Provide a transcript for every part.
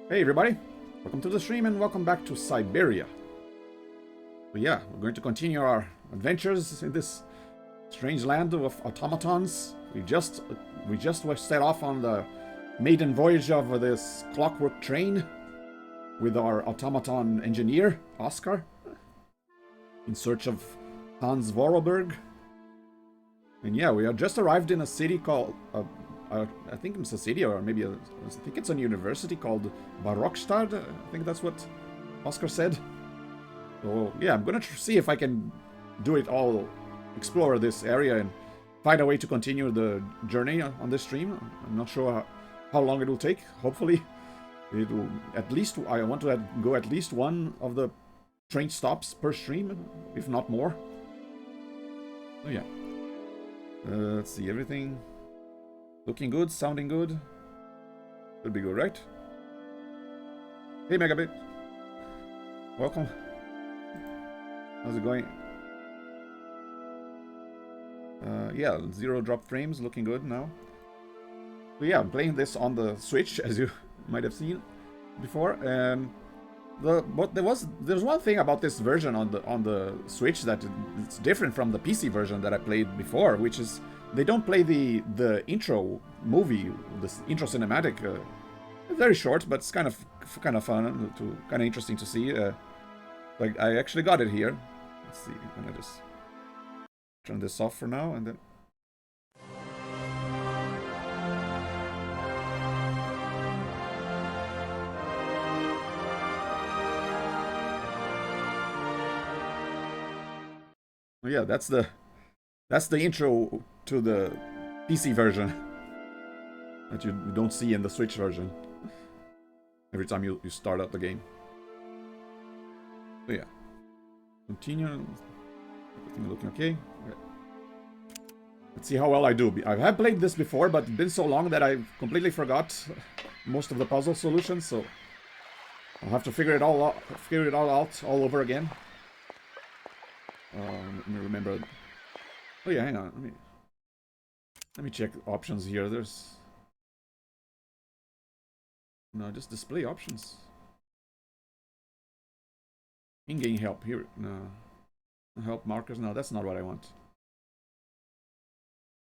Hey everybody, welcome to the stream and welcome back to Syberia. But yeah, we're going to continue our adventures in this strange land of automatons. We just set off on the maiden voyage of this clockwork train with our automaton engineer, Oscar, in search of Hans Vorarlberg. And yeah, we have just arrived in a city called I think it's a city, or maybe I think it's a university called Barrockstadt. I think that's what Oscar said. So yeah, I'm gonna see if I can do it all, explore this area and find a way to continue the journey on this stream. I'm not sure how long it will take. Hopefully, it will at least. I want to go at least one of the train stops per stream, if not more. So yeah, let's see everything. Looking good, sounding good. Should be good, right? Hey, Megabit. Welcome. How's it going? Yeah, 0 drop frames, looking good now. So yeah, I'm playing this on the Switch, as you might have seen before. But there's one thing about this version on the Switch that it's different from the PC version that I played before, which is they don't play the intro movie, the intro cinematic. Very short, but it's kind of fun, kind of interesting to see. Like I actually got it here. Let's see. I'm gonna just turn this off for now, and then. Oh, yeah, that's the intro to the PC version that you don't see in the Switch version every time you start up the game. So yeah, continue. Everything looking okay. Let's see how well I do. I have played this before, but it's been so long that I completely forgot most of the puzzle solutions. So I'll have to figure it all out all over again. Let me remember. Oh yeah, hang on. Let me check options here. There's no, just display options. In-game help here. No, help markers. No, that's not what I want.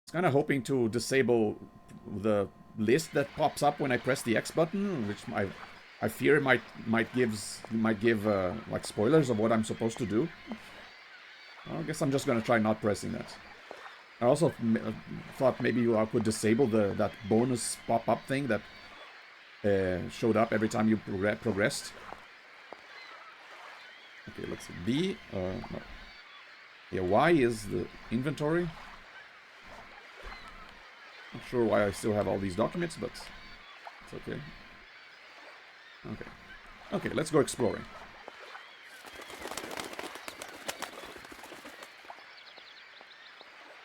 It's kind of hoping to disable the list that pops up when I press the X button, which I fear might give like spoilers of what I'm supposed to do. Well, I guess I'm just gonna try not pressing that. I also thought maybe I could disable that bonus pop-up thing that showed up every time you progressed. Okay, let's see. B. No. Yeah, Y is the inventory. Not sure why I still have all these documents, but it's okay. Okay, let's go exploring.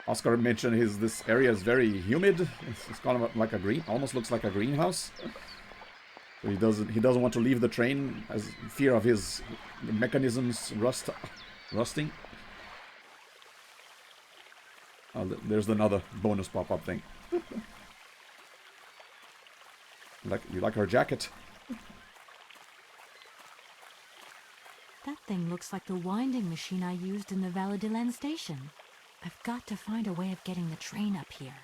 Oscar mentioned this area is very humid. It's kind of like almost looks like a greenhouse. So he doesn't want to leave the train as fear of his mechanisms rusting. Oh, there's another bonus pop-up thing. You like her jacket? That thing looks like the winding machine I used in the Valladolid station. I've got to find a way of getting the train up here.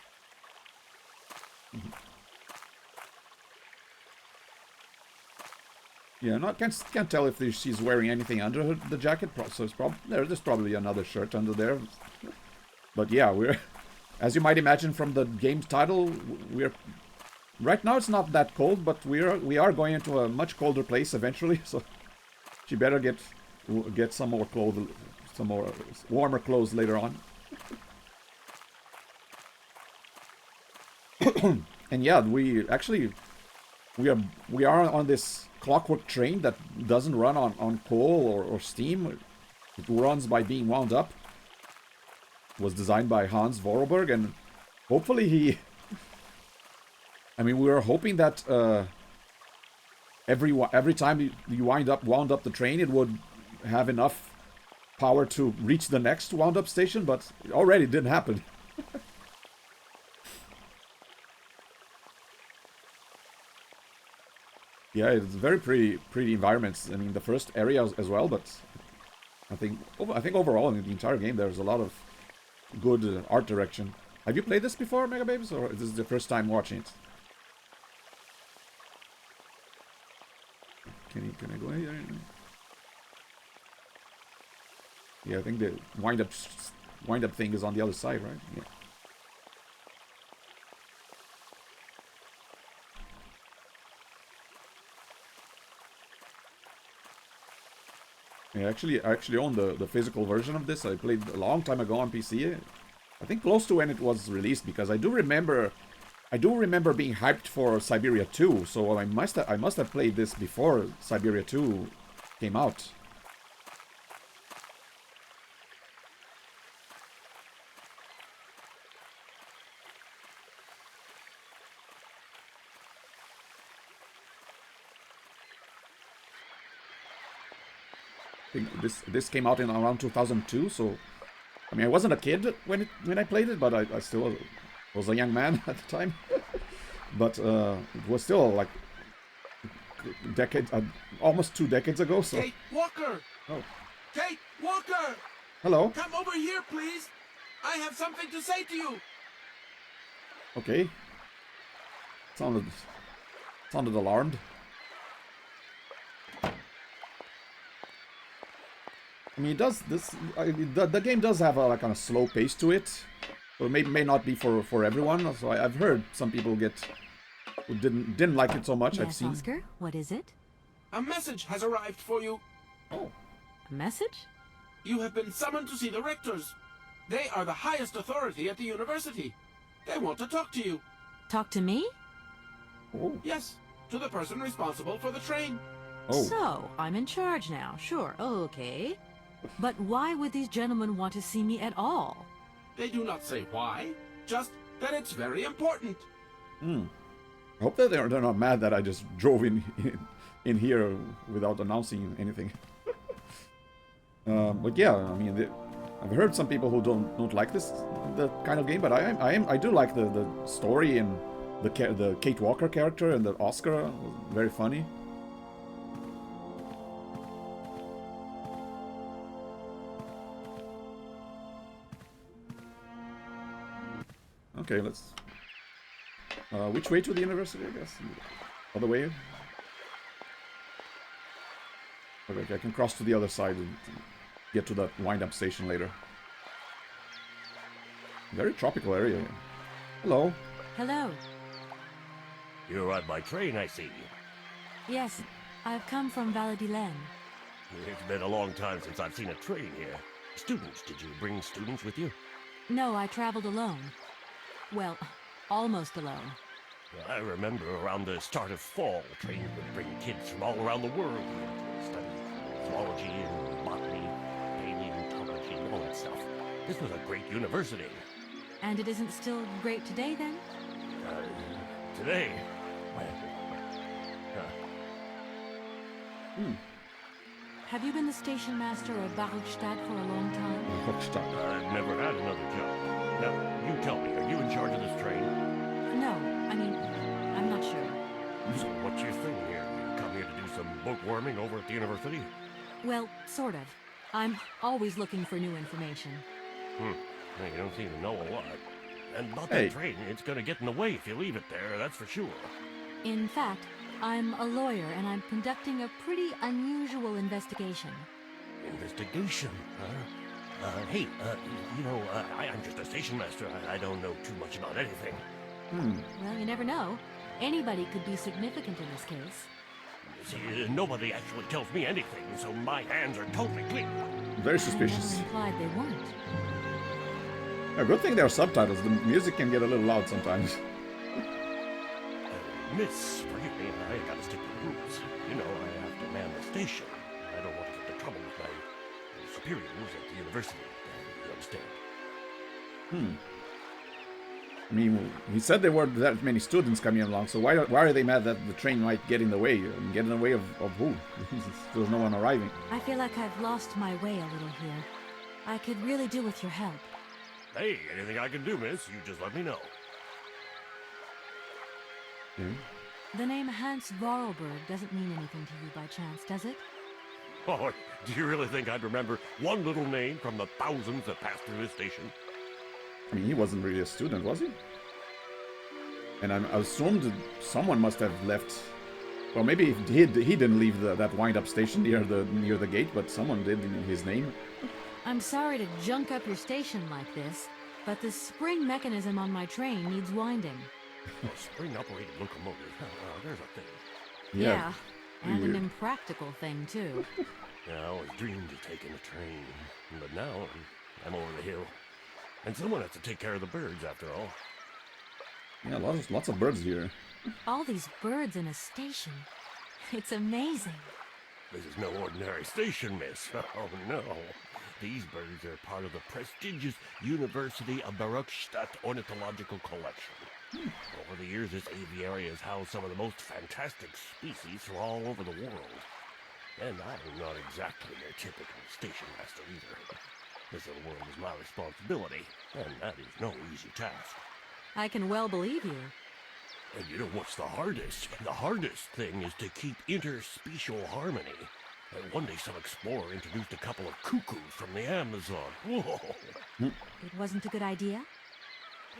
Yeah, can't tell if she's wearing anything under the jacket. So there's probably another shirt under there. But yeah, as you might imagine from the game's title, right now it's not that cold, but we are going into a much colder place eventually. So she better get some more clothes, some more warmer clothes later on. And yeah, we are on this clockwork train that doesn't run on coal or steam. It runs by being wound up. It was designed by Hans Vorarlberg, and hopefully we were hoping that every time you wound up the train, it would have enough power to reach the next wound up station, but it already didn't happen. Yeah, it's very pretty environments. I mean, the first area as well, but I think overall in the entire game there's a lot of good art direction. Have you played this before, Mega Babes, or is this the first time watching it? Can I go here? Yeah, I think the wind up thing is on the other side, right? Yeah. Yeah, I actually own the physical version of this. I played a long time ago on PC. I think close to when it was released, because I do remember being hyped for Syberia 2. So I must have played this before Syberia 2 came out. I think this came out in around 2002, so I mean I wasn't a kid when I played it, but I still was a young man at the time. But it was still like almost 2 decades ago. So. Kate Walker! Oh. Kate Walker! Hello. Come over here, please. I have something to say to you. Okay. Sounded alarmed. I mean, the game does have a kind of slow pace to it, or may not be for everyone. So I've heard some people who didn't like it so much. Yes, I've seen. Oscar, what is it? A message has arrived for you. Oh. A message? You have been summoned to see the rectors. They are the highest authority at the university. They want to talk to you. Talk to me? Oh. Yes, to the person responsible for the train. Oh. So, I'm in charge now. Sure, okay. But why would these gentlemen want to see me at all? They do not say why, just that it's very important. I hope that they're not mad that I just drove in here without announcing anything. But yeah, I mean, I've heard some people who don't like the kind of game, but I do like the story and the Kate Walker character and the Oscar was very funny. Okay, let's. Which way to the university? I guess. Other way. Okay, I can cross to the other side and get to that wind-up station later. Very tropical area. Hello. Hello. You're on my train, I see. Yes, I've come from Valadilen. It's been a long time since I've seen a train here. Students, did you bring students with you? No, I traveled alone. Well, almost alone. I remember around the start of fall, trains would bring kids from all around the world to study zoology and botany, paleontology, and all that stuff. This was a great university. And it isn't still great today, then? Today? Have you been the station master of Barrockstadt for a long time? Barrockstadt. I've never had another job. Now, you tell me, are you in charge of this train? No, I mean, I'm not sure. So what's your thing here? You come here to do some bookworming over at the university? Well, sort of. I'm always looking for new information. Well, you don't seem to know a lot. And about Hey. that train, it's gonna get in the way if you leave it there, that's for sure. In fact, I'm a lawyer and I'm conducting a pretty unusual investigation. Investigation, huh? Hey, you know, I'm just a station master. I don't know too much about anything. Well, you never know. Anybody could be significant in this case. See, nobody actually tells me anything, so my hands are totally clean. Very I suspicious. never implied they weren't. A good thing there are subtitles. The music can get a little loud sometimes. Miss, forgive me, I gotta stick to the rules. You know, I have to man the station. I don't want to get into trouble with my superiors at the university. You understand? I mean, he said there weren't that many students coming along, so why are they mad that the train might get in the way? And get in the way of who? There's no one arriving. I feel like I've lost my way a little here. I could really do with your help. Hey, anything I can do, miss, you just let me know. Okay. The name Hans Vorarlberg doesn't mean anything to you by chance, does it? Oh, do you really think I'd remember one little name from the thousands that passed through this station? I mean, he wasn't really a student, was he? And I assumed someone must have left. Well, maybe he didn't leave that wind-up station near the gate, but someone did in his name. I'm sorry to junk up your station like this, but the spring mechanism on my train needs winding. A spring-operated locomotive. There's a thing. Yeah, and an impractical thing, too. Yeah, I always dreamed of taking a train, but now I'm over the hill. And someone has to take care of the birds, after all. Yeah, lots of birds here. All these birds in a station. It's amazing. This is no ordinary station, miss. Oh, no. These birds are part of the prestigious University of Barrockstadt Ornithological Collection. Over the years, this aviary has housed some of the most fantastic species from all over the world. And I'm not exactly your typical station master either. This little world is my responsibility, and that is no easy task. I can well believe you. And you know what's the hardest? The hardest thing is to keep interspecial harmony. And one day some explorer introduced a couple of cuckoos from the Amazon. Whoa! It wasn't a good idea?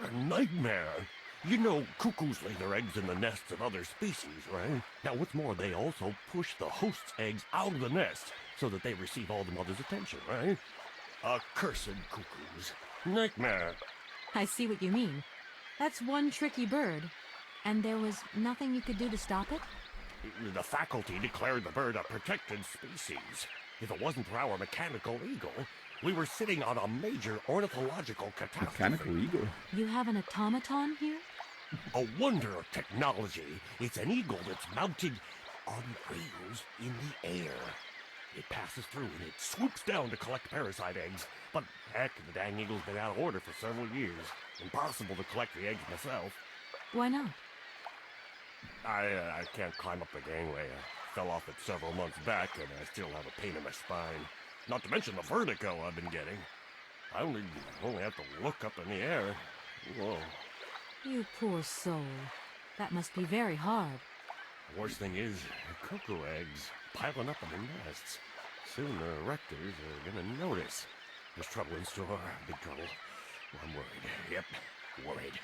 A nightmare! You know, cuckoos lay their eggs in the nests of other species, right? Now, what's more, they also push the host's eggs out of the nest so that they receive all the mother's attention, right? Accursed cuckoos. Nightmare. I see what you mean. That's one tricky bird. And there was nothing you could do to stop it? The faculty declared the bird a protected species. If it wasn't for our mechanical eagle, we were sitting on a major ornithological catastrophe. Mechanical eagle? You have an automaton here? A wonder of technology. It's an eagle that's mounted on wheels in the air. It passes through and it swoops down to collect parasite eggs. But heck, the dang eagle's been out of order for several years. Impossible to collect the eggs myself. Why not? I can't climb up the gangway. I fell off it several months back, and I still have a pain in my spine. Not to mention the vertigo I've been getting. I only have to look up in the air. Whoa. You poor soul. That must be very hard. The worst thing is, cuckoo eggs piling up in the nests. Soon the rectors are gonna notice. There's trouble in store. Big trouble. I'm worried. Yep, worried.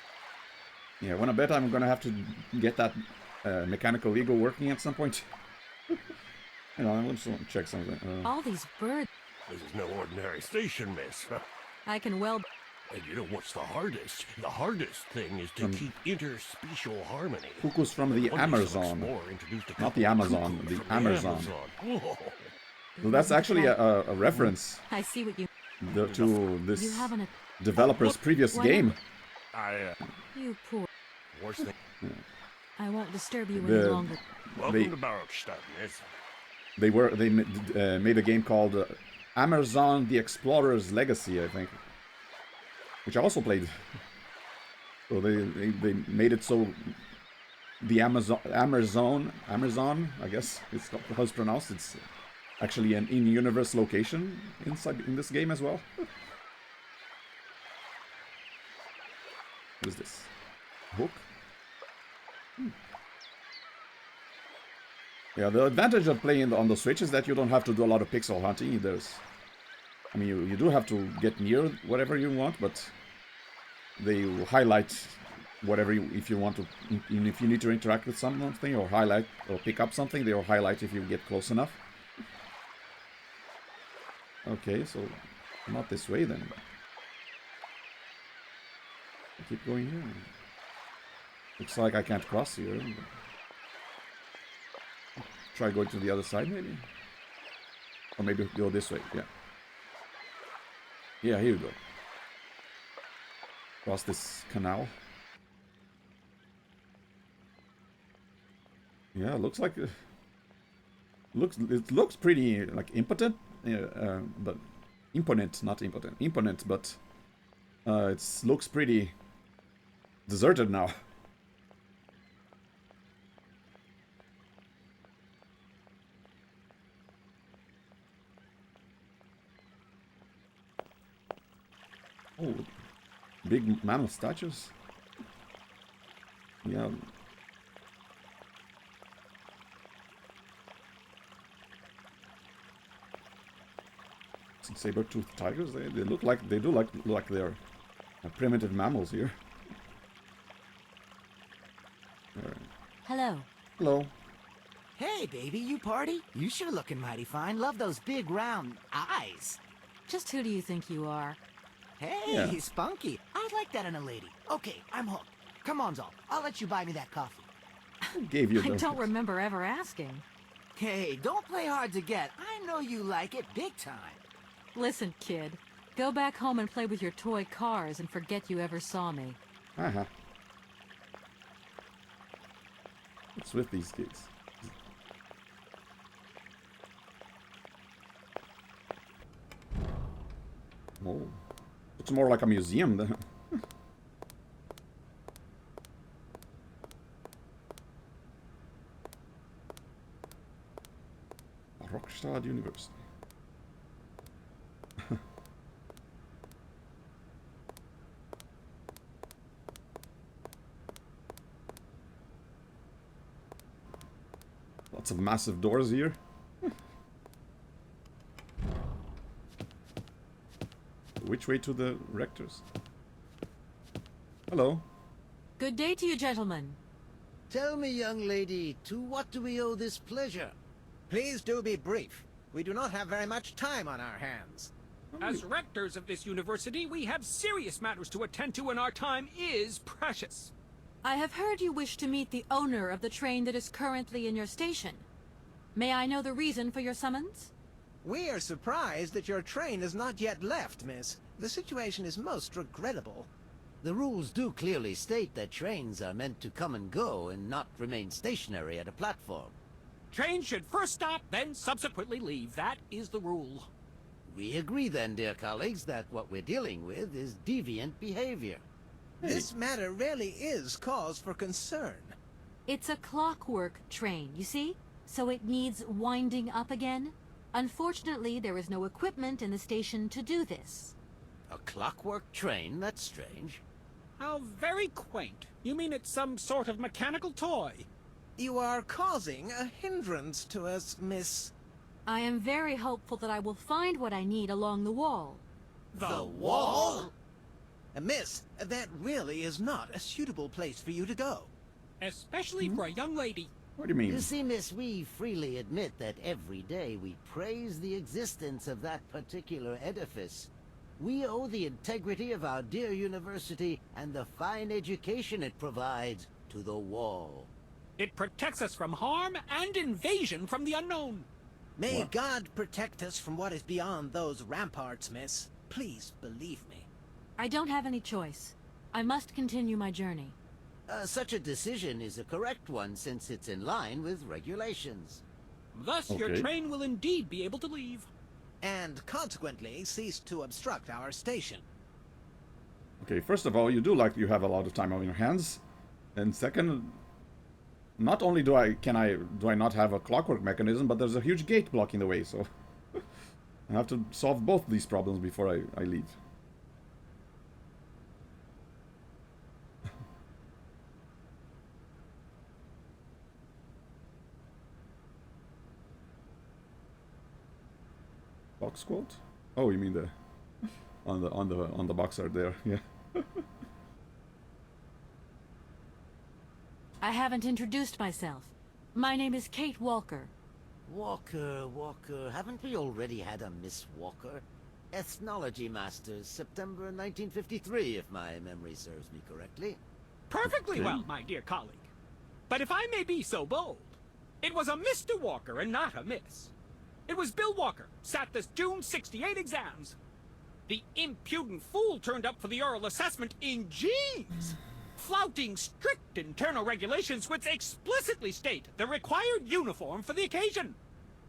Yeah, when I bet I'm gonna have to get that mechanical eagle working at some point. Hang on, let's check something. All these birds. This is no ordinary station, miss. I can well... And you know what's the hardest? The hardest thing is to keep interspecial harmony. Cuckoos from the Amazon. Not the Amazon, the Amazon. Whoa. So that's actually a reference I see what you... to this You haven't a... developer's previous game. You poor... Worst thing. I won't disturb you any longer. Welcome to Barrockstadt, miss. They made a game called Amazon: The Explorer's Legacy, I think, which I also played. So they made it so the Amazon, I guess it's how it's pronounced. It's actually an in-universe location in this game as well. What is this? Hook? Yeah, the advantage of playing on the Switch is that you don't have to do a lot of pixel hunting. I mean, you do have to get near whatever you want, but they will highlight whatever if you want to, if you need to interact with something or highlight or pick up something, they will highlight if you get close enough. Okay, so not this way then. Keep going here. Looks like I can't cross here. Try going to the other side, maybe? Or maybe go this way, yeah. Yeah, here you go. Cross this canal. Yeah, looks like... it looks pretty, like, impotent. But... Imponent, not impotent. Imponent, but... it looks pretty... deserted now. Oh, big mammoth statues. Yeah. saber-toothed tigers. They look like look like they're primitive mammals here. Alright. Hello. Hello. Hey, baby, you party? You sure looking mighty fine. Love those big round eyes. Just who do you think you are? Hey, Yeah. spunky. I'd like that in a lady. Okay, I'm hooked. Come on, Zol. I'll let you buy me that coffee. Who gave you I those? don't remember ever asking. Hey, don't play hard to get. I know you like it big time. Listen, kid. Go back home and play with your toy cars and forget you ever saw me. Uh-huh. What's with these kids? Oh. It's more like a museum than... Barrockstadt University. Lots of massive doors here. Which way to the rectors? Hello. Good day to you, gentlemen. Tell me, young lady, to what do we owe this pleasure? Please do be brief. We do not have very much time on our hands. As rectors of this university, we have serious matters to attend to, and our time is precious. I have heard you wish to meet the owner of the train that is currently in your station. May I know the reason for your summons? We are surprised that your train has not yet left, miss. The situation is most regrettable. The rules do clearly state that trains are meant to come and go and not remain stationary at a platform. Trains should first stop, then subsequently leave. That is the rule. We agree then, dear colleagues, that what we're dealing with is deviant behavior. This matter really is cause for concern. It's a clockwork train, you see? So it needs winding up again. Unfortunately, there is no equipment in the station to do this. A clockwork train? That's strange. How very quaint. You mean it's some sort of mechanical toy? You are causing a hindrance to us, miss. I am very hopeful that I will find what I need along the wall. The wall? Miss, that really is not a suitable place for you to go. Especially for a young lady. What do you mean? You see, miss, we freely admit that every day we praise the existence of that particular edifice. We owe the integrity of our dear university and the fine education it provides to the wall. It protects us from harm and invasion from the unknown. May What? God protect us from what is beyond those ramparts, miss. Please believe me. I don't have any choice. I must continue my journey. Such a decision is a correct one since it's in line with regulations. Thus, your Okay. train will indeed be able to leave. And consequently cease to obstruct our station. Okay, first of all, you do like you have a lot of time on your hands. And second, not only do I not have a clockwork mechanism, but there's a huge gate blocking the way, so I have to solve both these problems before I leave. Box quote? Oh, you mean the on the box art there? Yeah. I haven't introduced myself. My name is Kate Walker. Walker, haven't we already had a Miss Walker? Ethnology Masters, September 1953, if my memory serves me correctly. Perfectly Okay. well, my dear colleague. But if I may be so bold, it was a Mr. Walker and not a Miss. It was Bill Walker, sat the June 68 exams. The impudent fool turned up for the oral assessment in jeans, flouting strict internal regulations which explicitly state the required uniform for the occasion.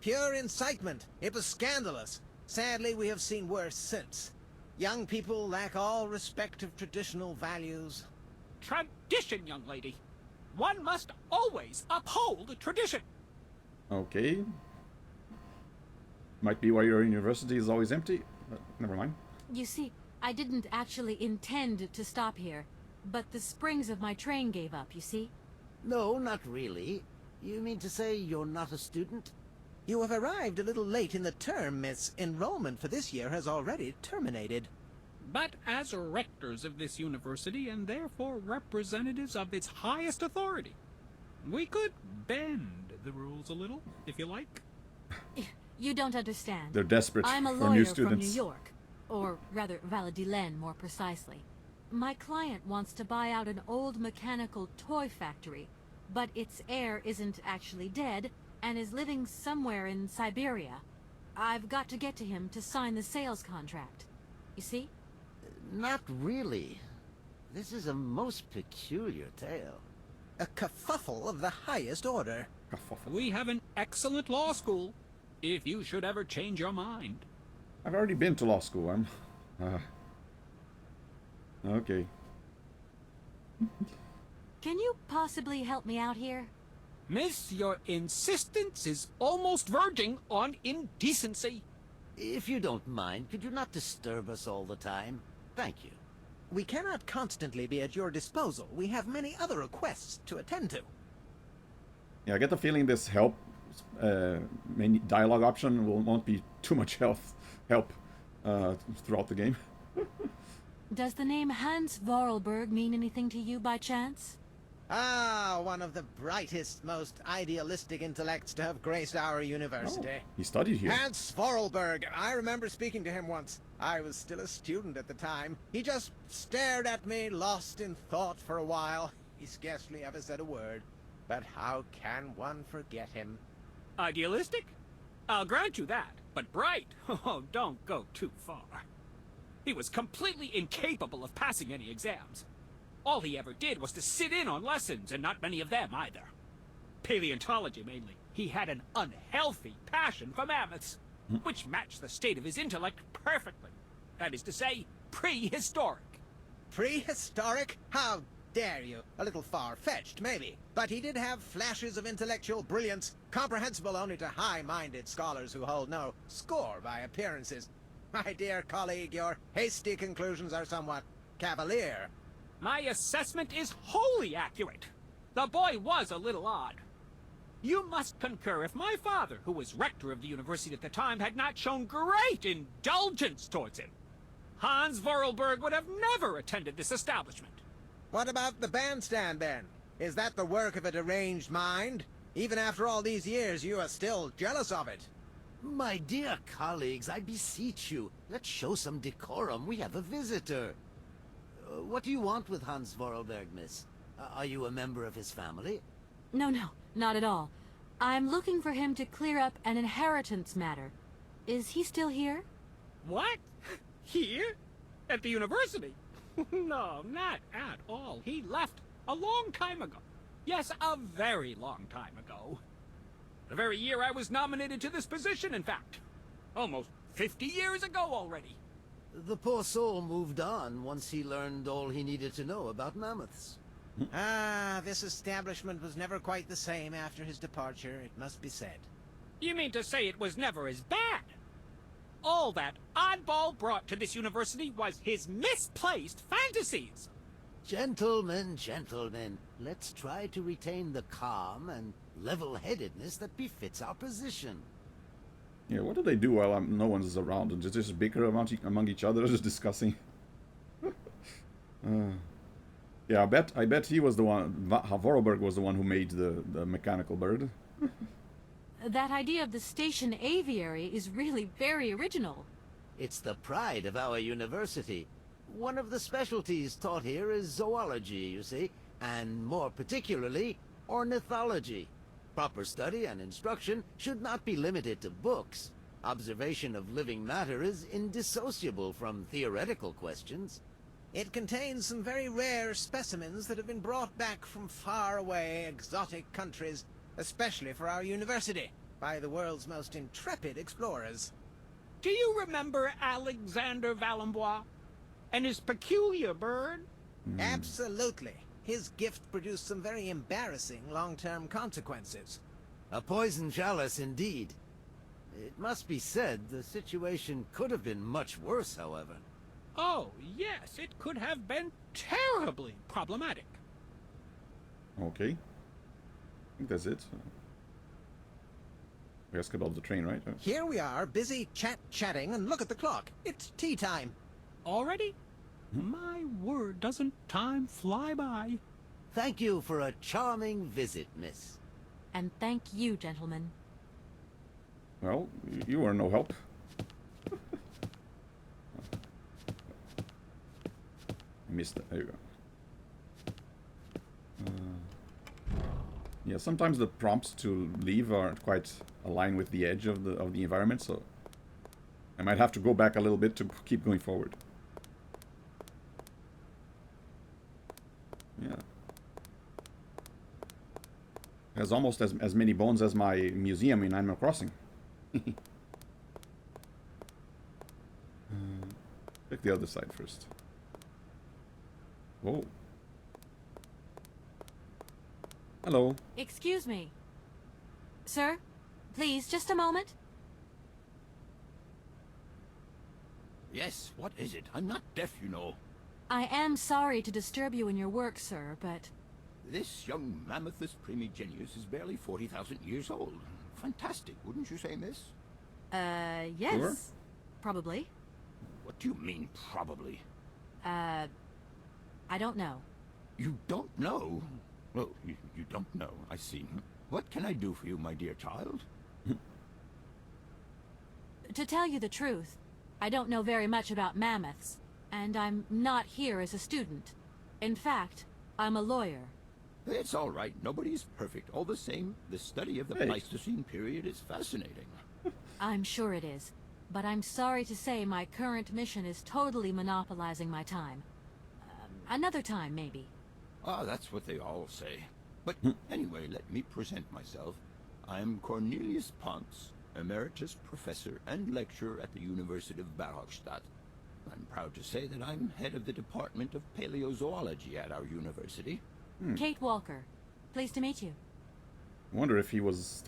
Pure incitement. It was scandalous. Sadly, we have seen worse since. Young people lack all respect of traditional values. Tradition, young lady. One must always uphold tradition. Okay. Might be why your university is always empty. But never mind. You see, I didn't actually intend to stop here, but the springs of my train gave up, you see? No, not really. You mean to say you're not a student? You have arrived a little late in the term, Miss. Enrollment for this year has already terminated. But as rectors of this university, and therefore representatives of its highest authority, we could bend the rules a little, if you like. You don't understand. They're desperate I'm a for lawyer new from students. New York, or rather Valadilen more precisely. My client wants to buy out an old mechanical toy factory, but its heir isn't actually dead and is living somewhere in Syberia. I've got to get to him to sign the sales contract. You see? Not really. This is a most peculiar tale. A kerfuffle of the highest order. We have an excellent law school, if you should ever change your mind. I've already been to law school. I'm... okay. Can you possibly help me out here? Miss, your insistence is almost verging on indecency. If you don't mind, could you not disturb us all the time? Thank you. We cannot constantly be at your disposal. We have many other requests to attend to. Yeah, I get the feeling this help main dialogue option won't be too much help throughout the game. Does the name Hans Vorarlberg mean anything to you by chance? Ah, one of the brightest, most idealistic intellects to have graced our university. Oh, he studied here. Hans Vorarlberg. I remember speaking to him once. I was still a student at the time. He just stared at me, lost in thought for a while. He scarcely ever said a word. But how can one forget him? Idealistic? I'll grant you that. But bright? Oh, don't go too far. He was completely incapable of passing any exams. All he ever did was to sit in on lessons, and not many of them either. Paleontology, mainly. He had an unhealthy passion for mammoths, which matched the state of his intellect perfectly. That is to say, prehistoric. Prehistoric? How dare you? A little far-fetched, maybe. But he did have flashes of intellectual brilliance, comprehensible only to high-minded scholars who hold no score by appearances. My dear colleague, your hasty conclusions are somewhat cavalier. My assessment is wholly accurate. The boy was a little odd. You must concur if my father, who was rector of the university at the time, had not shown great indulgence towards him. Hans Vorarlberg would have never attended this establishment. What about the bandstand, then? Is that the work of a deranged mind? Even after all these years, you are still jealous of it. My dear colleagues, I beseech you, let's show some decorum. We have a visitor. What do you want with Hans Vorarlberg, miss? Are you a member of his family? No, not at all. I'm looking for him to clear up an inheritance matter. Is he still here? What? Here? At the university? No, not at all. He left a long time ago. Yes, a very long time ago. The very year I was nominated to this position, in fact. Almost 50 years ago already. The poor soul moved on once he learned all he needed to know about mammoths. Ah, this establishment was never quite the same after his departure, it must be said. You mean to say it was never as bad? All that oddball brought to this university was his misplaced fantasies. Gentlemen, gentlemen, let's try to retain the calm and level-headedness that befits our position. Yeah, what do they do while no one's around and just bicker among each other, just discussing? Yeah, I bet he was the one. Vorarlberg was the one who made the mechanical bird. That idea of the station aviary is really very original. It's the pride of our university. One of the specialties taught here is zoology, you see, and more particularly, ornithology. Proper study and instruction should not be limited to books. Observation of living matter is indissociable from theoretical questions. It contains some very rare specimens that have been brought back from far-away, exotic countries, especially for our university, by the world's most intrepid explorers. Do you remember Alexander Valenbois and his peculiar bird? Absolutely. His gift produced some very embarrassing long-term consequences. A poison chalice indeed. It must be said the situation could have been much worse, however. Oh, yes, it could have been terribly problematic. Okay. I think that's it. We ask about the train, right? Here we are, busy chatting, and look at the clock. It's tea time. Already? My word, doesn't time fly by? Thank you for a charming visit, miss. And thank you, gentlemen. Well, you are no help. I missed that. There you go. Yeah, sometimes the prompts to leave aren't quite aligned with the edge of the environment, so I might have to go back a little bit to keep going forward. Yeah. It has almost as many bones as my museum in Animal Crossing. Check the other side first. Whoa. Hello. Excuse me. Sir, please, just a moment. Yes, what is it? I'm not deaf, you know. I am sorry to disturb you in your work, sir, but... This young mammothus primigenius is barely 40,000 years old. Fantastic, wouldn't you say, miss? Yes. Sure. Probably. What do you mean, probably? I don't know. You don't know? Oh, you don't know, I see. What can I do for you, my dear child? To tell you the truth, I don't know very much about mammoths, and I'm not here as a student. In fact, I'm a lawyer. It's all right. Nobody's perfect. All the same, the study of the Pleistocene period is fascinating. I'm sure it is, but I'm sorry to say my current mission is totally monopolizing my time. Another time, maybe. Ah, that's what they all say. But anyway, let me present myself. I'm Cornelius Ponce, Emeritus Professor and Lecturer at the University of Barrockstadt. I'm proud to say that I'm head of the Department of Paleozoology at our university. Kate Walker. Pleased to meet you. I wonder if he was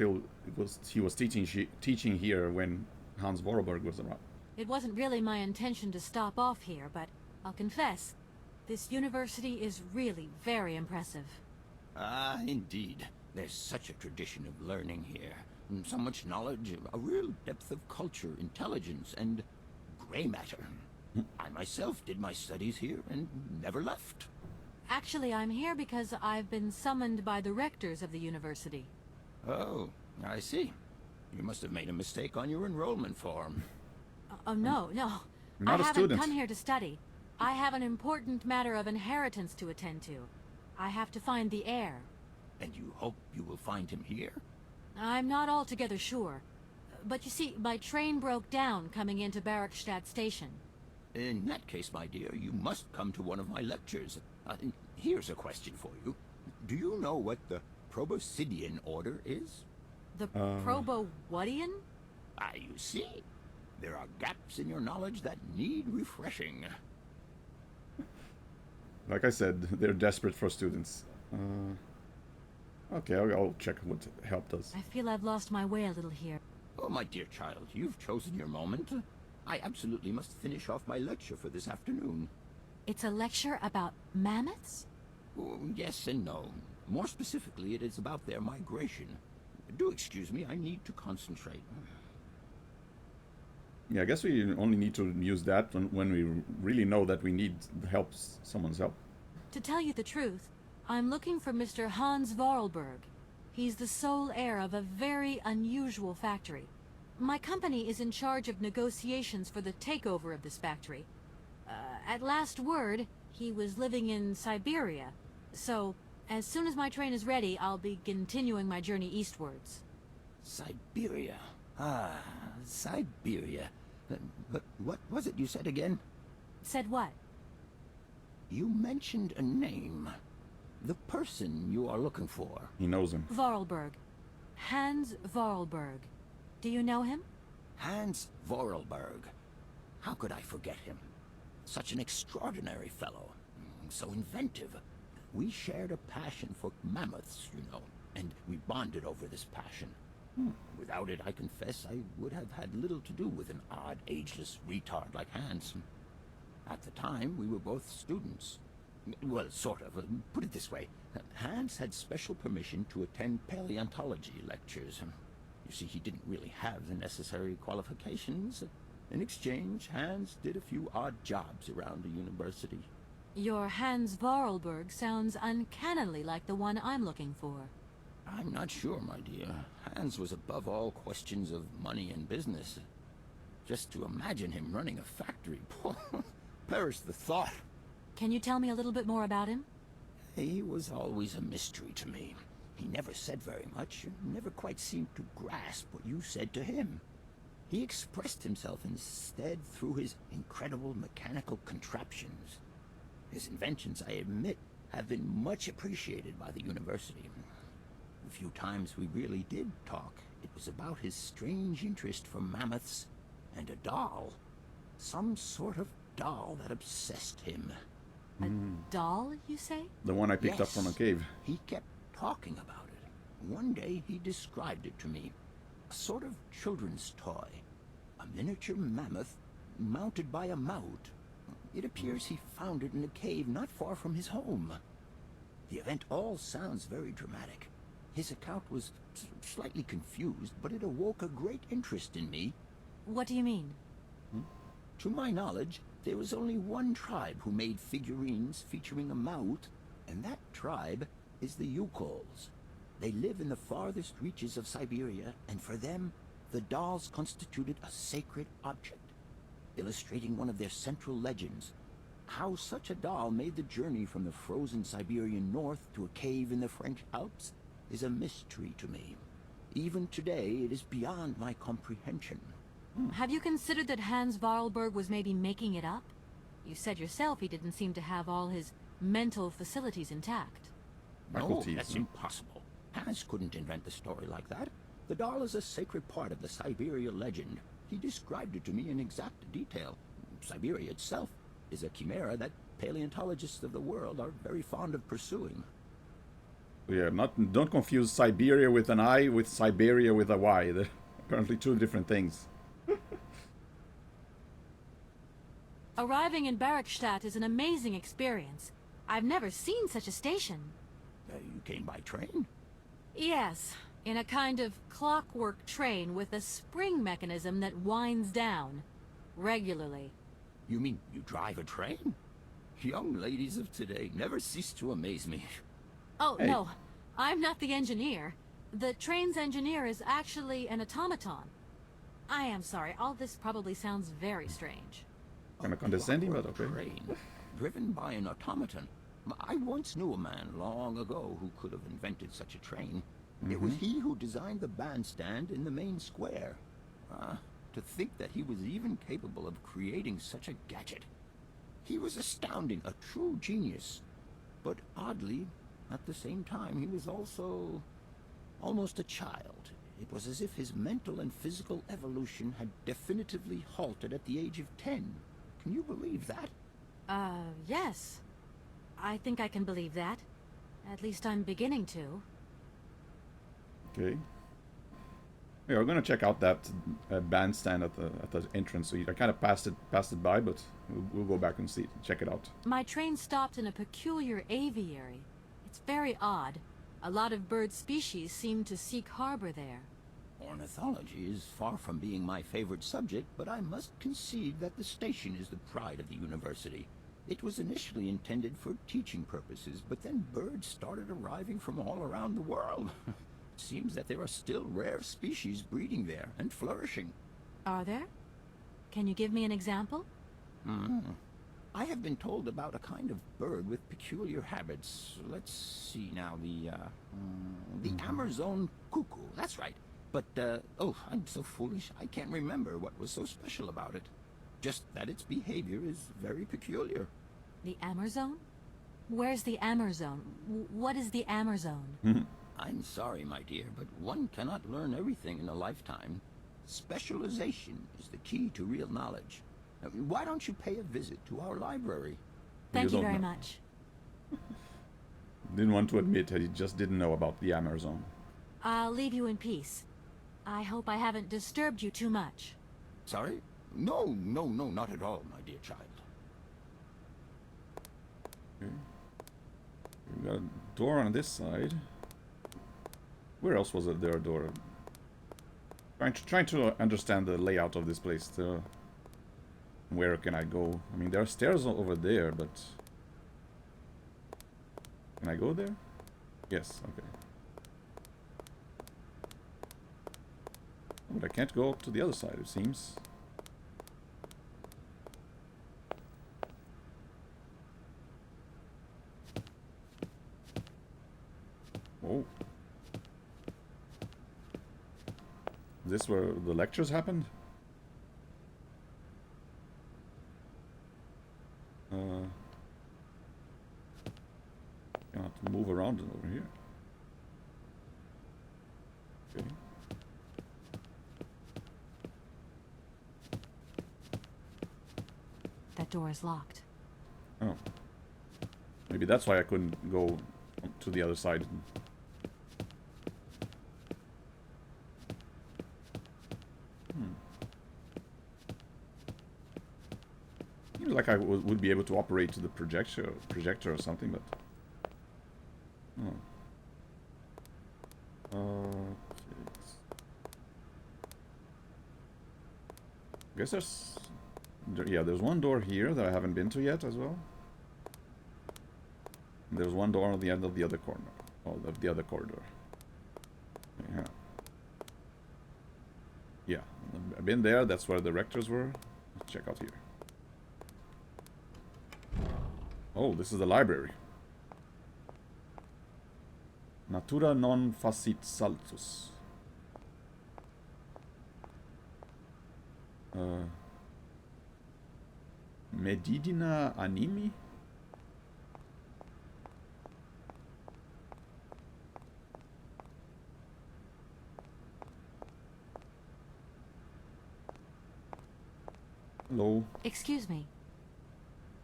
teaching here when Hans Vorarlberg was around. It wasn't really my intention to stop off here, but I'll confess, this university is really very impressive. Ah, indeed. There's such a tradition of learning here. So much knowledge, a real depth of culture, intelligence, and gray matter. I myself did my studies here and never left. Actually, I'm here because I've been summoned by the rectors of the university. Oh, I see. You must have made a mistake on your enrollment form. Oh, no. Not I a haven't student. come here to study. I have an important matter of inheritance to attend to. I have to find the heir. And you hope you will find him here? I'm not altogether sure. But you see, my train broke down coming into Barrockstadt station. In that case, my dear, you must come to one of my lectures. Here's a question for you. Do you know what the Proboscidean order is? The Probo-whatian? Ah, you see? There are gaps in your knowledge that need refreshing. Like I said, they're desperate for students. Okay, I'll check what help does. I feel I've lost my way a little here. Oh, my dear child, you've chosen your moment. I absolutely must finish off my lecture for this afternoon. It's a lecture about mammoths? Oh, yes and no. More specifically, it is about their migration. Do excuse me, I need to concentrate. Yeah, I guess we only need to use that when we really know that we need help, someone's help. To tell you the truth, I'm looking for Mr. Hans Vorarlberg. He's the sole heir of a very unusual factory. My company is in charge of negotiations for the takeover of this factory. At last word, he was living in Syberia. So, as soon as my train is ready, I'll be continuing my journey eastwards. Syberia. Ah, Syberia. But what was it you said again? Said what? You mentioned a name. The person you are looking for. He knows him. Vorarlberg. Hans Vorarlberg. Do you know him? Hans Vorarlberg. How could I forget him? Such an extraordinary fellow. So inventive. We shared a passion for mammoths, you know, and we bonded over this passion. Without it, I confess, I would have had little to do with an odd, ageless retard like Hans. At the time, we were both students. Well, sort of. Put it this way. Hans had special permission to attend paleontology lectures. You see, he didn't really have the necessary qualifications. In exchange, Hans did a few odd jobs around the university. Your Hans Vorarlberg sounds uncannily like the one I'm looking for. I'm not sure, my dear. Hans was above all questions of money and business. Just to imagine him running a factory, perish the thought. Can you tell me a little bit more about him? He was always a mystery to me. He never said very much, never quite seemed to grasp what you said to him. He expressed himself instead through his incredible mechanical contraptions. His inventions, I admit, have been much appreciated by the university. The few times we really did talk, it was about his strange interest for mammoths and a doll. Some sort of doll that obsessed him. A doll, you say? The one I picked up from a cave. He kept talking about it. One day he described it to me. A sort of children's toy. A miniature mammoth mounted by a mount. It appears he found it in a cave not far from his home. The event all sounds very dramatic. His account was slightly confused, but it awoke a great interest in me. What do you mean? To my knowledge, there was only one tribe who made figurines featuring a mount, and that tribe is the Yukols. They live in the farthest reaches of Syberia, and for them, the dolls constituted a sacred object, illustrating one of their central legends. How such a doll made the journey from the frozen Siberian north to a cave in the French Alps is a mystery to me. Even today, it is beyond my comprehension. Have you considered that Hans Vorarlberg was maybe making it up? You said yourself he didn't seem to have all his mental facilities intact. No, that's impossible. Hans couldn't invent a story like that. The doll is a sacred part of the Syberia legend. He described it to me in exact detail. Syberia itself is a chimera that paleontologists of the world are very fond of pursuing. Yeah, don't confuse Syberia with an I with Syberia with a Y. They're apparently two different things. Arriving in Barrockstadt is an amazing experience. I've never seen such a station. You came by train? Yes, in a kind of clockwork train with a spring mechanism that winds down regularly. You mean you drive a train? Young ladies of today never cease to amaze me. Oh, hey. No, I'm not the engineer. The train's engineer is actually an automaton. I am sorry, all this probably sounds very strange. Kind of condescending, but okay. Train, driven by an automaton. I once knew a man long ago who could have invented such a train. It was he who designed the bandstand in the main square. To think that he was even capable of creating such a gadget. He was astounding, a true genius. But oddly, at the same time, he was also almost a child. It was as if his mental and physical evolution had definitively halted at the age of 10. Can you believe that? Yes. I think I can believe that. At least I'm beginning to. Okay. Yeah, we're gonna check out that bandstand at the entrance. So I kind of passed it by, but we'll go back and check it out. My train stopped in a peculiar aviary. It's very odd. A lot of bird species seem to seek harbor there. Ornithology is far from being my favorite subject, but I must concede that the station is the pride of the university. It was initially intended for teaching purposes, but then birds started arriving from all around the world. It seems that there are still rare species breeding there and flourishing. Are there? Can you give me an example? I have been told about a kind of bird with peculiar habits. Let's see now, the Amazon cuckoo, that's right. But, oh, I'm so foolish, I can't remember what was so special about it. Just that its behavior is very peculiar. The Amazon? Where's the Amazon? What is the Amazon? I'm sorry, my dear, but one cannot learn everything in a lifetime. Specialization is the key to real knowledge. Now, why don't you pay a visit to our library? Thank you very much. Didn't want to admit that he just didn't know about the Amazon. I'll leave you in peace. I hope I haven't disturbed you too much. Sorry? No, not at all, my dear child. Okay. We've got a door on this side. Where else was there a door? Trying to understand the layout of this place. Where can I go? I mean, there are stairs over there, but can I go there? Yes. Okay. But I can't go up to the other side, it seems. Oh. Is this where the lectures happened? Cannot move around over here. Okay. That door is locked. Oh. Maybe that's why I couldn't go to the other side. Seems like I would be able to operate to the projector or something, but... I guess there's one door here that I haven't been to yet as well. And there's one door on the end of the other corner. Oh, of the other corridor. Yeah. Yeah, I've been there. That's where the rectors were. Let's check out here. Oh, this is the library. Natura non facit saltus. Medidina animi? Hello. Excuse me.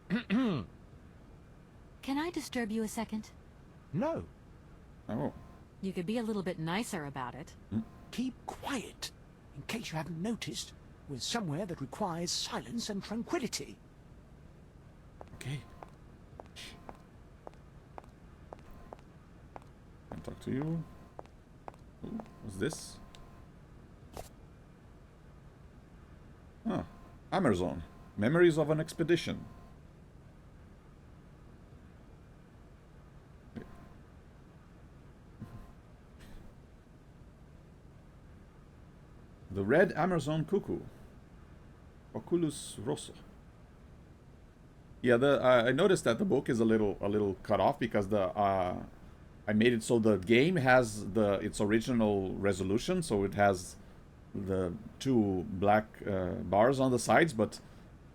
Can I disturb you a second? No. Oh. You could be a little bit nicer about it. Keep quiet. In case you haven't noticed, we're somewhere that requires silence and tranquility. Okay. Can I talk to you? Ooh, what's this? Ah, Amazon. Memories of an expedition. The red Amazon cuckoo. Oculus rosso. Yeah, I noticed that the book is a little cut off because I made it so the game has its original resolution, so it has the two black bars on the sides, but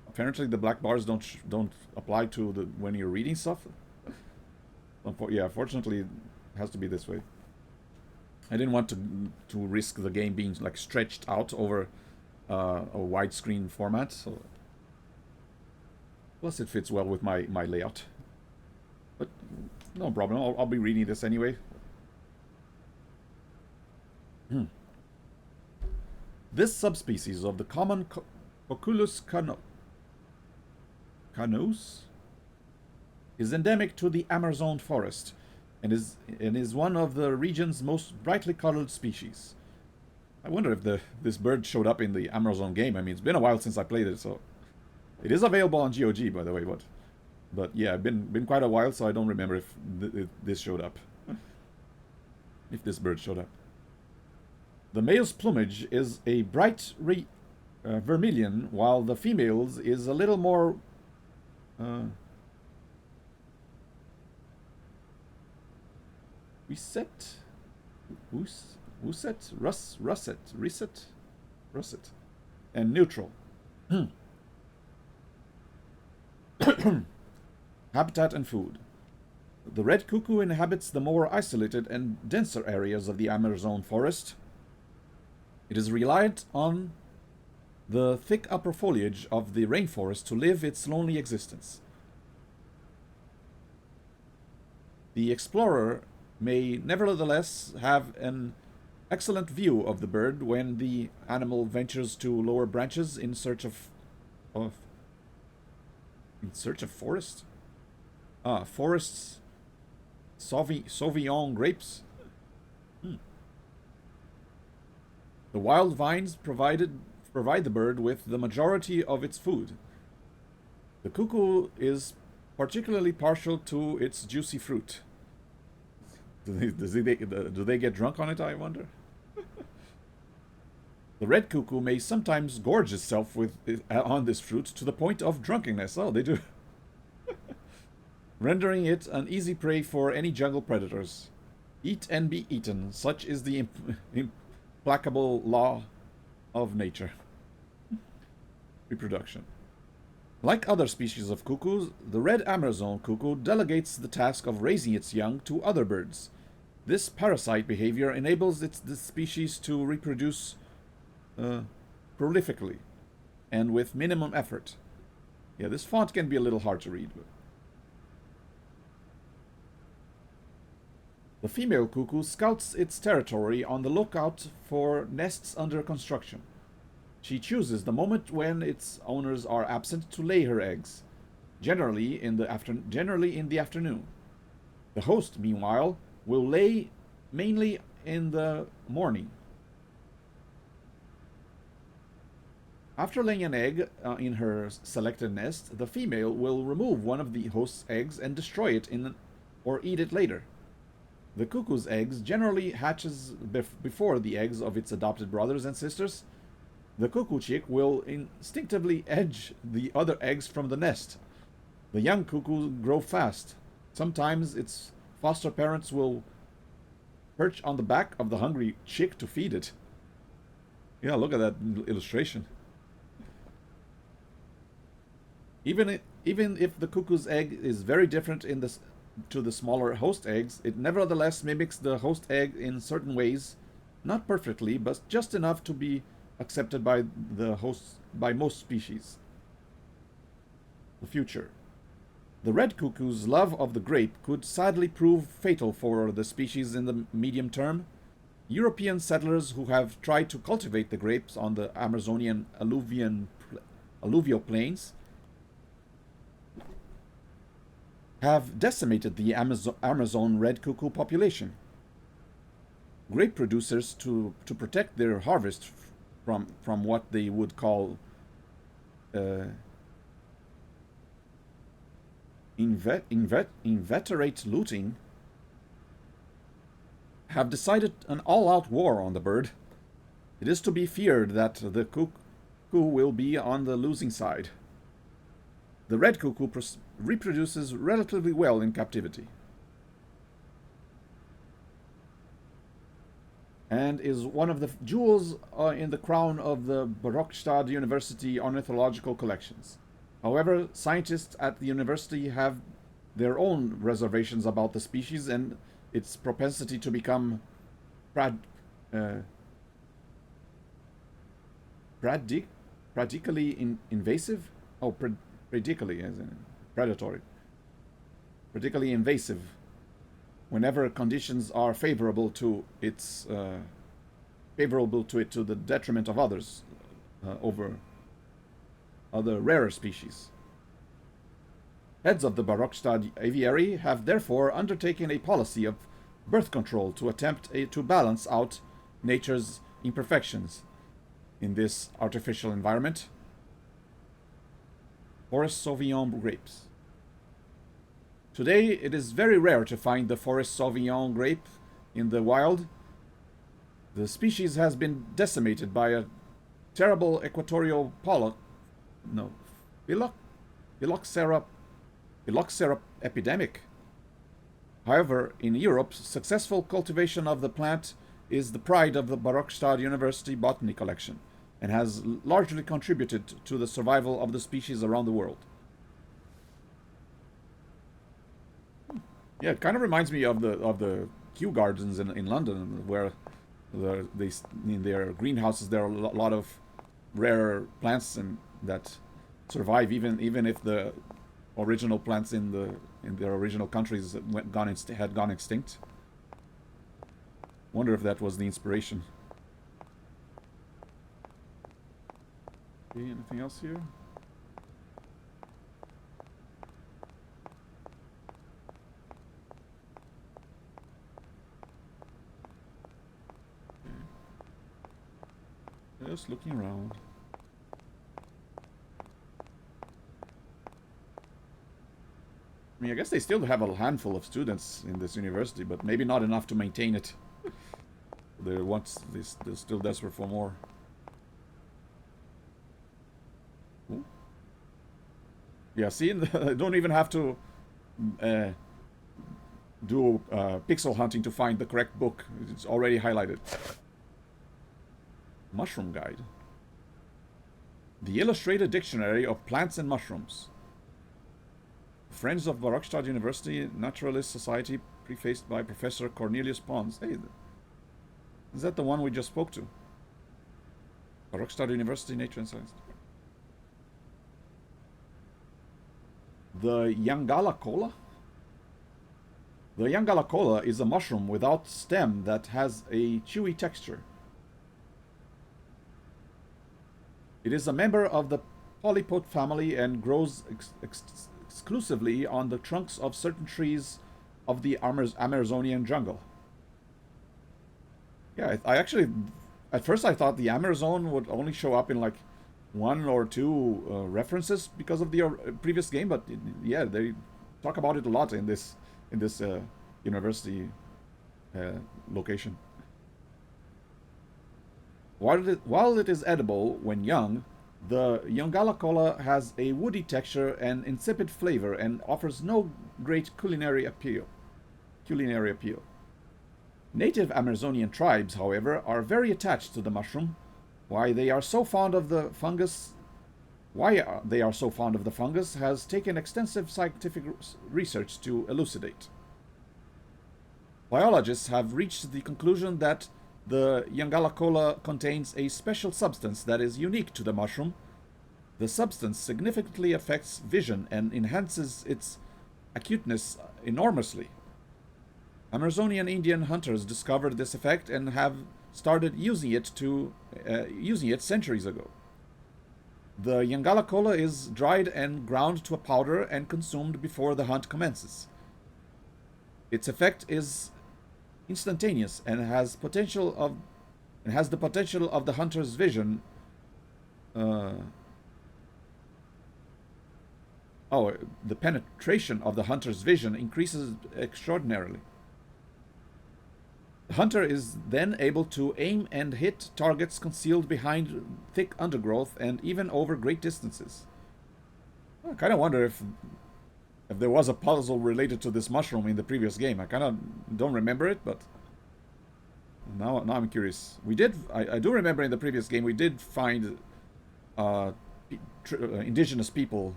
apparently the black bars don't apply to when you're reading stuff. Yeah, fortunately, it has to be this way. I didn't want to risk the game being like stretched out over a widescreen format, so plus it fits well with my layout. But no problem, I'll be reading this anyway. This subspecies of the common Oculus canos is endemic to the Amazon forest and is one of the region's most brightly colored species. I wonder if this bird showed up in the Amazon game. I mean, it's been a while since I played it, so it is available on GOG, by the way. But yeah, been quite a while, so I don't remember if this showed up. If this bird showed up. The male's plumage is a bright vermilion, while the female's is a little more russet, and neutral. Habitat and food. The red cuckoo inhabits the more isolated and denser areas of the Amazon forest. It is reliant on the thick upper foliage of the rainforest to live its lonely existence. The explorer may nevertheless have an excellent view of the bird when the animal ventures to lower branches in search of forest? Forests Sauvignon grapes. The wild vines provide the bird with the majority of its food. The cuckoo is particularly partial to its juicy fruit. Do they get drunk on it, I wonder? The red cuckoo may sometimes gorge itself on this fruit to the point of drunkenness. Oh, they do. Rendering it an easy prey for any jungle predators. Eat and be eaten. Such is the implacable law of nature. Reproduction. Like other species of cuckoos, the red Amazon cuckoo delegates the task of raising its young to other birds. This parasite behavior enables the species to reproduce prolifically and with minimum effort. Yeah, this font can be a little hard to read. But the female cuckoo scouts its territory on the lookout for nests under construction. She chooses the moment when its owners are absent to lay her eggs, generally in the afternoon. The host, meanwhile, will lay mainly in the morning. After laying an egg in her selected nest, the female will remove one of the host's eggs and destroy it or eat it later. The cuckoo's eggs generally hatches before the eggs of its adopted brothers and sisters. The cuckoo chick will instinctively edge the other eggs from the nest. The young cuckoo grow fast. Sometimes its foster parents will perch on the back of the hungry chick to feed it. Yeah, look at that illustration. Even if the cuckoo's egg is very different to the smaller host eggs, it nevertheless mimics the host egg in certain ways, not perfectly, but just enough to be accepted by most species. The future. The red cuckoo's love of the grape could sadly prove fatal for the species in the medium term. European settlers who have tried to cultivate the grapes on the Amazonian alluvial plains have decimated the Amazon red cuckoo population. Grape producers, to protect their harvest from what they would call inveterate looting, have decided an all-out war on the bird. It is to be feared that the cuckoo will be on the losing side. The red cuckoo reproduces relatively well in captivity and is one of the jewels in the crown of the Barrockstadt University ornithological collections. However, scientists at the university have their own reservations about the species and its propensity to become predically invasive. Predically, as in predatory. Particularly invasive whenever conditions are favorable to it to the detriment of others over other rarer species. Heads of the Barrockstadt aviary have therefore undertaken a policy of birth control to attempt to balance out nature's imperfections in this artificial environment. Forest Sauvignon grapes. Today, it is very rare to find the Forest Sauvignon grape in the wild. The species has been decimated by a terrible equatorial phylloxera epidemic. However, in Europe, successful cultivation of the plant is the pride of the Barrockstadt University Botany Collection, and has largely contributed to the survival of the species around the world. Yeah, it kind of reminds me of the Kew Gardens in London, where in their greenhouses there are a lot of rare plants that survive even if the original plants in their original countries had gone extinct. Wonder if that was the inspiration. Okay, anything else here? Just looking around. I mean, I guess they still have a handful of students in this university, but maybe not enough to maintain it. They're still desperate for more. Ooh. Yeah, see, I don't even have to do pixel hunting to find the correct book. It's already highlighted. Mushroom Guide. The Illustrated Dictionary of Plants and Mushrooms. Friends of Barrockstadt University Naturalist Society, prefaced by Professor Cornelius Pons. Hey, is that the one we just spoke to? Barrockstadt University, Nature and Science. The Yangala Cola? The Yangala Cola is a mushroom without stem that has a chewy texture. It is a member of the polypod family and grows exclusively on the trunks of certain trees of the Amazonian jungle. Yeah, I actually, at first I thought the Amazon would only show up in like 1 or 2 references because of the previous game, but yeah, they talk about it a lot in this university location. While it is edible when young, the Yangala Cola has a woody texture and insipid flavor and offers no great culinary appeal. Native Amazonian tribes, however, are very attached to the mushroom. Why they are so fond of the fungus has taken extensive scientific research to elucidate. Biologists have reached the conclusion that the Yangala Cola contains a special substance that is unique to the mushroom. The substance significantly affects vision and enhances its acuteness enormously. Amazonian Indian hunters discovered this effect and have started using it centuries ago. The Yangala Cola is dried and ground to a powder and consumed before the hunt commences. Its effect is instantaneous and has the potential of the hunter's vision. The penetration of the hunter's vision increases extraordinarily. The hunter is then able to aim and hit targets concealed behind thick undergrowth and even over great distances. I kind of wonder if there was a puzzle related to this mushroom in the previous game. I kind of don't remember it, but now I'm curious. I do remember in the previous game we did find indigenous people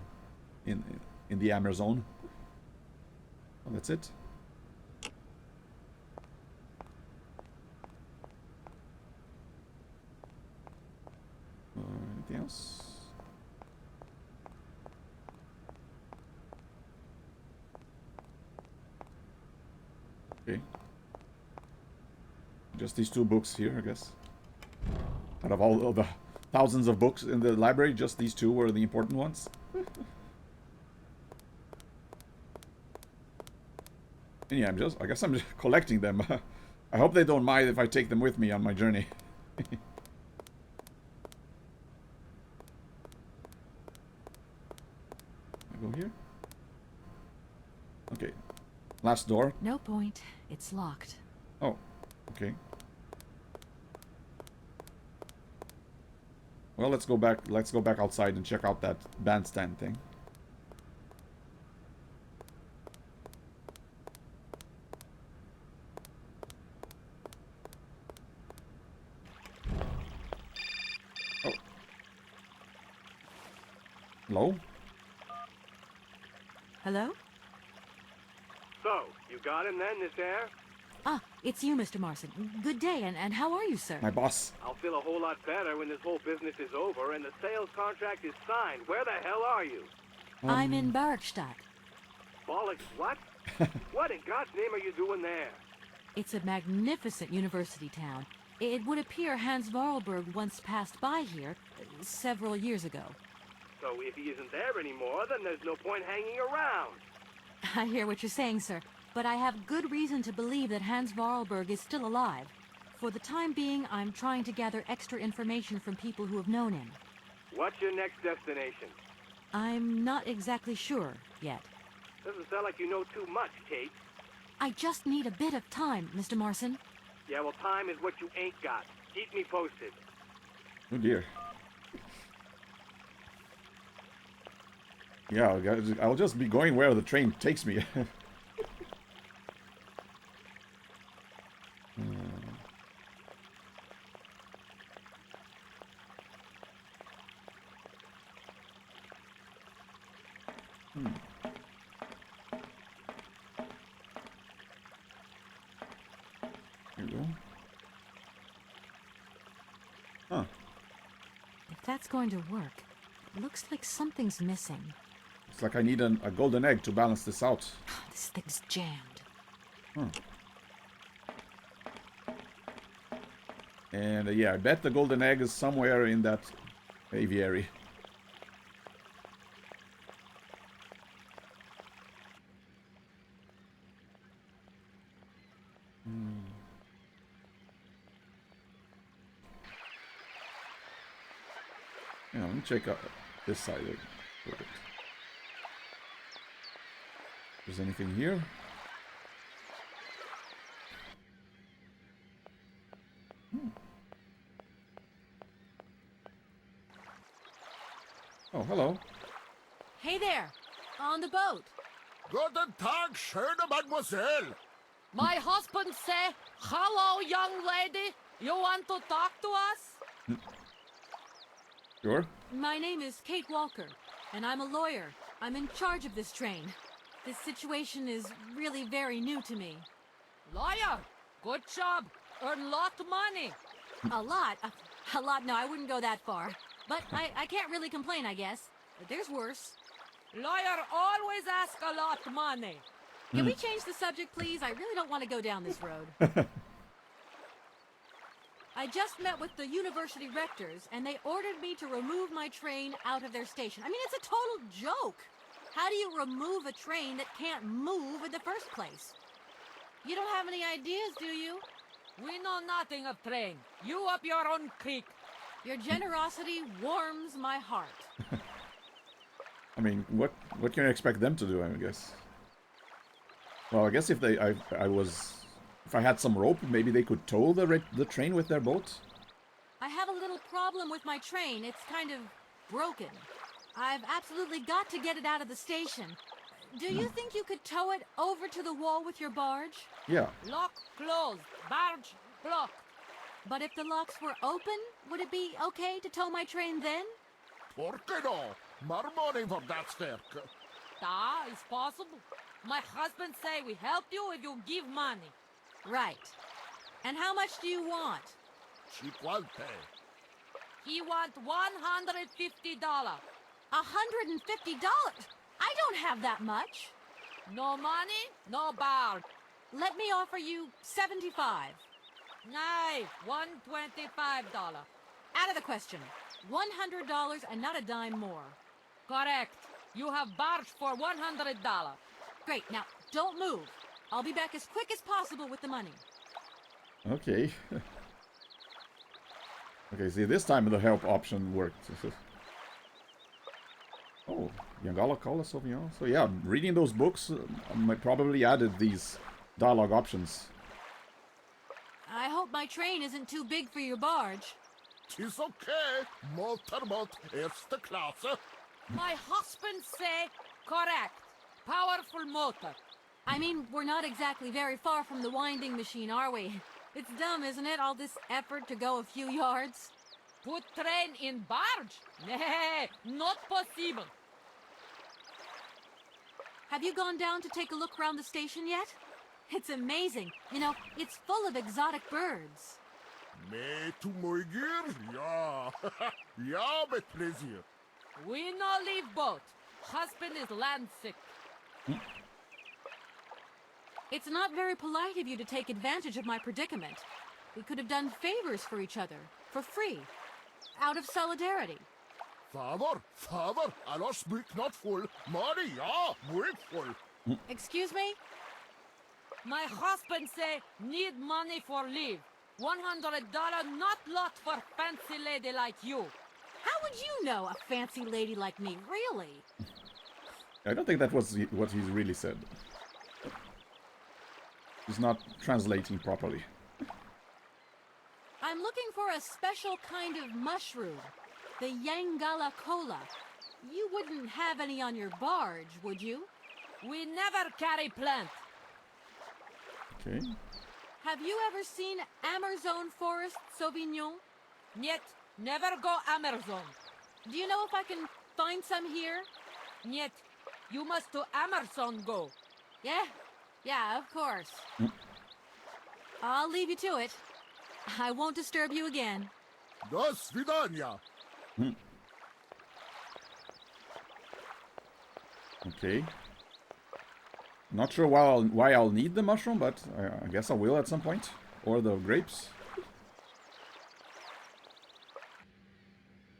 in the Amazon. Well, that's it. Anything else? Okay. Just these 2 books here, I guess. Out of all of the thousands of books in the library, just these 2 were the important ones. And yeah, I guess I'm just collecting them. I hope they don't mind if I take them with me on my journey. Go here. Okay. Last door. No point. It's locked. Oh, okay. Well, let's go back outside and check out that bandstand thing. Oh. Hello? Hello? So, you got him then, this air? Ah, it's you, Mr. Marson. Good day, and how are you, sir? My boss. I'll feel a whole lot better when this whole business is over and the sales contract is signed. Where the hell are you? I'm in Barrockstadt. Bollocks, what? What in God's name are you doing there? It's a magnificent university town. It would appear Hans Vorarlberg once passed by here several years ago. So if he isn't there anymore, then there's no point hanging around. I hear what you're saying, sir, but I have good reason to believe that Hans Vorarlberg is still alive. For the time being, I'm trying to gather extra information from people who have known him. What's your next destination? I'm not exactly sure yet. Doesn't sound like you know too much, Kate. I just need a bit of time, Mr. Morrison. Yeah, well, time is what you ain't got. Keep me posted. Oh dear. Yeah, I'll just be going where the train takes me. Here we go. Huh. If that's going to work, it looks like something's missing. It's like I need a golden egg to balance this out. This thing's jammed. Huh. And yeah, I bet the golden egg is somewhere in that aviary. Yeah, let me check out this side of it. There's anything here? Oh, hello. Hey there! On the boat! Guten Tag, schöne Mademoiselle. My husband say, hello, young lady. You want to talk to us? Sure. My name is Kate Walker, and I'm a lawyer. I'm in charge of this train. This situation is really very new to me. Lawyer, good job. Earn lot of money. A lot? A lot? No, I wouldn't go that far. But I can't really complain, I guess. There's worse. Lawyer always ask a lot of money. Can we change the subject, please? I really don't want to go down this road. I just met with the university rectors, and they ordered me to remove my train out of their station. I mean, it's a total joke. How do you remove a train that can't move in the first place? You don't have any ideas, do you? We know nothing of train. You up your own creek. Your generosity warms my heart. I mean, what can you expect them to do, I guess? Well, I guess if I had some rope, maybe they could tow the train with their boat? I have a little problem with my train. It's kind of broken. I've absolutely got to get it out of the station. Do you think you could tow it over to the wall with your barge? Yeah. Lock closed. Barge blocked. But if the locks were open, would it be okay to tow my train then? Por qué no? More money for that work. Da, it's possible. My husband say we help you if you give money. Right. And how much do you want? $50. He want $150. $150? I don't have that much. No money, no barge. Let me offer you $75. Nay, $125. Out of the question. $100 and not a dime more. Correct. You have barge for $100. Great. Now, don't move. I'll be back as quick as possible with the money. Okay. Okay, see, this time the help option worked. Oh, Yangala Cola Sauvignon. So yeah, reading those books probably added these dialogue options. I hope my train isn't too big for your barge. It's okay. Motorboat erste Klasse. My husband say correct. Powerful motor. I mean, we're not exactly very far from the winding machine, are we? It's dumb, isn't it? All this effort to go a few yards. Put train in barge? Nay, not possible. Have you gone down to take a look around the station yet? It's amazing. You know, it's full of exotic birds. Me to moigir? Ja. Ja, mit pleasure. We no leave boat. Husband is land sick. It's not very polite of you to take advantage of my predicament. We could have done favors for each other, for free, out of solidarity. Favor, Allah speak not full. Money, ja, muy full. Excuse me? My husband say need money for leave. $100 not lot for fancy lady like you. How would you know, a fancy lady like me, really? I don't think that was what he really said. He's not translating properly. I'm looking for a special kind of mushroom. The Yangala cola. You wouldn't have any on your barge, would you? We never carry plant. Okay. Have you ever seen Amazon Forest Sauvignon? Niet, never go Amazon. Do you know if I can find some here? Niet, you must to Amazon go. Yeah, of course. I'll leave you to it. I won't disturb you again. До свидания. Okay. Not sure why I'll need the mushroom, but I guess I will at some point. Or the grapes.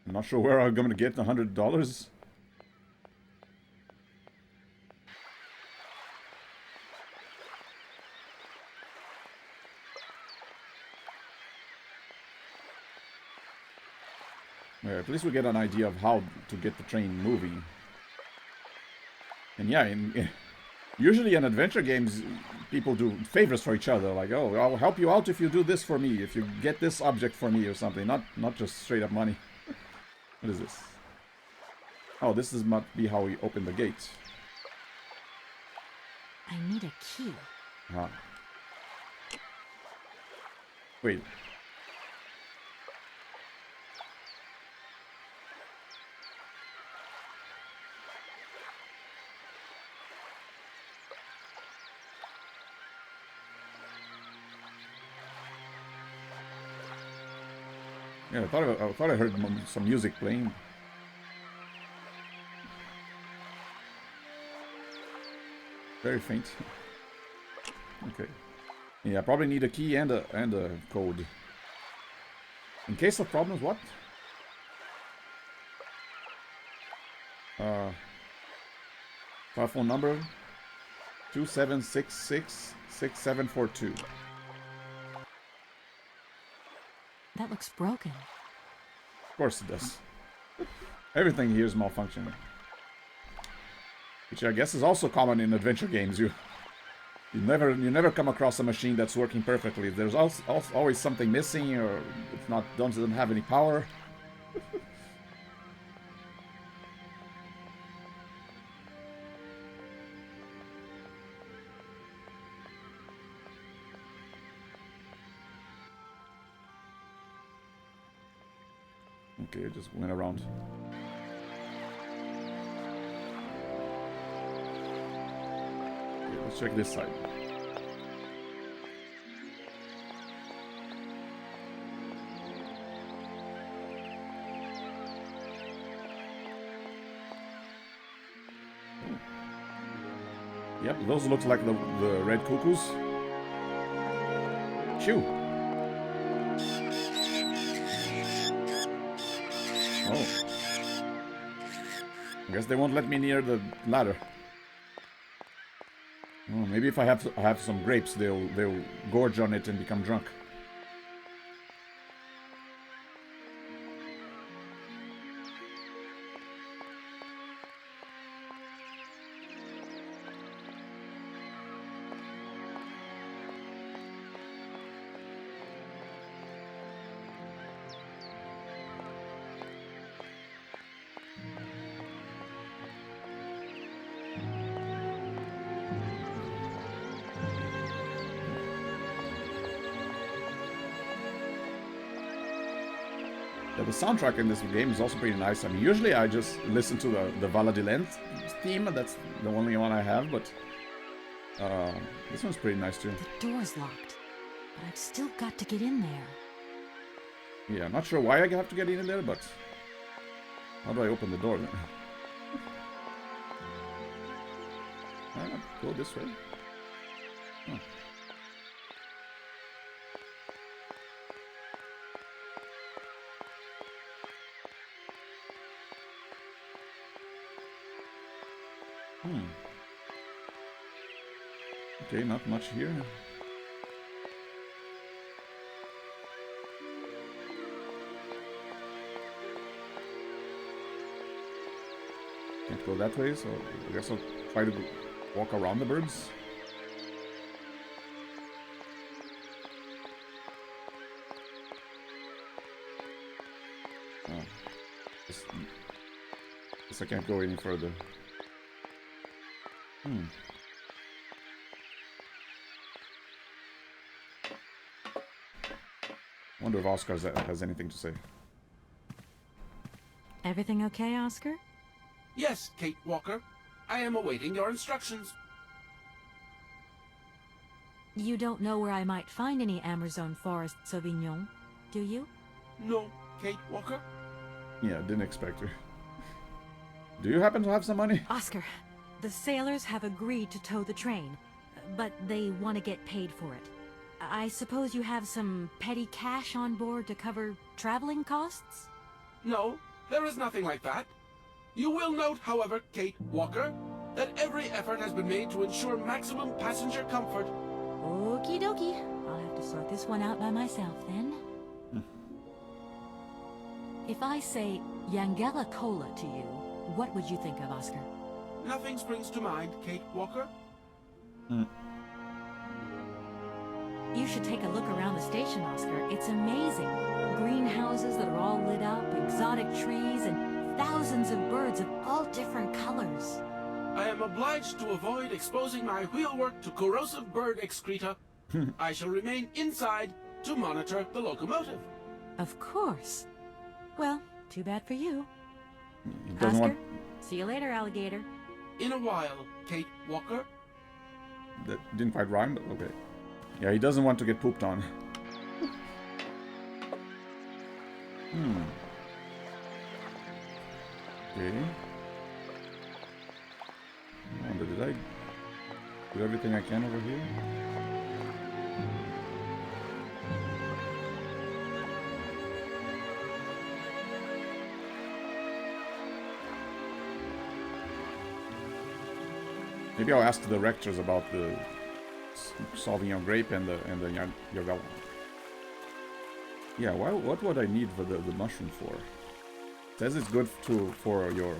I'm not sure where I'm going to get the $100. Yeah, at least we get an idea of how to get the train moving. And yeah, usually in adventure games, people do favors for each other. Like, oh, I'll help you out if you do this for me, if you get this object for me or something. Not just straight up money. What is this? Oh, this might be how we open the gate. I need a key. Ah. Wait. Yeah, I thought I heard some music playing. Very faint. Okay. Yeah, I probably need a key and a code. In case of problems, what? Phone number 27666742. That looks broken. Of course it does. Everything here is malfunctioning. Which I guess is also common in adventure games. You never come across a machine that's working perfectly. There's always something missing, or it's not doesn't have any power. Okay, I just went around. Okay, let's check this side. Yep, those look like the red cuckoos. Chew. Oh. I guess they won't let me near the ladder. Oh, maybe if I have some grapes, they'll gorge on it and become drunk. The soundtrack in this game is also pretty nice. I mean, usually I just listen to the Valadilen theme. That's the only one I have, but this one's pretty nice too. The door's locked, but I've still got to get in there. Yeah, I'm not sure why I have to get in there, but how do I open the door then? Go this way. Oh. Okay, not much here. Can't go that way, so I guess I'll try to walk around the birds. Oh. Guess I can't go any further. Wonder if Oscar has anything to say. Everything okay, Oscar? Yes, Kate Walker. I am awaiting your instructions. You don't know where I might find any Amazon Forest Sauvignon, do you? No, Kate Walker? Yeah, didn't expect her. Do you happen to have some money? Oscar, the sailors have agreed to tow the train, but they want to get paid for it. I suppose you have some petty cash on board to cover traveling costs? No, there is nothing like that. You will note, however, Kate Walker, that every effort has been made to ensure maximum passenger comfort. Okie dokie. I'll have to sort this one out by myself then. If I say Yangela Cola to you, what would you think of, Oscar? Nothing springs to mind, Kate Walker. You should take a look around the station, Oscar. It's amazing. Greenhouses that are all lit up, exotic trees, and thousands of birds of all different colors. I am obliged to avoid exposing my wheelwork to corrosive bird excreta. I shall remain inside to monitor the locomotive. Of course. Well, too bad for you. Oscar, see you later, alligator. In a while, Kate Walker. That didn't quite rhyme, but okay. Yeah, he doesn't want to get pooped on. Okay. I wonder, did I do everything I can over here? Maybe I'll ask the rectors about the Sauvignon grape and the Yagala. Yeah, what would I need for the mushroom for? It says it's good for your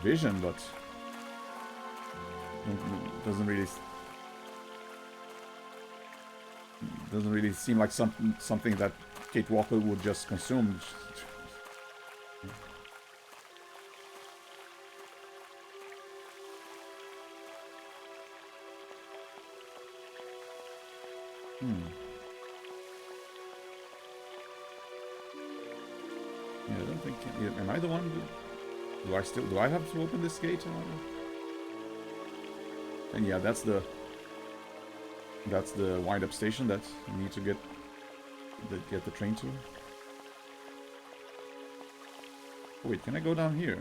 vision, but doesn't really seem like something that Kate Walker would just consume. Yeah, I don't think. Am I the one? Do I have to open this gate? And yeah, that's the wind-up station that you need to get the train to. Oh, wait, can I go down here?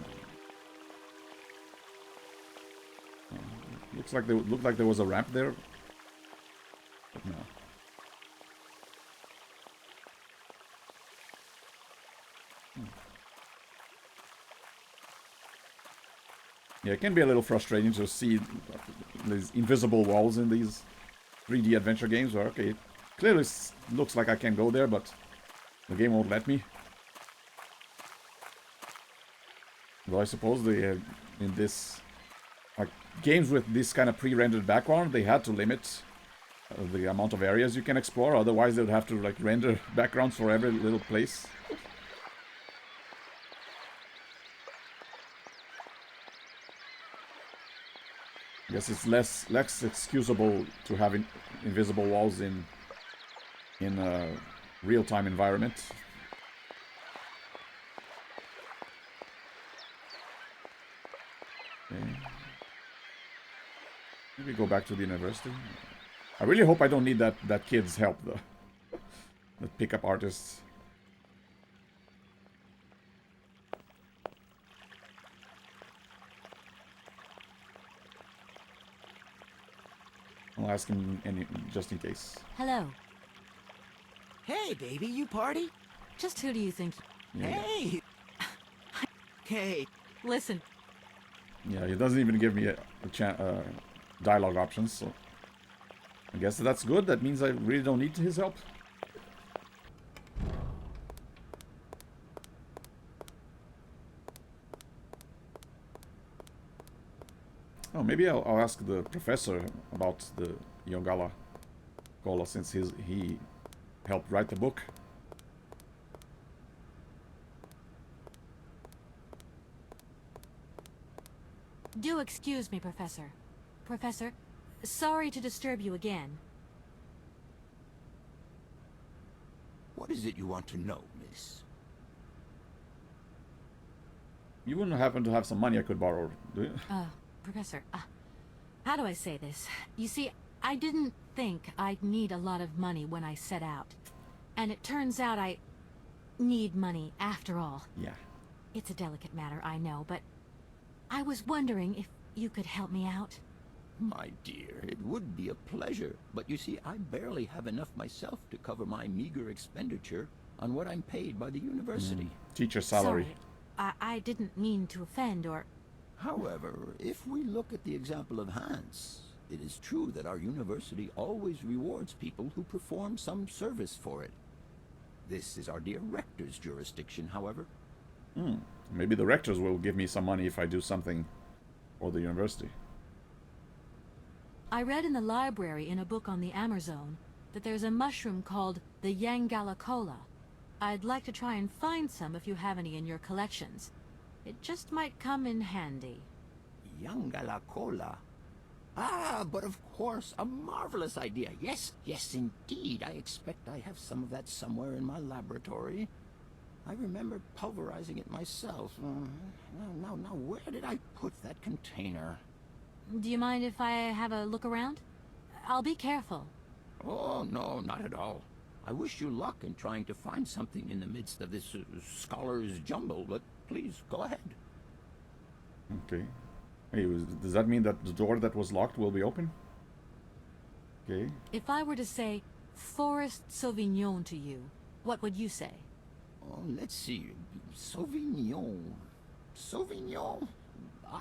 Looked like there was a ramp there, but no. Yeah, it can be a little frustrating to see these invisible walls in these 3D adventure games where, okay, it clearly looks like I can go there, but the game won't let me. Though I suppose they, in this, like, games with this kind of pre-rendered background, they had to limit the amount of areas you can explore, otherwise they would have to, like, render backgrounds for every little place. I guess it's less excusable to have invisible walls in a real-time environment. Okay. Maybe go back to the university. I really hope I don't need that kid's help though. The pickup artists. I'll ask him just in case. Hello. Hey, baby, you party? Just who do you think? Yeah. Hey! Hey. Listen. Yeah, he doesn't even give me a dialogue options, so I guess that's good. That means I really don't need his help. Oh, maybe I'll ask the professor about the Yongala Cola since he helped write the book. Do excuse me, Professor. Professor, sorry to disturb you again. What is it you want to know, miss? You wouldn't happen to have some money I could borrow, do you? Professor, how do I say this? You see, I didn't think I'd need a lot of money when I set out. And it turns out I need money after all. Yeah. It's a delicate matter, I know, but I was wondering if you could help me out. My dear, it would be a pleasure, but you see, I barely have enough myself to cover my meager expenditure on what I'm paid by the university. Teacher salary. Sorry, I didn't mean to offend or... However, if we look at the example of Hans, it is true that our university always rewards people who perform some service for it. This is our dear rector's jurisdiction, however. Maybe the rectors will give me some money if I do something for the university. I read in the library in a book on the Amazon that there's a mushroom called the Yangala Cola. I'd like to try and find some if you have any in your collections. It just might come in handy. Yangala Cola. Ah, but of course, a marvelous idea. Yes, yes, indeed. I expect I have some of that somewhere in my laboratory. I remember pulverizing it myself. Now, where did I put that container? Do you mind if I have a look around? I'll be careful. Oh, no, not at all. I wish you luck in trying to find something in the midst of this scholar's jumble, but please, go ahead. Okay. Hey, does that mean that the door that was locked will be open? Okay. If I were to say Forest Sauvignon to you, what would you say? Oh, let's see. Sauvignon. Sauvignon?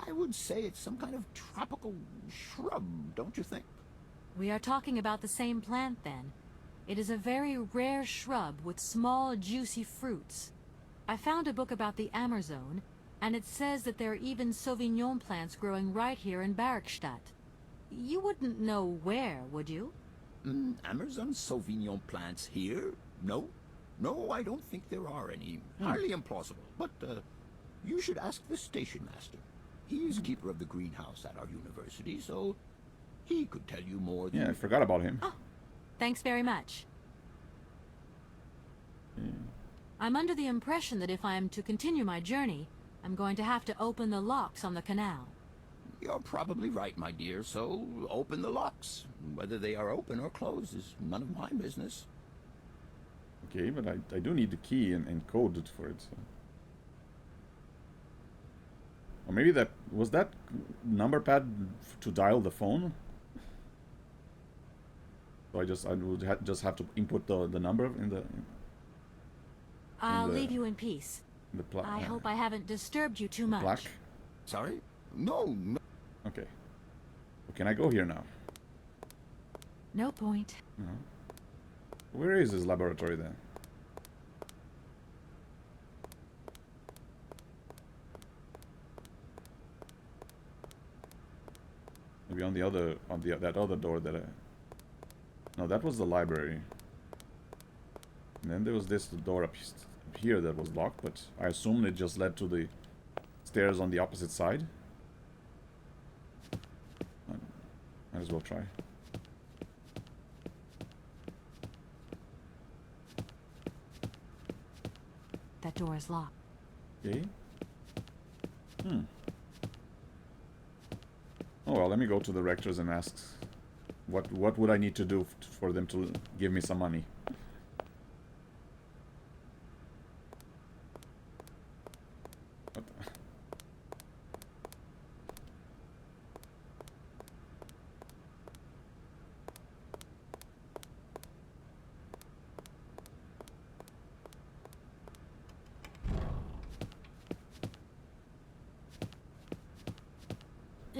I would say it's some kind of tropical shrub, don't you think? We are talking about the same plant, then. It is a very rare shrub with small, juicy fruits. I found a book about the Amazon, and it says that there are even Sauvignon plants growing right here in Barrockstadt. You wouldn't know where, would you? Amazon Sauvignon plants here? No. No, I don't think there are any. Highly implausible. But, you should ask the station master. He is keeper of the greenhouse at our university, so he could tell you more than... Yeah, I forgot about him. Oh, thanks very much. I'm under the impression that if I am to continue my journey, I'm going to have to open the locks on the canal. You're probably right, my dear, so open the locks. Whether they are open or closed is none of my business. Okay, but I do need the key and code for it. So. Or maybe that... Was that number pad to dial the phone? So I would just have to input the number in the... I'll leave you in peace. I hope I haven't disturbed you too much. Black? Sorry? No. Okay. Well, can I go here now? No point. No. Where is his laboratory then? Maybe on that other door that I... No, that was the library. And then there was this door up here that was locked, but I assumed it just led to the stairs on the opposite side. Might as well try. That door is locked. Okay. Oh well, let me go to the rectors and ask what would I need to do for them to give me some money.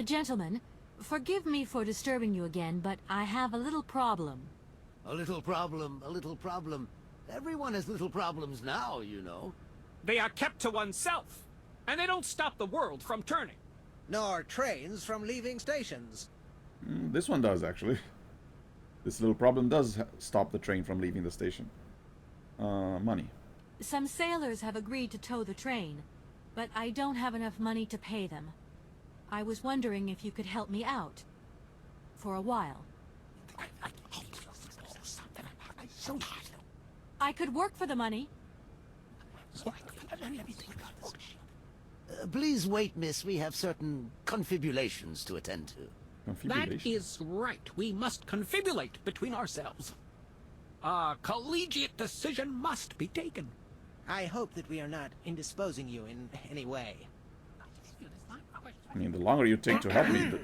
Gentlemen, forgive me for disturbing you again, but I have a little problem. A little problem, a little problem. Everyone has little problems now, you know. They are kept to oneself, and they don't stop the world from turning. nor trains from leaving stations. This one does, actually. This little problem does stop the train from leaving the station. Money. Some sailors have agreed to tow the train, but I don't have enough money to pay them. I was wondering if you could help me out. For a while. I could work for the money. Please wait, miss. We have certain confibulations to attend to. That is right. We must confibulate between ourselves. A collegiate decision must be taken. I hope that we are not indisposing you in any way. I mean, the longer you take to help me, the...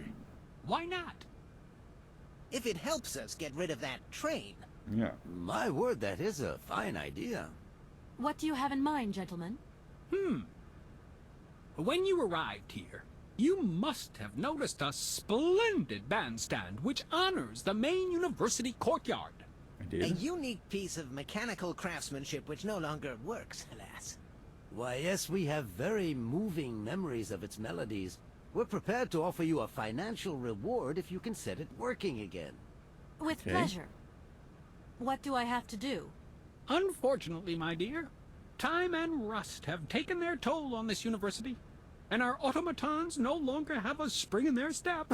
Why not? If it helps us get rid of that train. Yeah. My word, that is a fine idea. What do you have in mind, gentlemen? When you arrived here, you must have noticed a splendid bandstand which honors the main university courtyard. I did. A unique piece of mechanical craftsmanship which no longer works, alas. Why, yes, we have very moving memories of its melodies. We're prepared to offer you a financial reward if you can set it working again. With pleasure. What do I have to do? Unfortunately, my dear, time and rust have taken their toll on this university, and our automatons no longer have a spring in their step.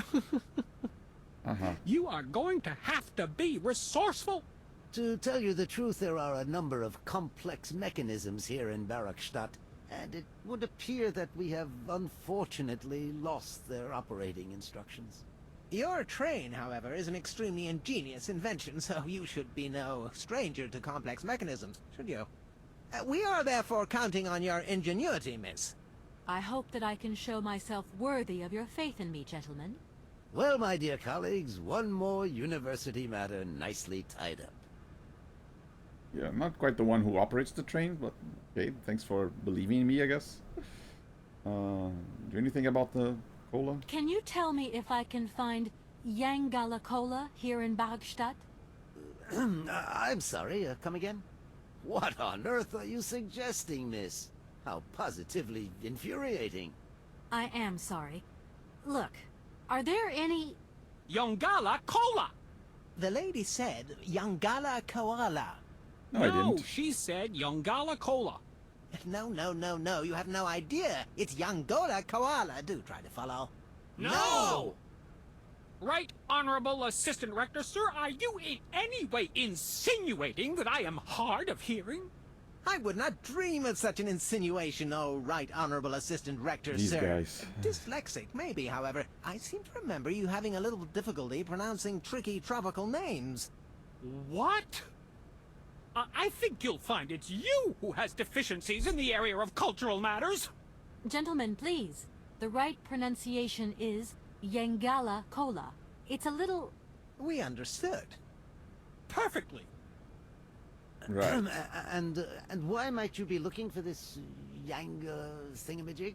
You are going to have to be resourceful. To tell you the truth, there are a number of complex mechanisms here in Barrockstadt, and it would appear that we have unfortunately lost their operating instructions. Your train, however, is an extremely ingenious invention, so you should be no stranger to complex mechanisms, should you? We are therefore counting on your ingenuity, miss. I hope that I can show myself worthy of your faith in me, gentlemen. Well, my dear colleagues, one more university matter nicely tied up. Yeah, I'm not quite the one who operates the train, but okay, thanks for believing in me, I guess. Do anything about the cola? Can you tell me if I can find Yangala Cola here in Barrockstadt? I'm sorry, come again? What on earth are you suggesting, miss? How positively infuriating. I am sorry. Look, are there any... Yongala Cola! The lady said Yangala Koala. No, I didn't. She said Yongala Cola. No, you have no idea. It's Yangola Koala. Do try to follow. No! Right Honorable Assistant Rector, sir, are you in any way insinuating that I am hard of hearing? I would not dream of such an insinuation, oh right honorable assistant rector, These sir. guys. Dyslexic, maybe, however. I seem to remember you having a little difficulty pronouncing tricky tropical names. What? I think you'll find it's you who has deficiencies in the area of cultural matters. Gentlemen, please. The right pronunciation is Yangala Cola. It's a little... We understood. Perfectly. Right. And why might you be looking for this Yang thingamajig?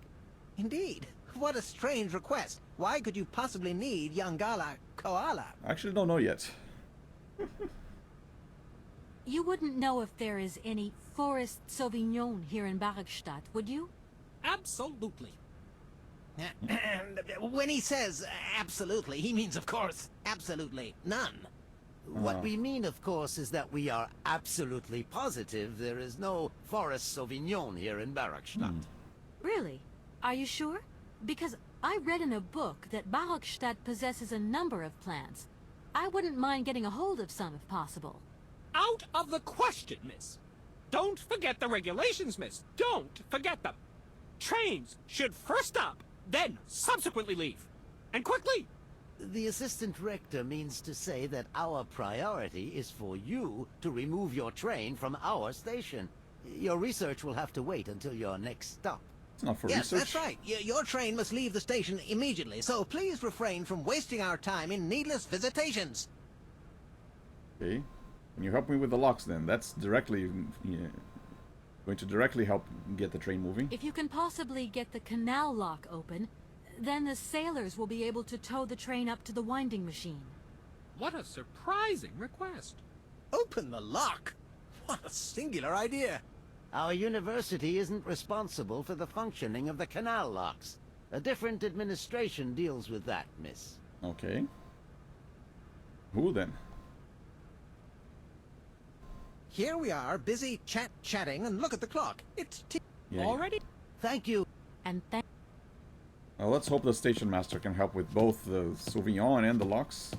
Indeed. What a strange request. Why could you possibly need Yangala Koala? I actually don't know yet. You wouldn't know if there is any Forest Sauvignon here in Barrockstadt, would you? Absolutely. When he says absolutely, he means, of course, absolutely none. What we mean, of course, is that we are absolutely positive there is no Forest Sauvignon here in Barrockstadt. Really? Are you sure? Because I read in a book that Barrockstadt possesses a number of plants. I wouldn't mind getting a hold of some if possible. Out of the question, miss. Don't forget the regulations, miss. Don't forget them. Trains should first stop, then subsequently leave. And quickly. The assistant rector means to say that our priority is for you to remove your train from our station. Your research will have to wait until your next stop. It's not for yes, research. that's right. Your train must leave the station immediately, so please refrain from wasting our time in needless visitations. Okay. Can you help me with the locks then? That's directly going to directly help get the train moving. If you can possibly get the canal lock open, then the sailors will be able to tow the train up to the winding machine. What a surprising request. Open the lock? What a singular idea. Our university isn't responsible for the functioning of the canal locks. A different administration deals with that, miss. Okay. Who then? Here we are, busy chatting, and look at the clock. It's already? Thank you. And thank. Well, let's hope the station master can help with both the Sauvignon and the locks.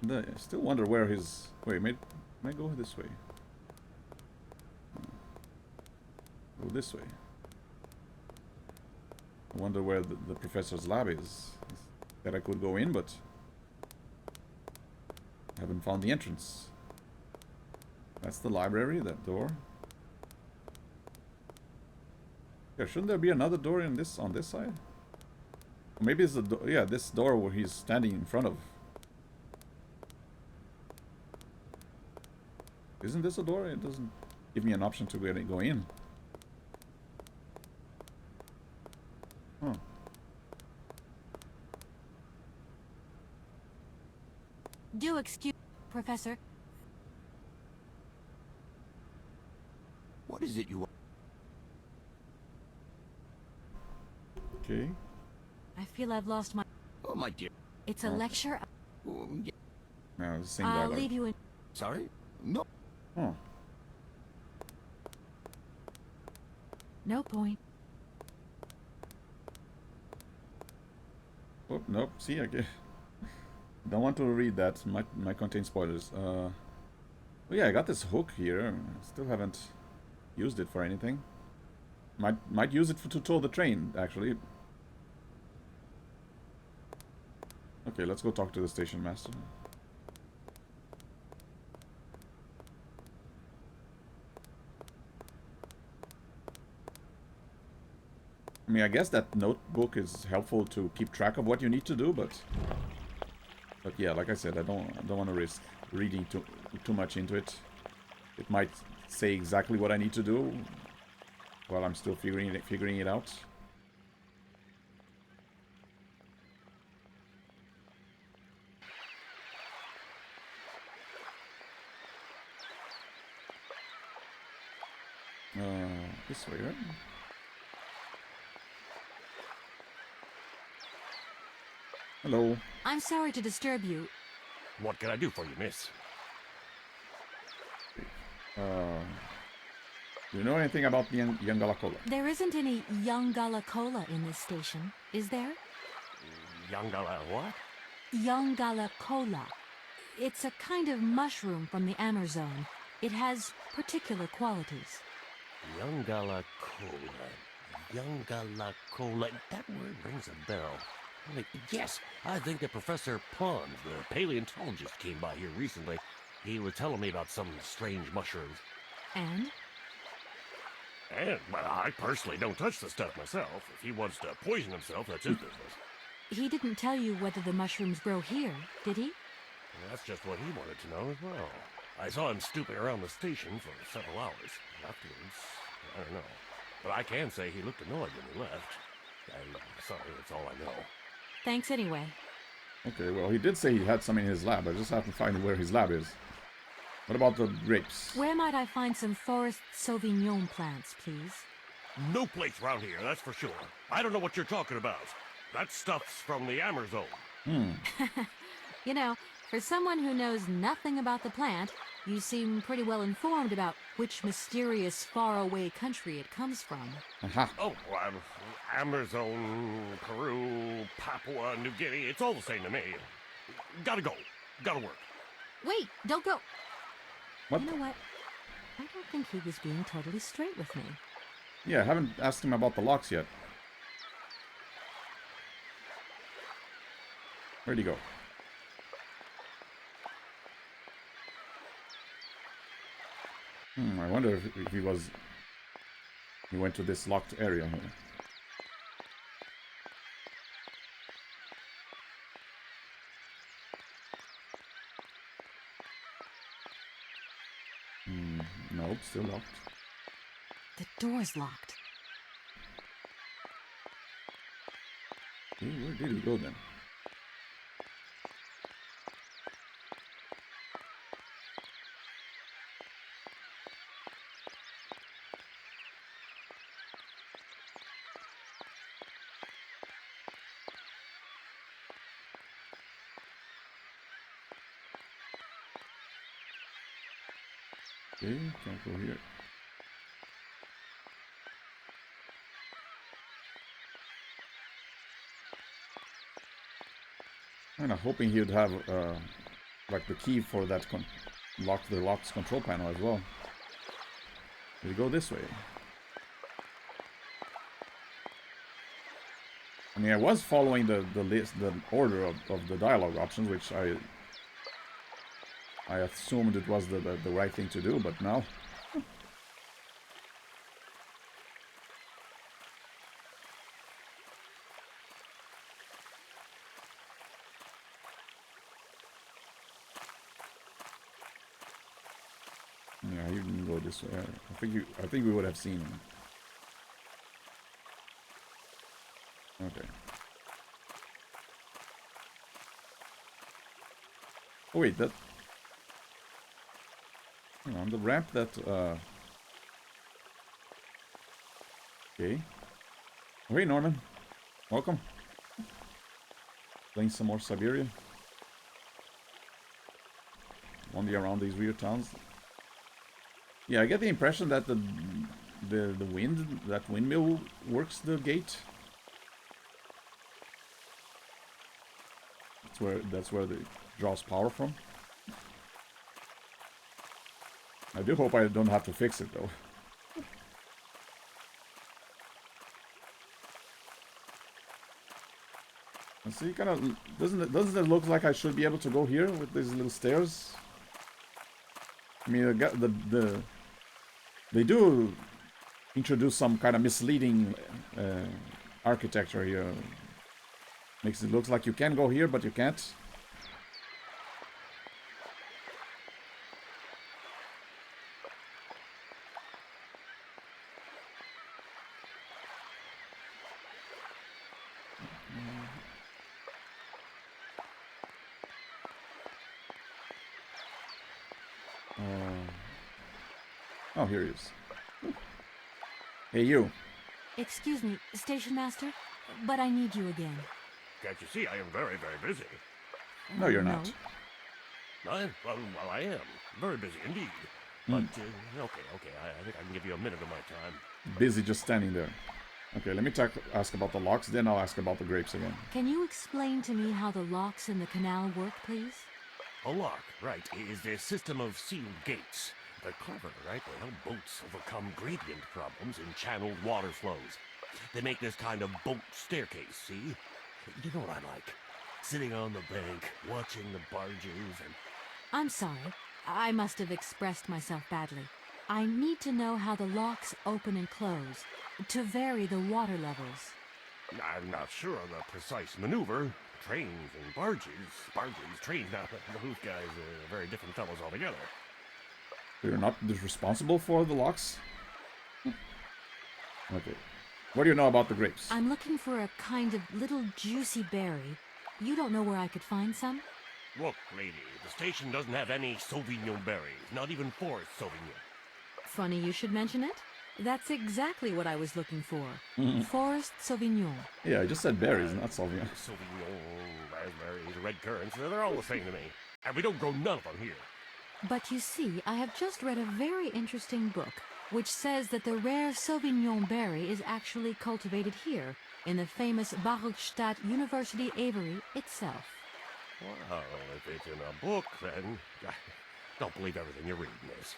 I still wonder where his... Wait, may go this way. Go this way. I wonder where the professor's lab is. That I could go in, but... I haven't found the entrance. That's the library, that door. Yeah, shouldn't there be another door in this on this side? Or maybe it's the door. Yeah, this door where he's standing in front of. Isn't this a door? It doesn't give me an option to go in. Huh. Do excuse, Professor. What is it you want? Okay. I feel I've lost my... Oh, my dear. It's a lecture. Yeah. No, it's the same I'll dialogue. leave you in... Sorry? No. Oh. No point. Oh, nope. See, I don't want to read that. Might contain spoilers. Oh yeah, I got this hook here. Still haven't used it for anything. Might use it to tow the train, actually. Okay, let's go talk to the station master. I mean, I guess that notebook is helpful to keep track of what you need to do, but yeah, like I said, I don't want to risk reading too much into it. It might say exactly what I need to do while I'm still figuring it out. This way, right? Hello. I'm sorry to disturb you. What can I do for you, miss? Do you know anything about the young Galacola? There isn't any young Gala Cola in this station, is there? Yangala what? Young Gala Cola. It's a kind of mushroom from the Amazon. It has particular qualities. Yangala Cola. Yangala Cola. That word rings a bell. Wait, yes, I think that Professor Pond, the paleontologist, came by here recently. He was telling me about some strange mushrooms. And? Well, I personally don't touch the stuff myself. If he wants to poison himself, that's his business. He didn't tell you whether the mushrooms grow here, did he? Well, that's just what he wanted to know as well. I saw him stooping around the station for several hours. Afterwards, I don't know. But I can say he looked annoyed when he left. I'm sorry, that's all I know. Thanks anyway. Okay, well, he did say he had some in his lab. I just have to find where his lab is. What about the grapes? Where might I find some forest Sauvignon plants, please? No place around here, that's for sure. I don't know what you're talking about. That stuff's from the Amazon. You know, for someone who knows nothing about the plant, you seem pretty well informed about which mysterious faraway country it comes from. Aha. Oh, Amazon, Peru, Papua New Guinea, it's all the same to me. Gotta go. Gotta work. Wait, don't go. What? You know what? I don't think he was being totally straight with me. Yeah, I haven't asked him about the locks yet. Where'd he go? I wonder if he went to this locked area here. Nope, still locked. The door's locked. Okay, where did he go then? Okay, can't go here. I'm kinda hoping he'd have like the key for that the lock's control panel as well. We go this way. I mean, I was following the order of the dialogue options, which I assumed it was the right thing to do, but now. Yeah, you can go this way. I think we would have seen him. Okay. Oh wait, that. Hang on, the ramp that. Okay. Oh, hey Norman, welcome. Playing some more Syberia. Wander around these weird towns. Yeah, I get the impression that the windmill works the gate. That's where it draws power from. I do hope I don't have to fix it though. And see, kind of doesn't it look like I should be able to go here with these little stairs? I mean, they do introduce some kind of misleading architecture here. Makes it look like you can go here, but you can't. Oh, here he is. Hey, you. Excuse me, station master, but I need you again. Can't you see I am very, very busy? No, you're not. Well, I am. Very busy indeed. But, okay, I think I can give you a minute of my time. Busy just standing there. Okay, let me ask about the locks, then I'll ask about the grapes again. Can you explain to me how the locks in the canal work, please? A lock, right, is a system of sealed gates. They're clever, right? They help boats overcome gradient problems in channeled water flows. They make this kind of boat staircase, see? You know what I like? Sitting on the bank, watching the barges and... I'm sorry. I must have expressed myself badly. I need to know how the locks open and close, to vary the water levels. I'm not sure of the precise maneuver. Trains and barges, trains, now those guys are very different fellows altogether. You're not responsible for the locks? Okay. What do you know about the grapes? I'm looking for a kind of little juicy berry. You don't know where I could find some? Look, lady, the station doesn't have any Sauvignon berries, not even Forest Sauvignon. Funny you should mention it. That's exactly what I was looking for. Forest Sauvignon. Yeah, I just said berries, not Sauvignon. Sauvignon, raspberries, red currants, they're all the same to me. And we don't grow none of them here. But you see, I have just read a very interesting book, which says that the rare Sauvignon berry is actually cultivated here, in the famous Barrockstadt University aviary itself. Well, if it's in a book, then I don't believe everything you're reading, miss.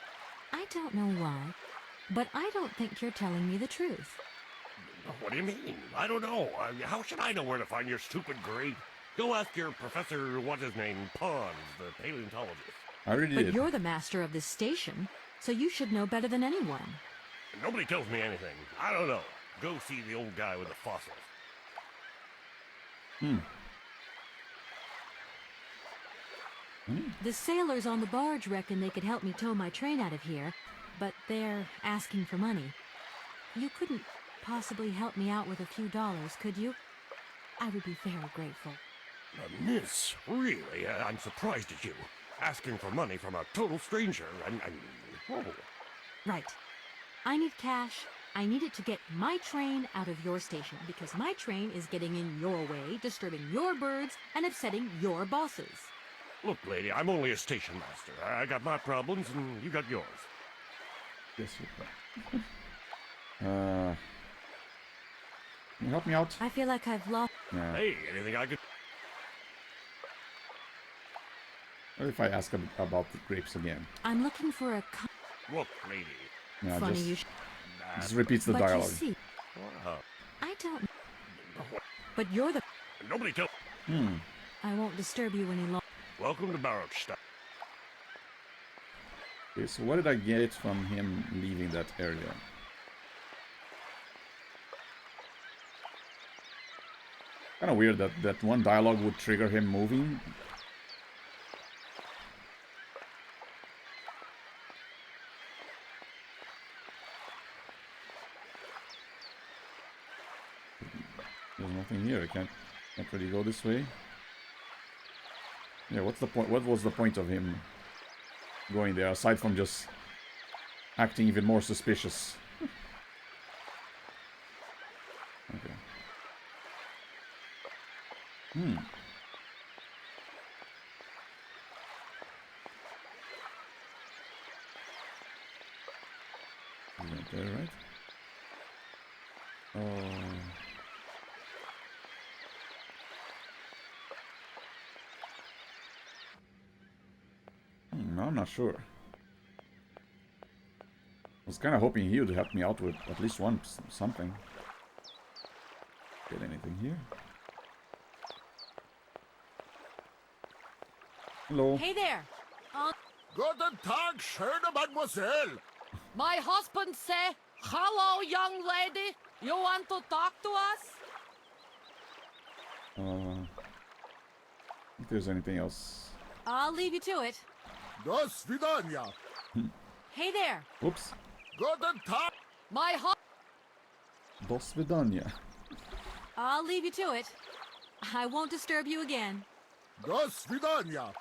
I don't know why, but I don't think you're telling me the truth. What do you mean? I don't know. How should I know where to find your stupid grape? Go ask your Professor, what's-his-name, Pons, the paleontologist. I already did. But you're the master of this station, so you should know better than anyone. Nobody tells me anything. I don't know. Go see the old guy with the fossils. The sailors on the barge reckon they could help me tow my train out of here, but they're asking for money. You couldn't possibly help me out with a few dollars, could you? I would be very grateful. Miss, really, I'm surprised at you. Asking for money from a total stranger, oh. Right. I need cash. I need it to get my train out of your station, because my train is getting in your way, disturbing your birds, and upsetting your bosses. Look, lady, I'm only a station master. I got my problems, and you got yours. Yes, you can you help me out? I feel like I've lost. Yeah. Hey, anything I could... What if I ask about the grapes again? I'm looking for a. Look, lady. Yeah, Funny you. just repeats the But dialogue. you see, Wow. I don't. But you're the. Nobody tell... I won't disturb you any longer. Welcome to Barrockstadt. Okay, so what did I get from him leaving that area? Kind of weird that one dialogue would trigger him moving. There's nothing here. I can't really go this way. Yeah, what's the point? What was the point of him going there aside from just acting even more suspicious? Okay. Is that there, right? No, I'm not sure. I was kind of hoping he would help me out with at least something. Get anything here? Hello. Hey there. Guten Tag, schöne Mademoiselle. My husband say, hello, young lady. You want to talk to us? If there's anything else. I'll leave you to it. До свидания. Hey there. Whoops. Guten Tag. My До свидания. I'll leave you to it. I won't disturb you again. До свидания.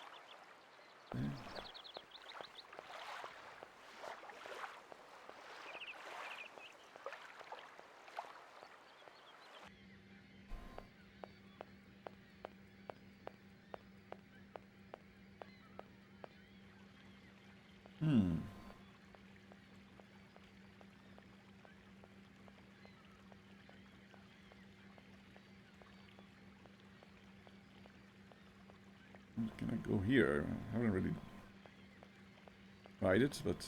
Can I go here? I haven't really tried it, but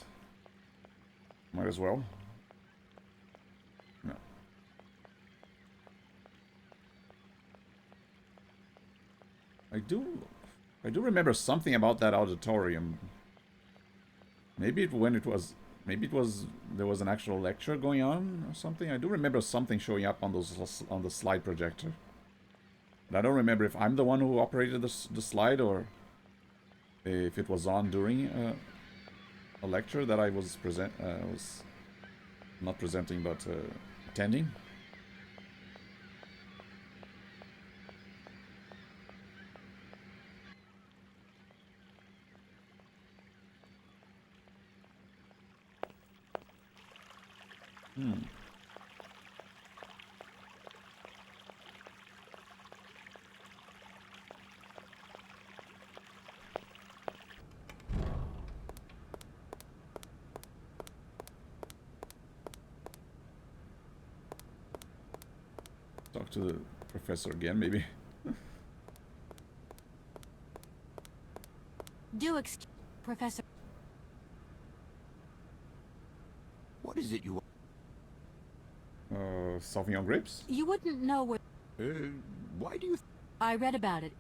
might as well. No. I do remember something about that auditorium. Maybe there was an actual lecture going on or something. I do remember something showing up on the slide projector. But I don't remember if I'm the one who operated the slide or if it was on during a lecture that I was not presenting but attending. Talk to the professor again, maybe. Do excuse, Professor. What is it you want? Sauvignon grapes? You wouldn't know where. Why do you... I read about it.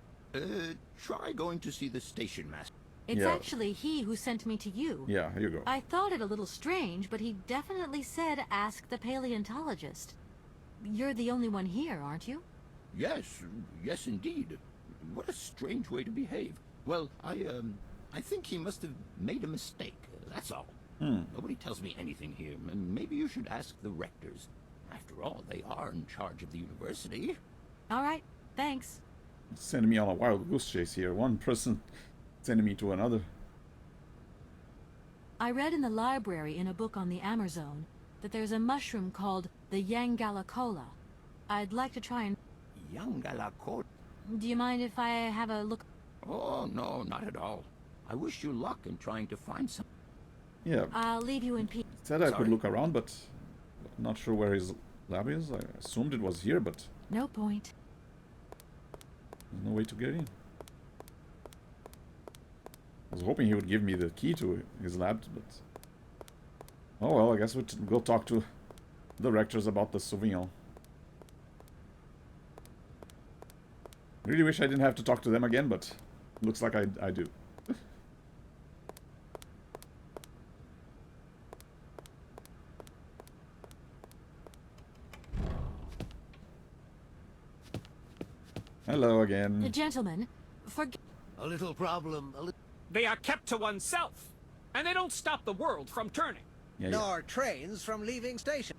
Try going to see the station master. It's Yeah. actually he who sent me to you. Yeah, here you go. I thought it a little strange, but he definitely said ask the paleontologist. You're the only one here, aren't you? Yes, yes indeed. What a strange way to behave. Well, I think he must have made a mistake, that's all. Nobody tells me anything here. Maybe you should ask the rectors. After all, they are in charge of the university. All right, thanks. Sending me on a wild goose chase here. One person sending me to another. I read in the library in a book on the Amazon that there's a mushroom called the Yangalacola. I'd like to try and... Yangalacola? Do you mind if I have a look? Oh, no, not at all. I wish you luck in trying to find some... Yeah. I'll leave you in peace. Said I could Sorry? look around, but not sure where his lab is. I assumed it was here, but No point. there's no way to get in. I was hoping he would give me the key to his lab, but... Oh well, I guess we'll go talk to the directors about the Sauvignon. Really wish I didn't have to talk to them again, but looks like I do. Hello again. Gentlemen, forget... A little problem, a little... They are kept to oneself, and they don't stop the world from turning. Yeah, Nor trains from leaving station.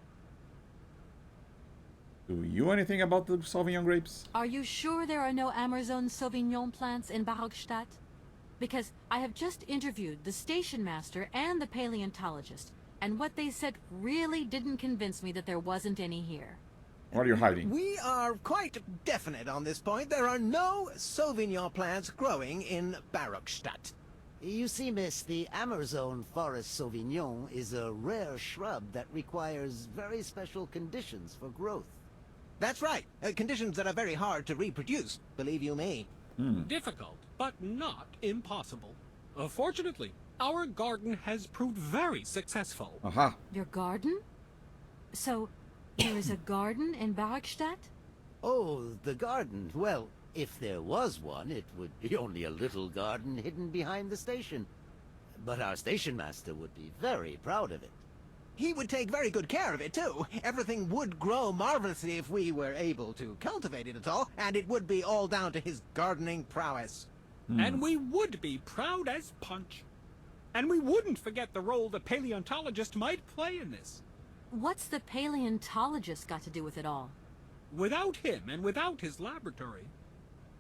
Do you know anything about the Sauvignon grapes? Are you sure there are no Amazon Sauvignon plants in Barrockstadt? Because I have just interviewed the station master and the paleontologist, and what they said really didn't convince me that there wasn't any here. What are you hiding? We are quite definite on this point. There are no Sauvignon plants growing in Barrockstadt. You see, miss, the Amazon Forest Sauvignon is a rare shrub that requires very special conditions for growth. That's right. Conditions that are very hard to reproduce, believe you me. Difficult, but not impossible. Fortunately, our garden has proved very successful. Aha. Your garden? So, there is a garden in Barrockstadt? Oh, the garden. Well, if there was one, it would be only a little garden hidden behind the station. But our station master would be very proud of it. He would take very good care of it, too. Everything would grow marvelously if we were able to cultivate it at all, and it would be all down to his gardening prowess. And we would be proud as punch. And we wouldn't forget the role the paleontologist might play in this. What's the paleontologist got to do with it all? Without him and without his laboratory,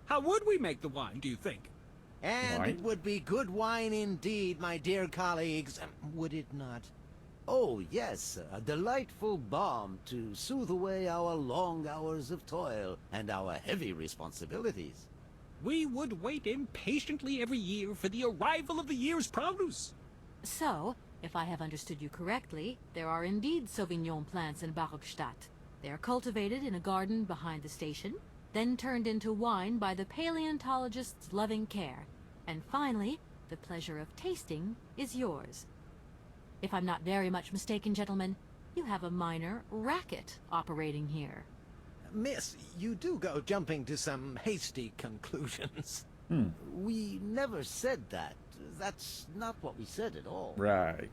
how would we make the wine, do you think? And Wine? it would be good wine indeed, my dear colleagues, would it not? Oh, yes, a delightful balm to soothe away our long hours of toil and our heavy responsibilities. We would wait impatiently every year for the arrival of the year's produce. So, if I have understood you correctly, there are indeed Sauvignon plants in Barrockstadt. They are cultivated in a garden behind the station, then turned into wine by the paleontologist's loving care. And finally, the pleasure of tasting is yours. If I'm not very much mistaken, gentlemen, you have a minor racket operating here. Miss, you do go jumping to some hasty conclusions. We never said that. That's not what we said at all. Right.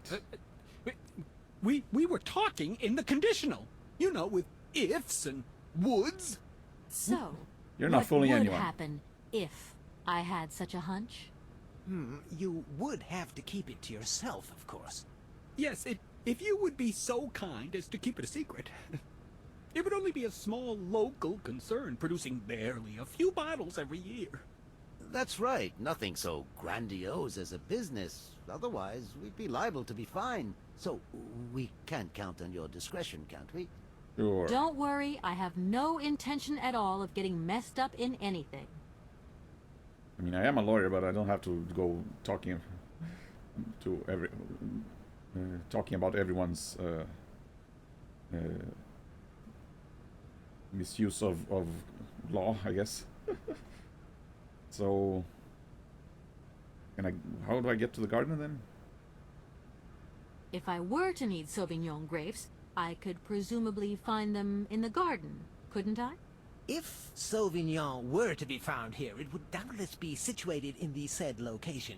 We were talking in the conditional. You know, with ifs and woulds. So, You're not fooling what would anyone. happen if I had such a hunch? You would have to keep it to yourself, of course. Yes, if you would be so kind as to keep it a secret. It would only be a small local concern, producing barely a few bottles every year. That's right. Nothing so grandiose as a business. Otherwise, we'd be liable to be fined. So, we can't count on your discretion, can't we? Sure. Don't worry, I have no intention at all of getting messed up in anything. I mean, I am a lawyer, but I don't have to go talking to talking about everyone's misuse of law, I guess. So, how do I get to the garden then? If I were to need Sauvignon grapes, I could presumably find them in the garden, couldn't I? If Sauvignon were to be found here, it would doubtless be situated in the said location.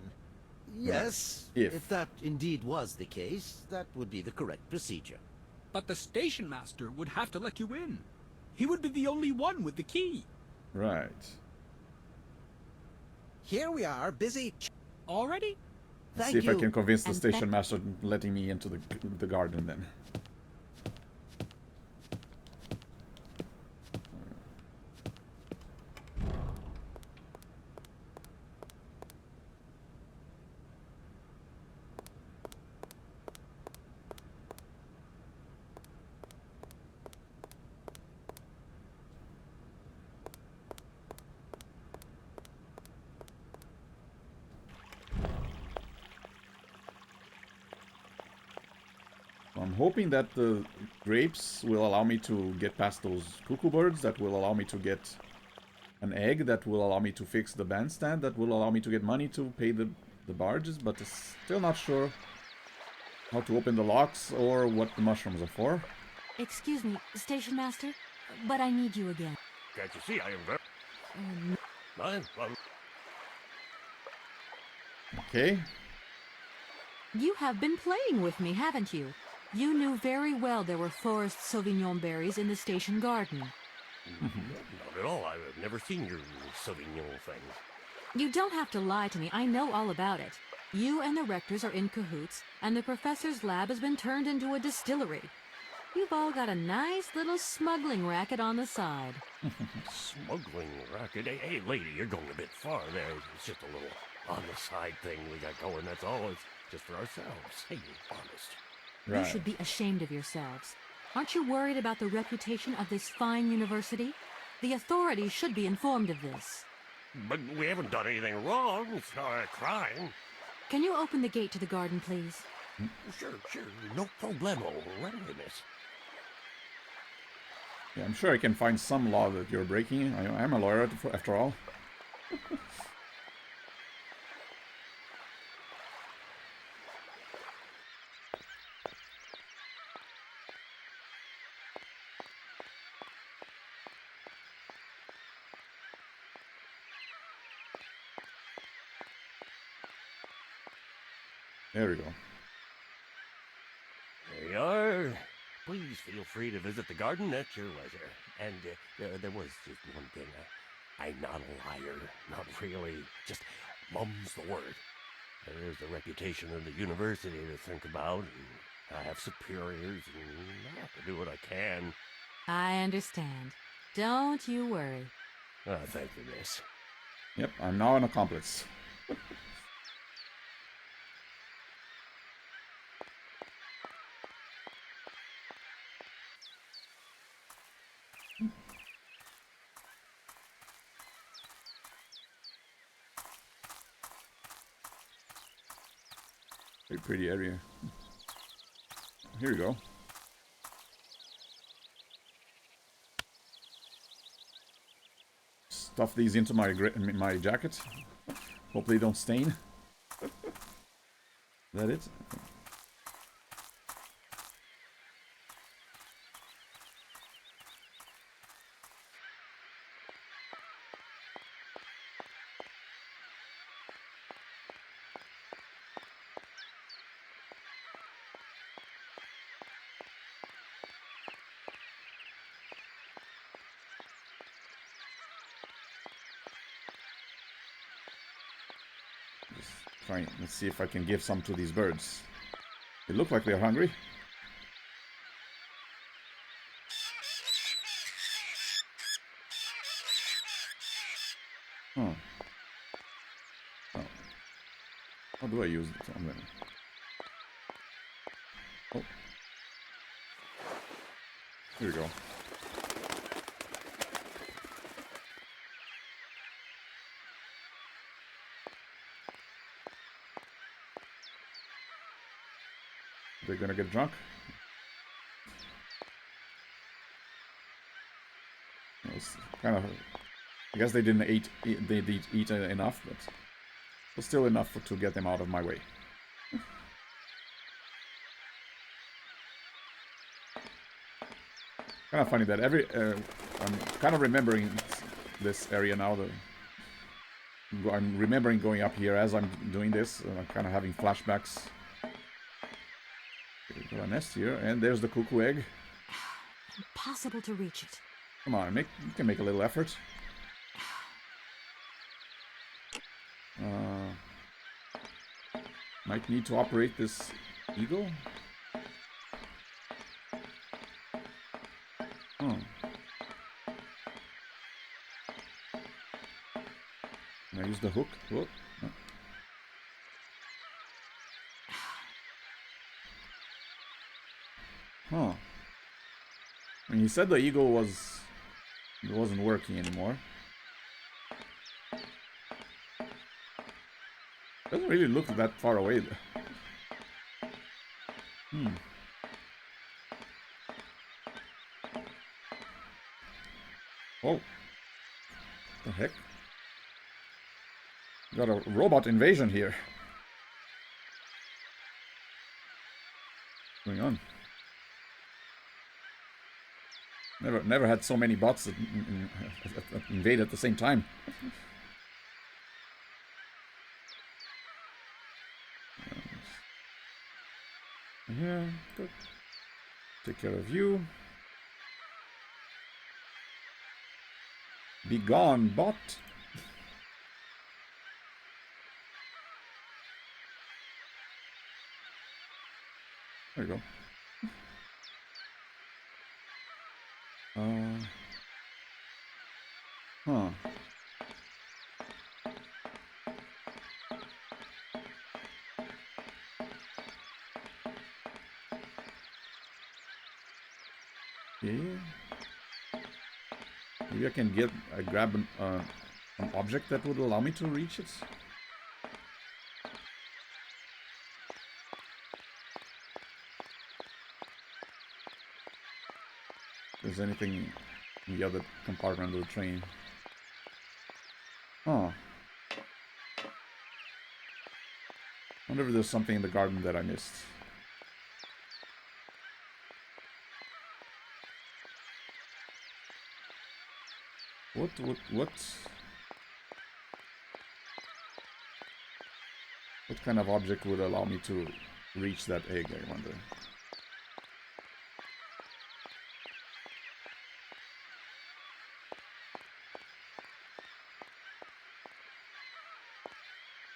Yes. If that indeed was the case, that would be the correct procedure. But the station master would have to let you in. He would be the only one with the key. Right. Here we are, busy... Already? See if I can convince the And station master letting me into the garden then. I'm hoping that the grapes will allow me to get past those cuckoo birds, that will allow me to get an egg, that will allow me to fix the bandstand, that will allow me to get money to pay the barges, but still not sure how to open the locks or what the mushrooms are for. Excuse me, Station Master, but I need you again. Can't you see I am very... Okay. You have been playing with me, haven't you? You knew very well there were forest Sauvignon berries in the station garden. Not at all. I've never seen your Sauvignon thing. You don't have to lie to me. I know all about it. You and the rectors are in cahoots, and the professor's lab has been turned into a distillery. You've all got a nice little smuggling racket on the side. Smuggling racket? Hey, lady, you're going a bit far there. It's just a little on-the-side thing we got going, that's all. It's just for ourselves. Hey, honest. Right. You should be ashamed of yourselves. Aren't you worried about the reputation of this fine university? The authorities should be informed of this. But we haven't done anything wrong. It's not a crime. Can you open the gate to the garden, please? Sure. No problemo. Right away, miss. Yeah, I'm sure I can find some law that you're breaking. I'm a lawyer after all. There we go. There you are. Please feel free to visit the garden at your leisure. And there was just one thing. I'm not a liar. Not really. Just mum's the word. There is the reputation of the university to think about. And I have superiors, and I have to do what I can. I understand. Don't you worry. Thank you, miss. Yep, I'm now an accomplice. Very pretty area. Here we go. Stuff these into my jacket. Hope they don't stain. Is that it? Fine, let's see if I can give some to these birds. They look like they're hungry. Huh. Oh. How do I use it? Oh. Here we go. They're gonna get drunk. It's kind of. I guess they didn't eat. They did eat enough, but it was still enough to get them out of my way. Kind of funny that I'm kind of remembering this area now. I'm remembering going up here as I'm doing this. I'm kind of having flashbacks. Got a nest here, and there's the cuckoo egg. Impossible to reach it. Come on, you can make a little effort. Might need to operate this eagle. Oh. Can I use the hook? Oh. No. Huh. When you said the eagle wasn't working anymore. Doesn't really look that far away. Oh. The heck? Got a robot invasion here. What's going on? Never had so many bots that invade at the same time. Yeah, good. Take care of you. Be gone, bot. There you go. Huh. Yeah. Maybe I can grab an object that would allow me to reach it. If there's anything in the other compartment of the train. Huh. Wonder if there's something in the garden that I missed. What kind of object would allow me to reach that egg, I wonder?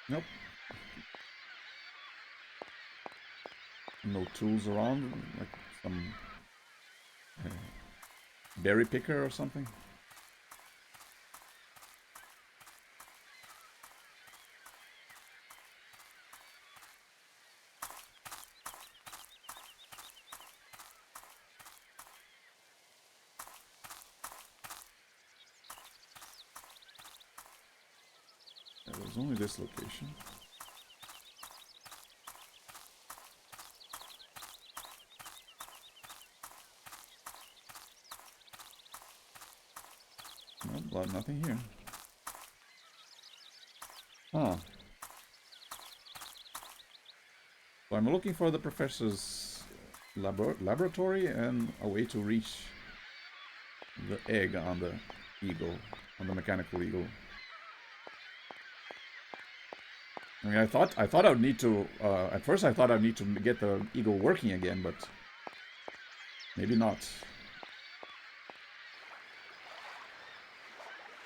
Nope. No tools around, like some berry picker or something. There's only this location. Nope, nothing here. Huh. So I'm looking for the professor's laboratory and a way to reach the egg on the eagle, on the mechanical eagle. I mean, I thought I would need to. At first, I thought I'd need to get the eagle working again, but maybe not.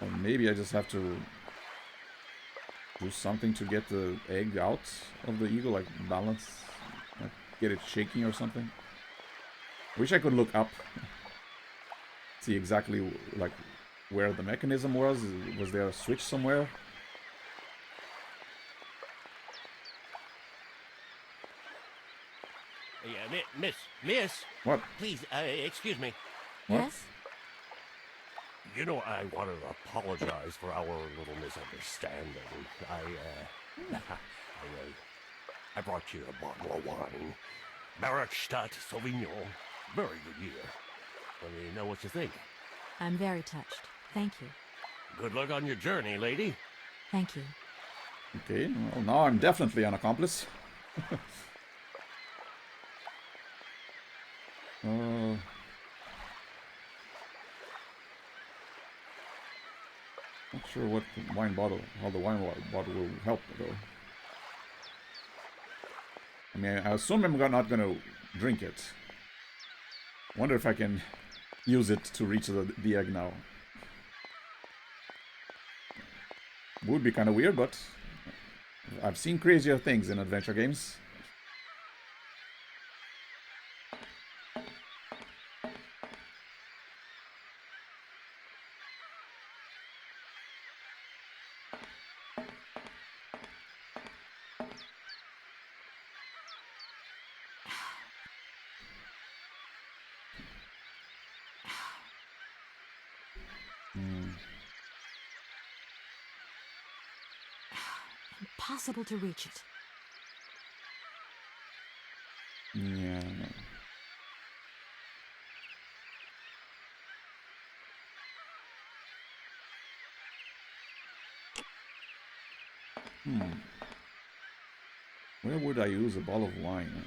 Or maybe I just have to do something to get the egg out of the eagle, like balance, like get it shaking or something. I wish I could look up, see exactly like where the mechanism was. Was there a switch somewhere? Yeah, miss. What? Please, excuse me. What? Yes? You know, I want to apologize for our little misunderstanding. I brought you a bottle of wine. Barrockstadt Sauvignon. Very good year. Let me know what you think. I'm very touched. Thank you. Good luck on your journey, lady. Thank you. Okay, well, now I'm definitely an accomplice. Not sure what the wine bottle, how the wine bottle will help though. I mean, I assume I'm not gonna drink it. Wonder if I can use it to reach the egg now. Would be kind of weird, but I've seen crazier things in adventure games. Impossible to reach it. Yeah. Where would I use a bottle of wine?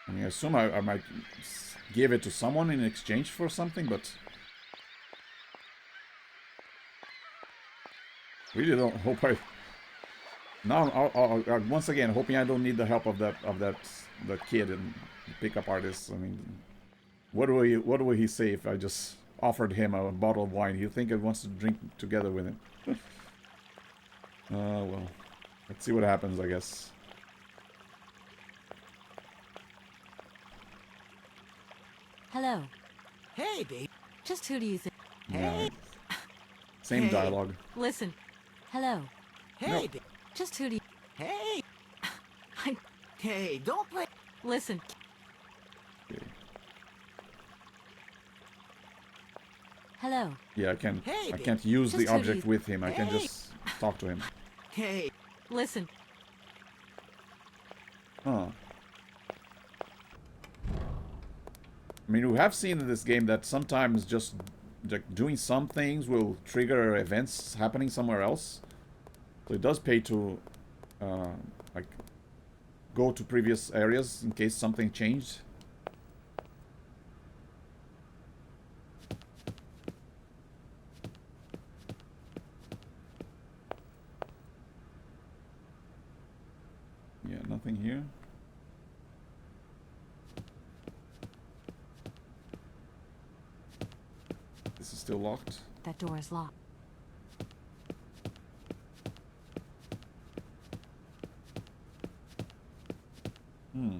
I mean, I assume I might give it to someone in exchange for something, but really don't hope I. Now, I'll once again hoping I don't need the help of that kid and pickup artist. I mean, what will he say if I just offered him a bottle of wine? He'll think he wants to drink together with him. Well, let's see what happens, I guess. Hello. Hey, babe. Just who do you think? Hey. Same Hey. dialogue. Listen. Hello. Hey, No. babe. Just who do you... Hey. I... Hey, don't play. Listen. Okay. Hello. Yeah, I can't. Hey, I babe. can't use Just the who do object you- with him. I can Hey. just talk to him. Hey. Listen. Huh. I mean, we have seen in this game that sometimes just like doing some things will trigger events happening somewhere else. So it does pay to like go to previous areas in case something changed. Yeah, nothing here. This is still locked. That door is locked. Hmm.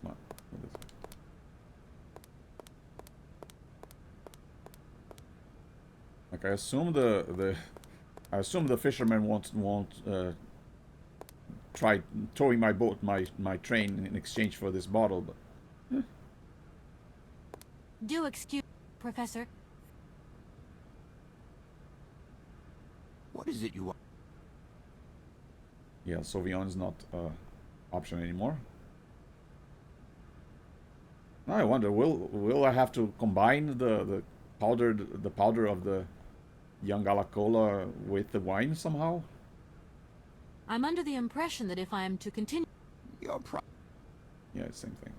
Come on, go this way. Like I assume I assume the fisherman won't try towing my boat, my train in exchange for this bottle, but Do excuse... Professor. What is it you want? yeah, Sauvignon is not option anymore. Now I wonder, will I have to combine the powder of the young Alacola with the wine somehow? I'm under the impression that if I am to continue... Your Yeah, same thing.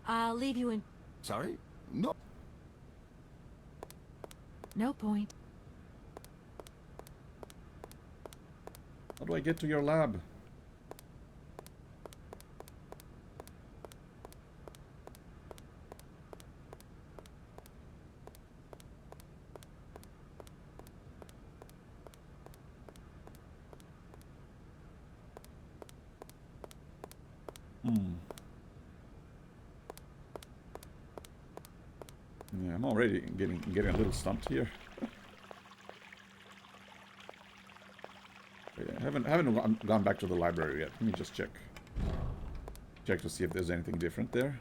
I'll leave you in... Sorry? No. No point. How do I get to your lab? Yeah, I'm already getting a little stumped here. Yeah, I haven't gone back to the library yet. Let me just check to see if there's anything different there.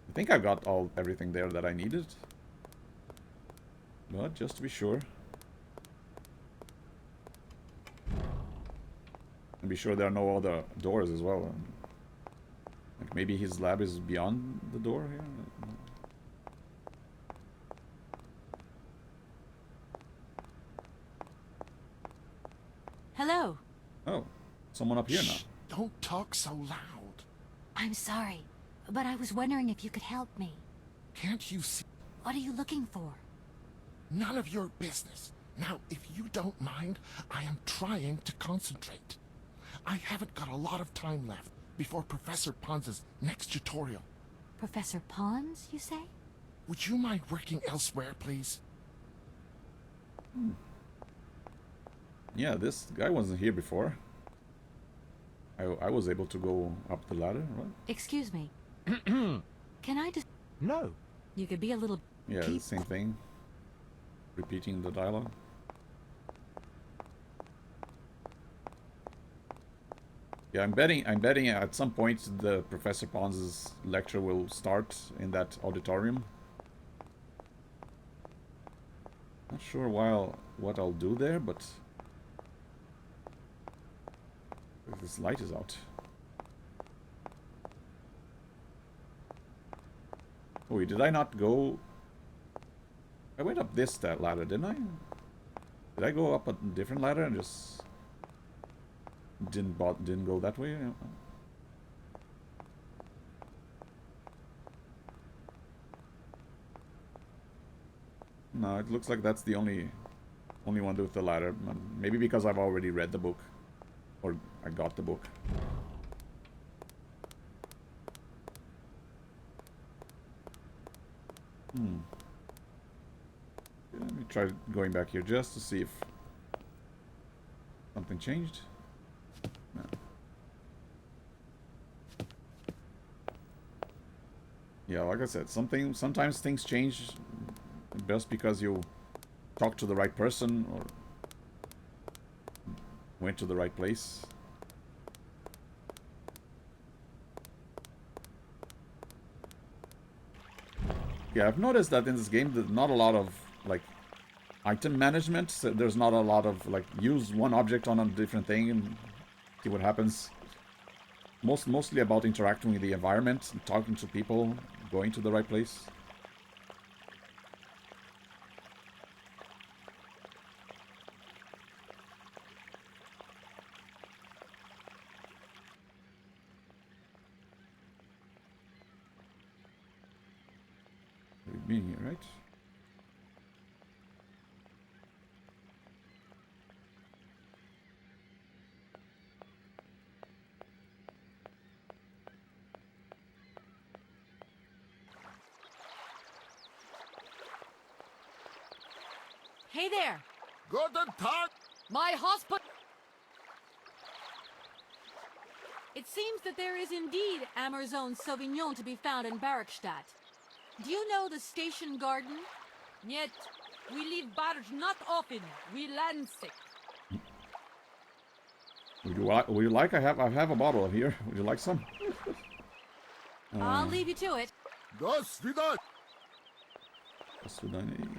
I think I got everything there that I needed, but just to be sure, and be sure there are no other doors as well. Like maybe his lab is beyond the door here. Hello. Oh, someone up here now. Don't talk so loud. I'm sorry, but I was wondering if you could help me. Can't you see? What are you looking for? None of your business. Now, if you don't mind, I am trying to concentrate. I haven't got a lot of time left before Professor Pons's next tutorial. Professor Pons, you say? Would you mind working elsewhere, please? Yeah, this guy wasn't here before. I was able to go up the ladder, right? Excuse me. Can I just... No. You could be a little... Yeah, the same thing. Repeating the dialogue. Yeah, I'm betting at some point the Professor Pons's lecture will start in that auditorium. Not sure what I'll do there, but this light is out. Oh, wait, did I not go? I went up that ladder, didn't I? Did I go up a different ladder and just didn't go that way? No, it looks like that's the only one with the ladder. Maybe because I've already read the book, or I got the book. Let me try going back here just to see if something changed. No. Yeah, like I said, sometimes things change just because you talk to the right person or went to the right place. Yeah, I've noticed that in this game there's not a lot of like item management. So there's not a lot of like use one object on a different thing and see what happens. Mostly about interacting with the environment, talking to people, going to the right place. We've been here, right? Hey there! Guten Tag! My hospital. It seems that there is indeed Amazon Sauvignon to be found in Barrockstadt. Do you know the station garden? Yet, we leave barge not often. We land sick. Would you like? I have a bottle here. Would you like some? I'll leave you to it. До свидания!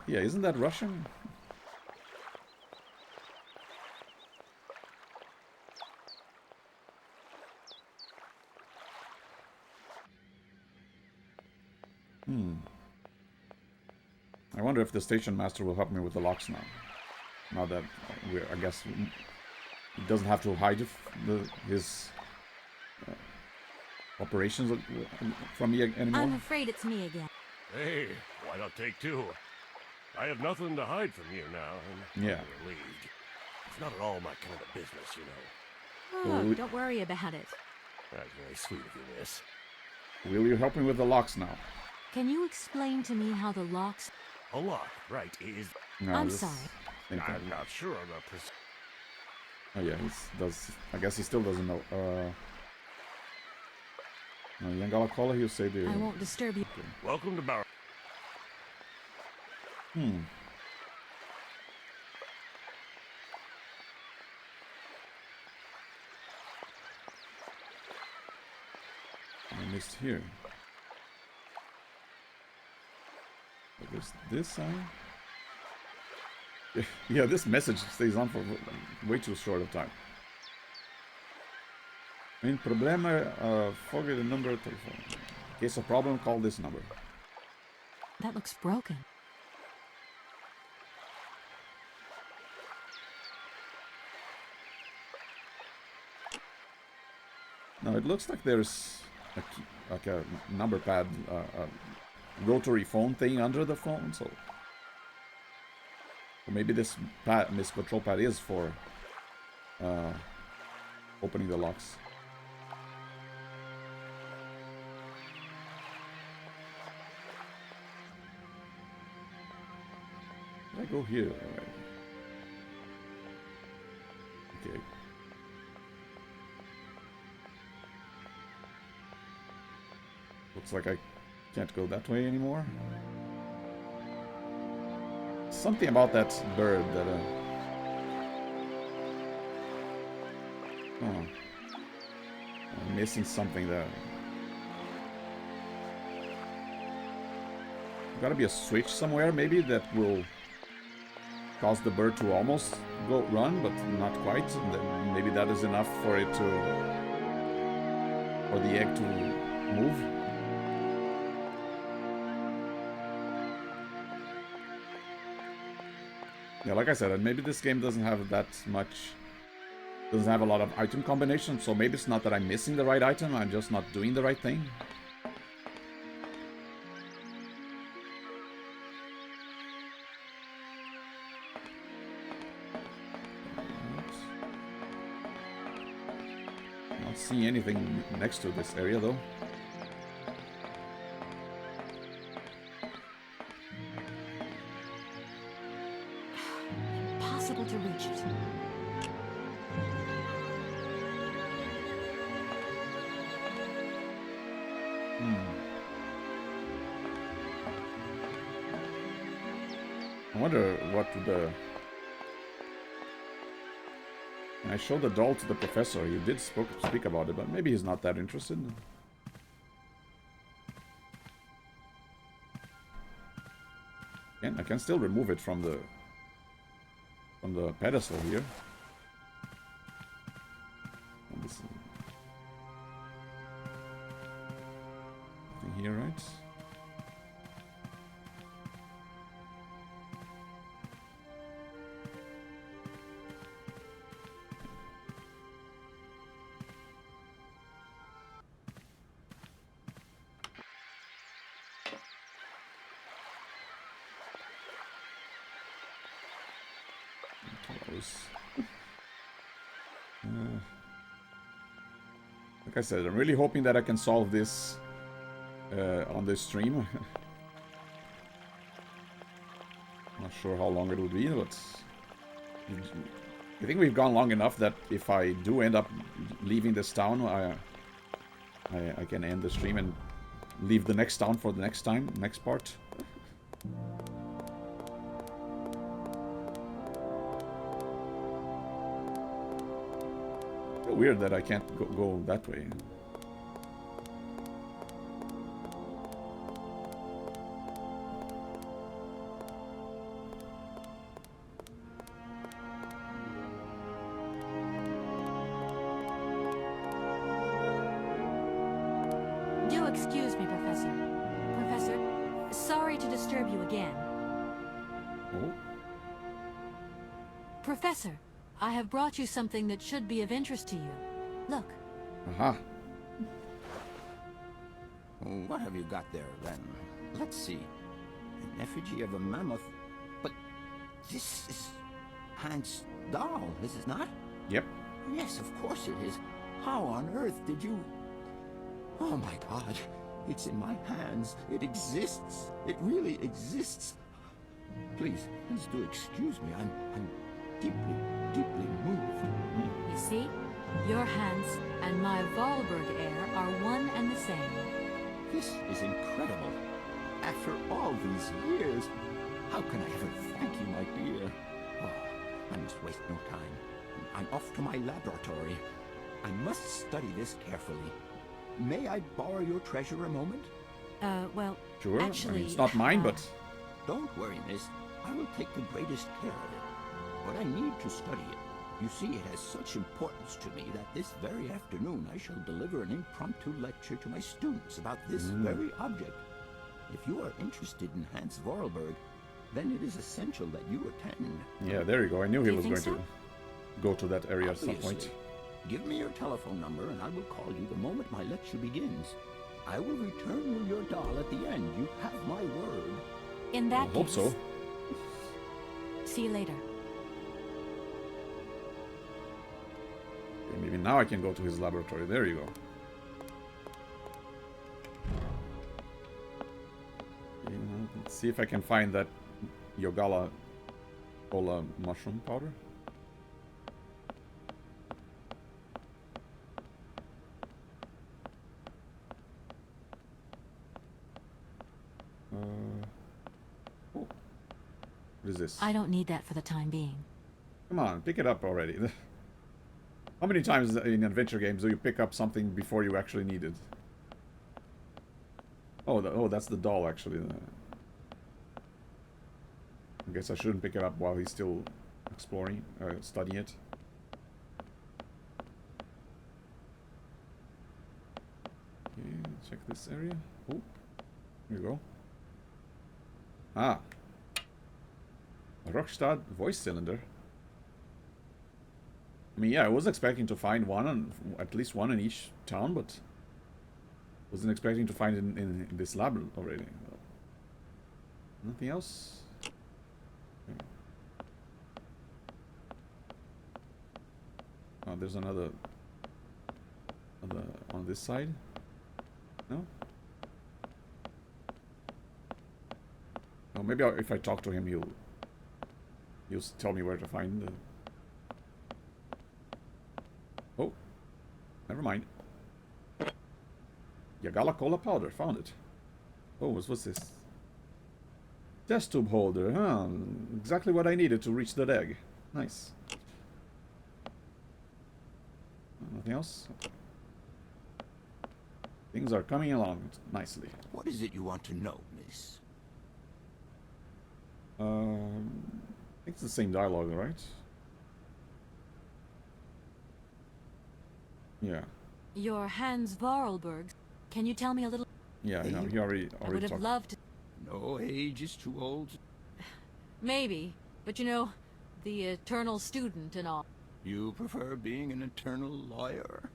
Yeah, isn't that Russian? I wonder if the station master will help me with the locks now. Now that I guess he doesn't have to hide his operations from me anymore. I'm afraid it's me again. Hey, why not take two? I have nothing to hide from you now. I'm relieved. It's not at all my kind of business, you know. Oh, don't worry about it. That's very sweet of you, miss. Will you help me with the locks now? Can you explain to me how the locks... A lock, right, is... No, I'm sorry. I'm not sure of the Oh yeah, he does. I guess he still doesn't know. No, Yangala he'll say the... I won't disturb you. Okay. Welcome to Barrock. I missed here. But there's this sign. Yeah, this message stays on for way too short of time. In problema, forget the number of telephone. In case of problem, call this number. That looks broken. No, it looks like there's a key, like a number pad, a rotary phone thing under the phone, so... Or maybe this control pad is for opening the locks. Did I go here already? Okay. Looks like I can't go that way anymore. Something about that bird that oh. missing something there. Gotta be a switch somewhere, maybe, that will cause the bird to almost go run, but not quite. And then maybe that is enough for it to, for the egg to move. Yeah, like I said, maybe this game doesn't have that much, doesn't have a lot of item combinations, so maybe it's not that I'm missing the right item, I'm just not doing the right thing. Not seeing anything next to this area though. Impossible to reach it. I wonder what the... I showed the doll to the professor. He did speak about it, but maybe he's not that interested. And I can still remove it from the pedestal here. Nothing here, right? Like I said, I'm really hoping that I can solve this on this stream. Not sure how long it will be, but I think we've gone long enough that if I do end up leaving this town, I can end the stream and leave the next town for the next part. Weird that I can't go that way. Do excuse me, Professor. Professor, sorry to disturb you again. Oh? Professor, I have brought you something that should be of interest to you. Look. Aha. What have you got there, then? Let's see. An effigy of a mammoth. But this is Hans' doll, is it not? Yep. Yes, of course it is. How on earth did you... Oh my god. It's in my hands. It exists. It really exists. Please do excuse me. I'm deeply moved. You see, your Hans and my Valberg heir are one and the same. This is incredible. After all these years, how can I ever thank you, my dear? Oh, I must waste no time. I'm off to my laboratory. I must study this carefully. May I borrow your treasure a moment? Well, sure. actually... I mean, it's not mine, but... Don't worry, miss. I will take the greatest care of it. But I need to study it. You see, it has such importance to me that this very afternoon I shall deliver an impromptu lecture to my students about this very object. If you are interested in Hans Vorarlberg, then it is essential that you attend. Yeah, there you go. I knew he was going to go to that area at some point. Give me your telephone number and I will call you the moment my lecture begins. I will return you your doll at the end. You have my word. In that case... I hope so. See you later. Okay, maybe now I can go to his laboratory. There you go. Okay, let's see if I can find that Yogala Ola mushroom powder. Oh. What is this? I don't need that for the time being. Come on, pick it up already. How many times in adventure games do you pick up something before you actually need it? Oh, that's the doll, actually. I guess I shouldn't pick it up while he's still exploring, studying it. Okay, check this area. Oh, here you go. Ah. Barrockstadt voice cylinder. I mean, yeah, I was expecting to find one, at least one in each town, but wasn't expecting to find it in this lab already. Nothing else? Okay. Oh, there's another on this side. No? Oh, maybe if I talk to him, he'll tell me where to find the... Oh, never mind. Yagala cola powder, found it. Oh, what's this? Test tube holder, huh? Exactly what I needed to reach that egg. Nice. Nothing else? Things are coming along nicely. What is it you want to know, miss? I think it's the same dialogue, right? Yeah. Your Hans Vorarlberg. Can you tell me a little? Yeah, no, he already I would have talked. loved to. No, age is too old. Maybe, but you know, the eternal student and all. You prefer being an eternal lawyer?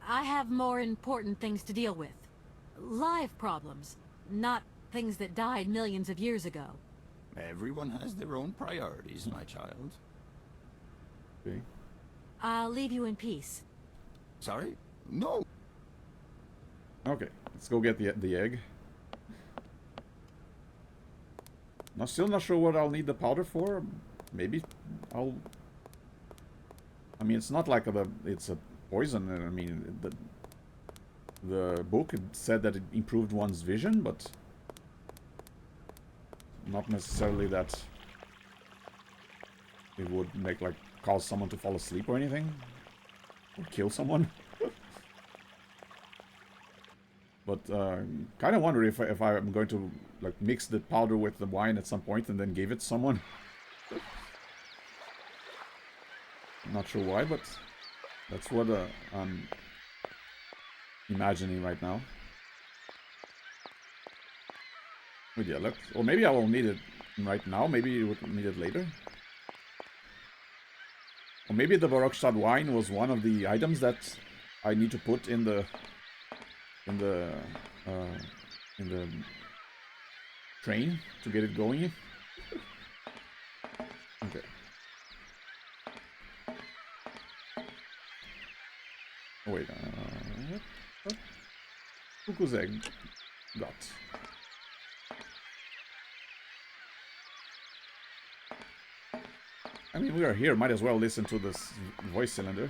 I have more important things to deal with. Live problems, not things that died millions of years ago. Everyone has their own priorities, my child. Okay. I'll leave you in peace. Sorry? No. Okay, let's go get the egg. I'm still not sure what I'll need the powder for. Maybe I'll... I mean, it's not like it's a poison. I mean, the book said that it improved one's vision, but not necessarily that it would make, like, cause someone to fall asleep or anything, or kill someone. But kind of wonder if I'm going to, like, mix the powder with the wine at some point and then give it to someone. I'm not sure why, but that's what I'm imagining right now. But yeah, or maybe I won't need it right now. Maybe you would need it later. Or maybe the Barrockstadt wine was one of the items that I need to put in the train to get it going. Okay. Oh wait, what? Cuckoo's egg got. I mean, we are here, might as well listen to this voice cylinder.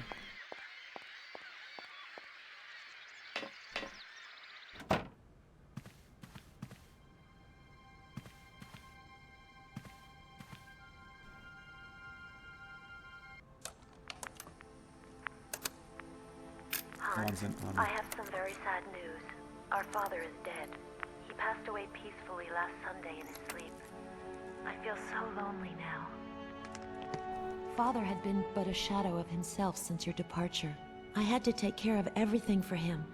I have some very sad news. Our father is dead. He passed away peacefully last Sunday in his sleep. I feel so lonely now. Father had been but a shadow of himself since your departure. I had to take care of everything for him.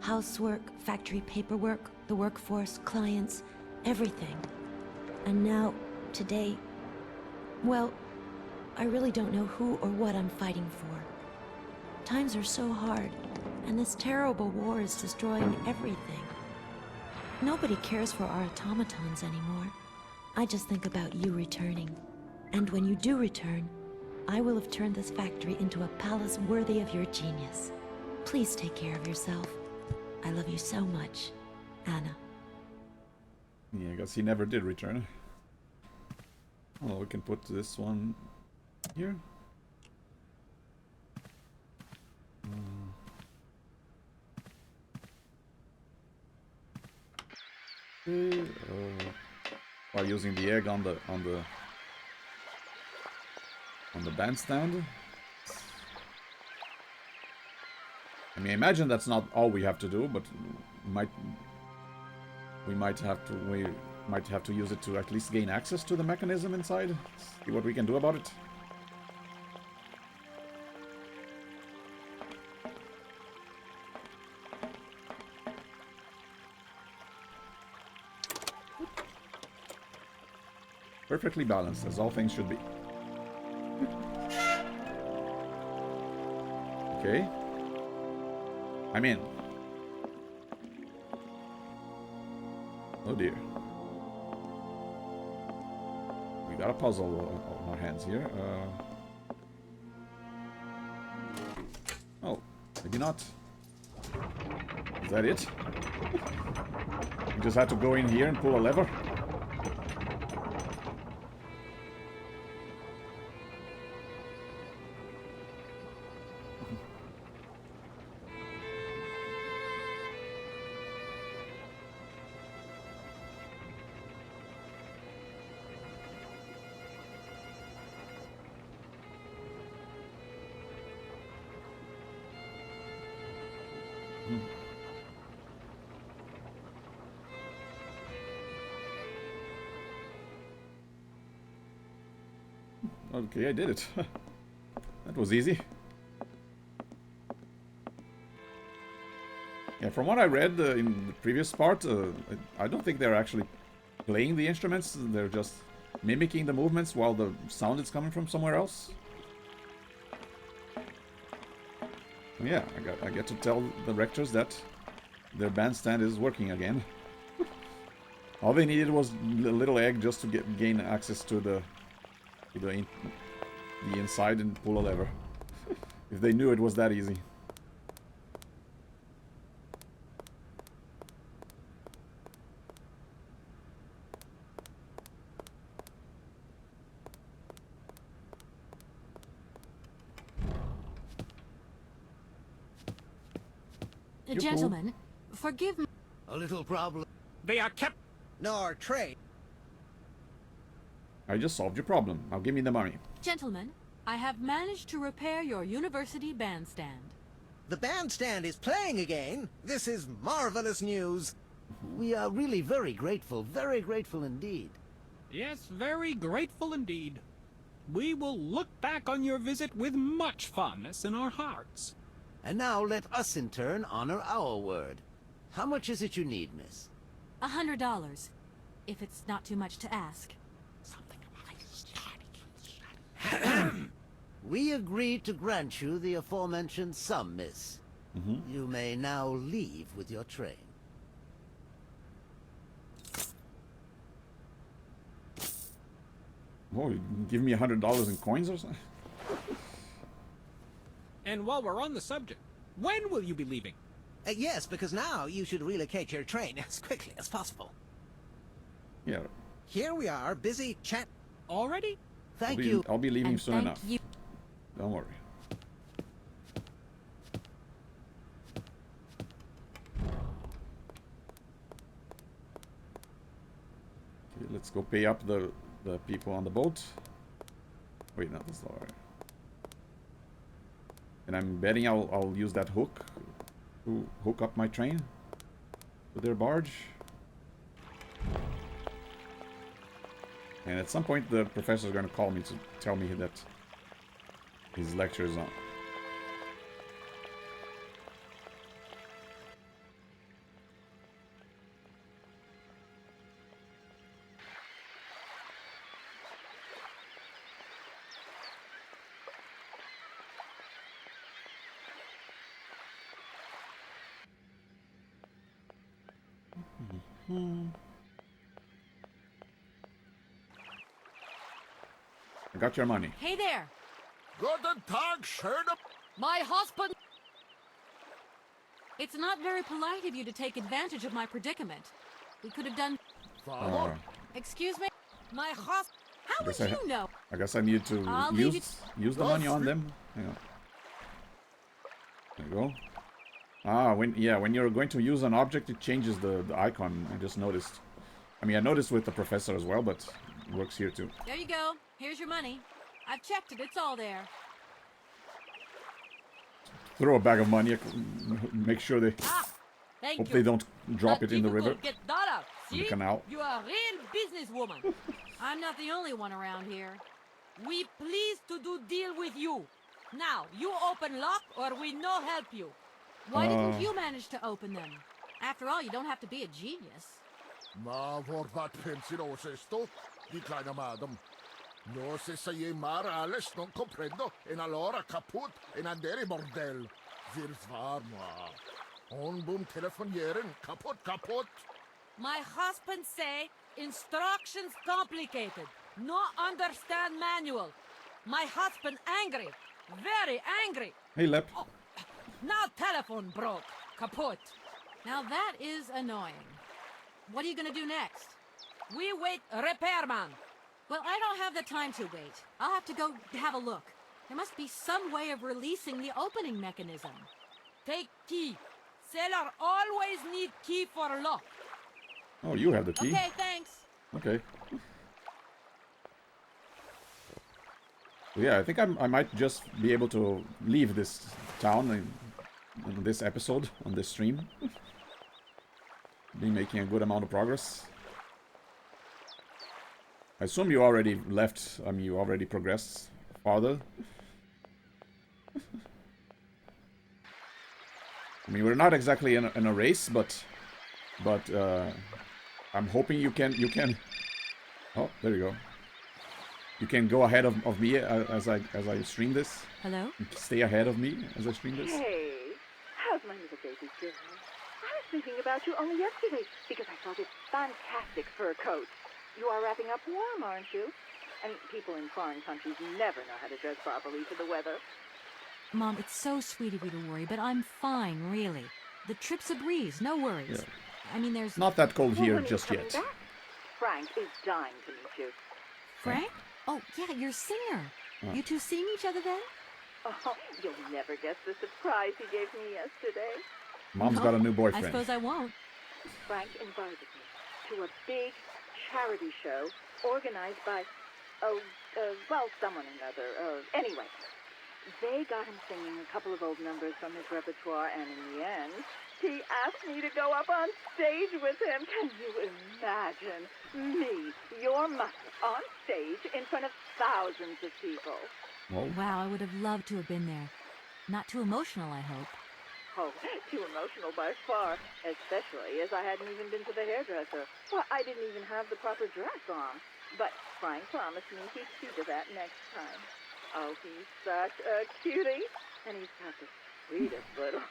Housework, factory paperwork, the workforce, clients, everything. And now, today, well, I really don't know who or what I'm fighting for. Times are so hard, and this terrible war is destroying everything. Nobody cares for our automatons anymore. I just think about you returning. And when you do return, I will have turned this factory into a palace worthy of your genius. Please take care of yourself. I love you so much, Anna. Yeah, I guess he never did return. Well, we can put this one here. While using the egg on the bandstand. mean, I imagine that's not all we have to do, but we might have to use it to at least gain access to the mechanism inside. See what we can do about it. Perfectly balanced, as all things should be. Okay. I'm in. Oh dear. We got a puzzle on our hands here. Oh, maybe not. Is that it? You just had to go in here and pull a lever? Okay, I did it. That was easy. Yeah, from what I read in the previous part, I don't think they're actually playing the instruments. They're just mimicking the movements while the sound is coming from somewhere else. Yeah, I get to tell the rectors that their bandstand is working again. All they needed was a little egg just to gain access to the inside and pull a lever. If they knew it was that easy. Gentlemen, forgive me. A little problem. They are kept. Nor trade. I just solved your problem. Now give me the money. Gentlemen, I have managed to repair your university bandstand. The bandstand is playing again. This is marvelous news. We are really very grateful indeed. Yes, very grateful indeed. We will look back on your visit with much fondness in our hearts. And now let us in turn honor our word. How much is it you need, miss? $100, if it's not too much to ask. We agree to grant you the aforementioned sum, miss. You may now leave with your train. Oh, you give me $100 in coins or something? And while we're on the subject, when will you be leaving? Yes, because now you should relocate your train as quickly as possible. Yeah. Here we are, busy chat. Already? Thank you. I'll be leaving soon thank enough. you. Don't worry. Okay, let's go pay up the people on the boat. Wait, no, that's not right. And I'm betting I'll use that hook to hook up my train with their barge. And at some point the professor's going to call me to tell me that his lecture is on. I got your money. Hey there! Guten Tag, schöne... My husband... It's not very polite of you to take advantage of my predicament. We could have done... Excuse me? My husband... How would you know? I guess I need to I'll use the money on them. Hang on. There you go. Ah, when you're going to use an object, it changes the icon. I just noticed. I mean, I noticed with the professor as well, but it works here too. There you go. Here's your money. I've checked it. It's all there. throw a bag of money. Make sure they Thank hope you. they don't drop Not it in the river, difficult. Get that out. in the See? canal. You are a real businesswoman. I'm not the only one around here. We pleased to do deal with you. Now, you open lock or we no help you. Why didn't you manage to open them? After all, you don't have to be a genius. Ma vorvat pensinos esto, di kleine madam. No se saye mar alles non comprendo, en allora kaput, en andere bordel. Wirs war ma. On boom telefonieren, kaput. My husband say instructions complicated. No understand manual. My husband angry. Very angry. Hey, Lep. Oh, now telephone broke. Kaput. Now that is annoying. What are you gonna do next? We wait repairman. Well, I don't have the time to wait. I'll have to go have a look. There must be some way of releasing the opening mechanism. Take key. Sailor always need key for lock. Oh, you have the key. Okay, thanks. Okay. Yeah, I think I might just be able to leave this town in this episode, on this stream. Been making a good amount of progress. I assume you already left, I mean, you already progressed farther. I mean, we're not exactly in a race, but I'm hoping you can. Oh, there you go. You can go ahead of me as I stream this. Hello? Stay ahead of me as I stream this. Hey, how's my little baby doing? I was thinking about you only yesterday because I saw this fantastic fur coat. You are wrapping up warm, aren't you? And people in foreign countries never know how to dress properly for the weather. Mom, it's so sweet of you to worry, but I'm fine, really. The trip's a breeze, no worries. Yeah. I mean, there's... Not that cold here when just are you yet. coming back? Frank is dying to meet you. Frank? Oh, yeah, your singer. Oh. You two seeing each other then? Oh, you'll never guess the surprise he gave me yesterday. Mom's got a new I boyfriend. suppose I won't. Frank invited me to a big charity show organized by, well, someone or another. Anyway, they got him singing a couple of old numbers from his repertoire, and in the end, he asked me to go up on stage with him. Can you imagine me, your mother, on stage in front of thousands of people? Whoa. Wow, I would have loved to have been there. Not too emotional, I hope. Oh, too emotional by far, especially as I hadn't even been to the hairdresser. Well, I didn't even have the proper dress on. But Frank promised me he'd see to that next time. Oh, he's such a cutie. And he's got the sweetest little...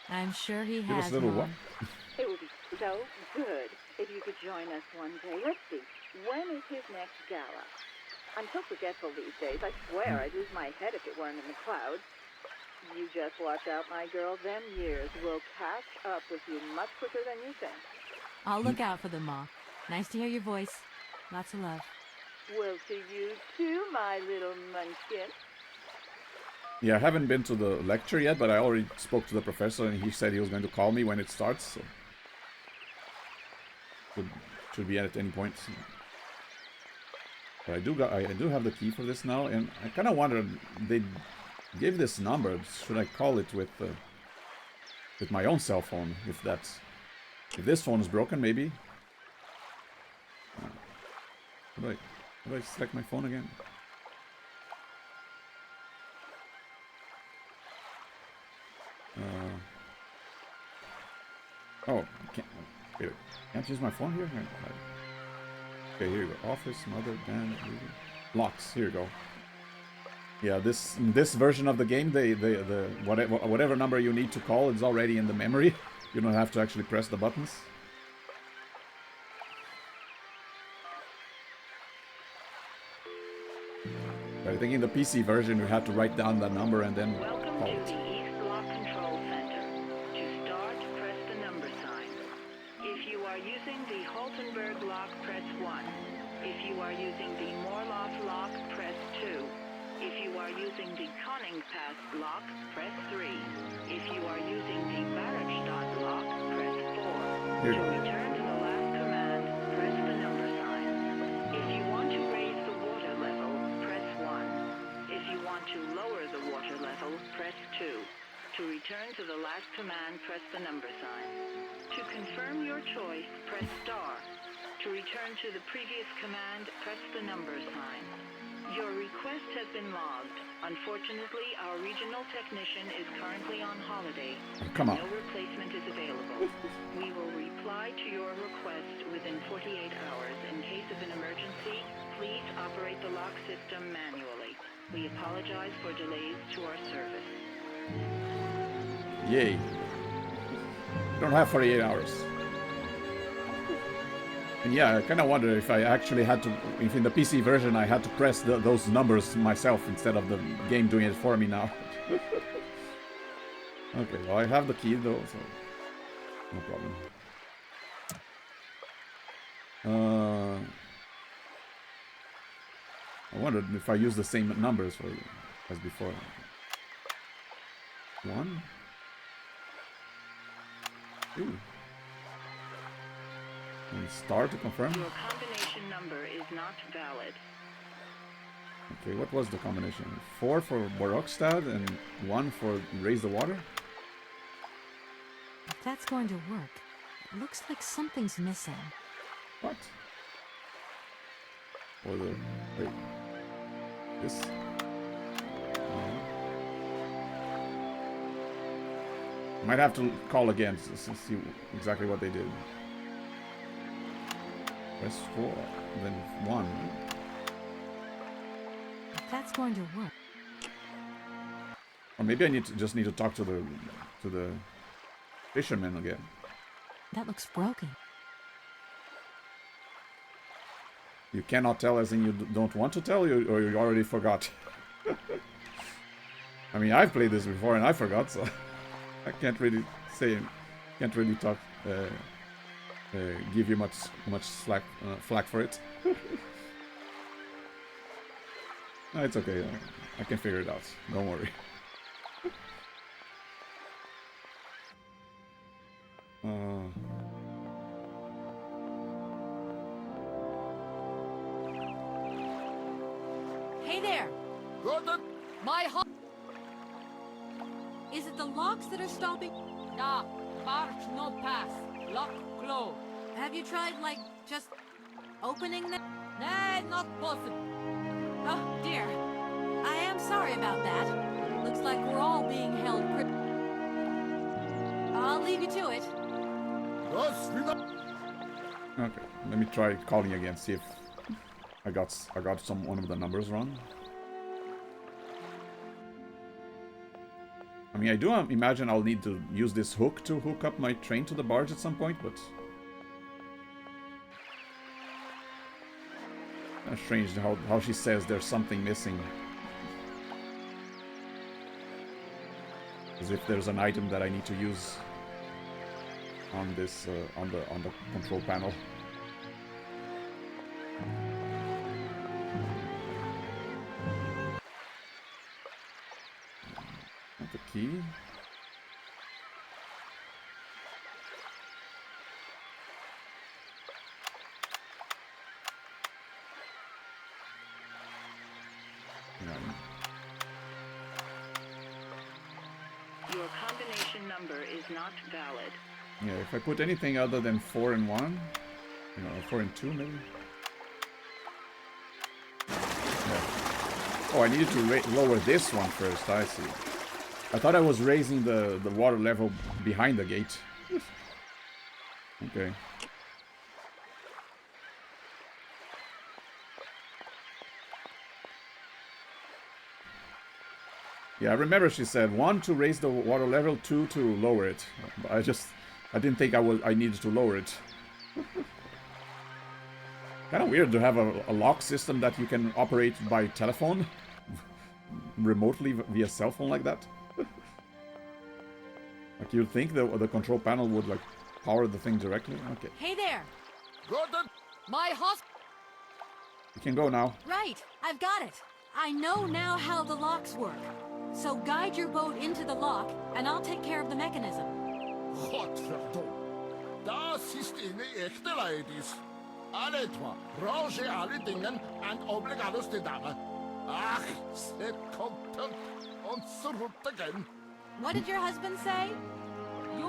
I'm sure he Give us has, a little Mom. what? It would be so good if you could join us one day. Let's see, when is his next gala? I'm so forgetful these days. I swear I'd lose my head if it weren't in the clouds. You just watch out, my girl. Them years will catch up with you much quicker than you think. I'll look out for them, Ma. Nice to hear your voice. Lots of love. Well, to you too, my little munchkin. Yeah, I haven't been to the lecture yet, but I already spoke to the professor and he said he was going to call me when it starts. So should be at any point. But I do have the key for this now, and I kind of wonder, they gave this number. Should I call it with my own cell phone? If this phone is broken, maybe. How do I select my phone again? Oh, can't use my phone here? Okay, here you go. Office, mother, Dan, locks. Here you go. Yeah, this version of the game, the whatever number you need to call is already in the memory. You don't have to actually press the buttons. But I think in the PC version, you have to write down that number and then Welcome call to it. the East Block Control Center. To start, press the number sign. If you are using the Haltenberg lock, press 1. If you are using the Morloff lock, press 2. If you are using the Koningpass lock, press 3. If you are using the Barrockstadt lock, press 4. Here. To return to the last command, press the number sign. If you want to raise the water level, press 1. If you want to lower the water level, press 2. return to the last command, press the number sign. To confirm your choice, press star. To return to the previous command, press the number sign. Your request has been logged. Unfortunately, our regional technician is currently on holiday. Come on. No replacement is available. We will reply to your request within 48 hours. In case of an emergency, please operate the lock system manually. We apologize for delays to our service. Yay. Don't have 48 hours. And yeah, I kind of wonder if I actually had to, if in the PC version I had to press those numbers myself instead of the game doing it for me now. Okay, well I have the key though, so no problem. I wondered if I use the same numbers as before. 1, 2. And star to confirm. Your combination number is not valid. Okay, what was the combination? 4 for Barrockstadt and 1 for Raise the Water? If that's going to work, it looks like something's missing. What? Or the... wait. This? Might have to call again to see exactly what they did. Press 4, then 1. If that's going to work. Or maybe I just need to talk to the fisherman again. That looks broken. You cannot tell as in you don't want to tell, or you already forgot. I mean, I've played this before and I forgot, so I can't really say, can't really talk, give you much flack for it. No, it's okay. I can figure it out. Don't worry. Hey there! My heart. Is it the locks that are stopping? Nah, barge no pass. Lock closed. Have you tried, like, just opening them? Nah, not possible. Oh, dear. I am sorry about that. Looks like we're all being held I'll leave you to it. Okay, let me try calling again, see if I got one of the numbers wrong. I mean, I do imagine I'll need to use this hook to hook up my train to the barge at some point, but... kind of strange how she says there's something missing. As if there's an item that I need to use on this, on the control panel. The key. Your combination number is not valid. Yeah, if I put anything other than 4 and 1, you know, 4 and 2 maybe. Yeah. Oh, I needed to lower this one first, I see. I thought I was raising the water level behind the gate. Okay. Yeah, I remember she said 1 to raise the water level, 2 to lower it. But I didn't think I needed to lower it. Kind of weird to have a lock system that you can operate by telephone remotely via cell phone like that. Like you'd think the control panel would like power the thing directly. Okay. Hey there! Gordon! My You can go now. Right, I've got it. I know now how the locks work. So guide your boat into the lock, and I'll take care of the mechanism. Godverdomme. Da sist inne ekte ladies. Alle twa, range alle dingen en overleg alles til dame. Ach, se content, on surrupt again. What did your husband say? You,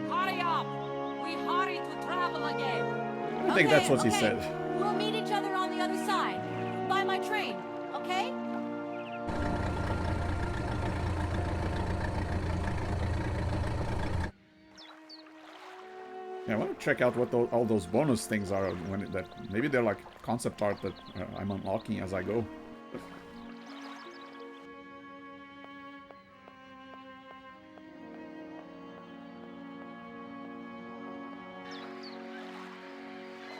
hurry up! We hurry to travel again. I think that's what he said. We'll meet each other on the other side. By my train, okay? Yeah, I want to check out what all those bonus things are. Maybe they're like concept art that I'm unlocking as I go.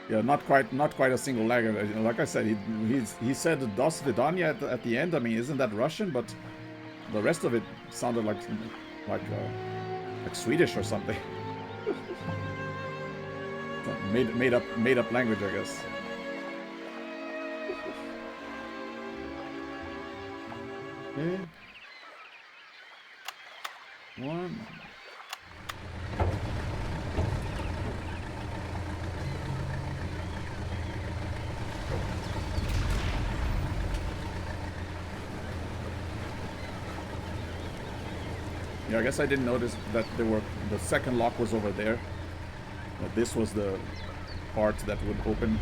Yeah, not quite a single lag. Like I said, he said "Das Vidanya" at the end. I mean, isn't that Russian? But the rest of it sounded like Swedish or something. made up language, I guess. Okay. One. Yeah, I guess I didn't notice that the second lock was over there. But this was the part that would open.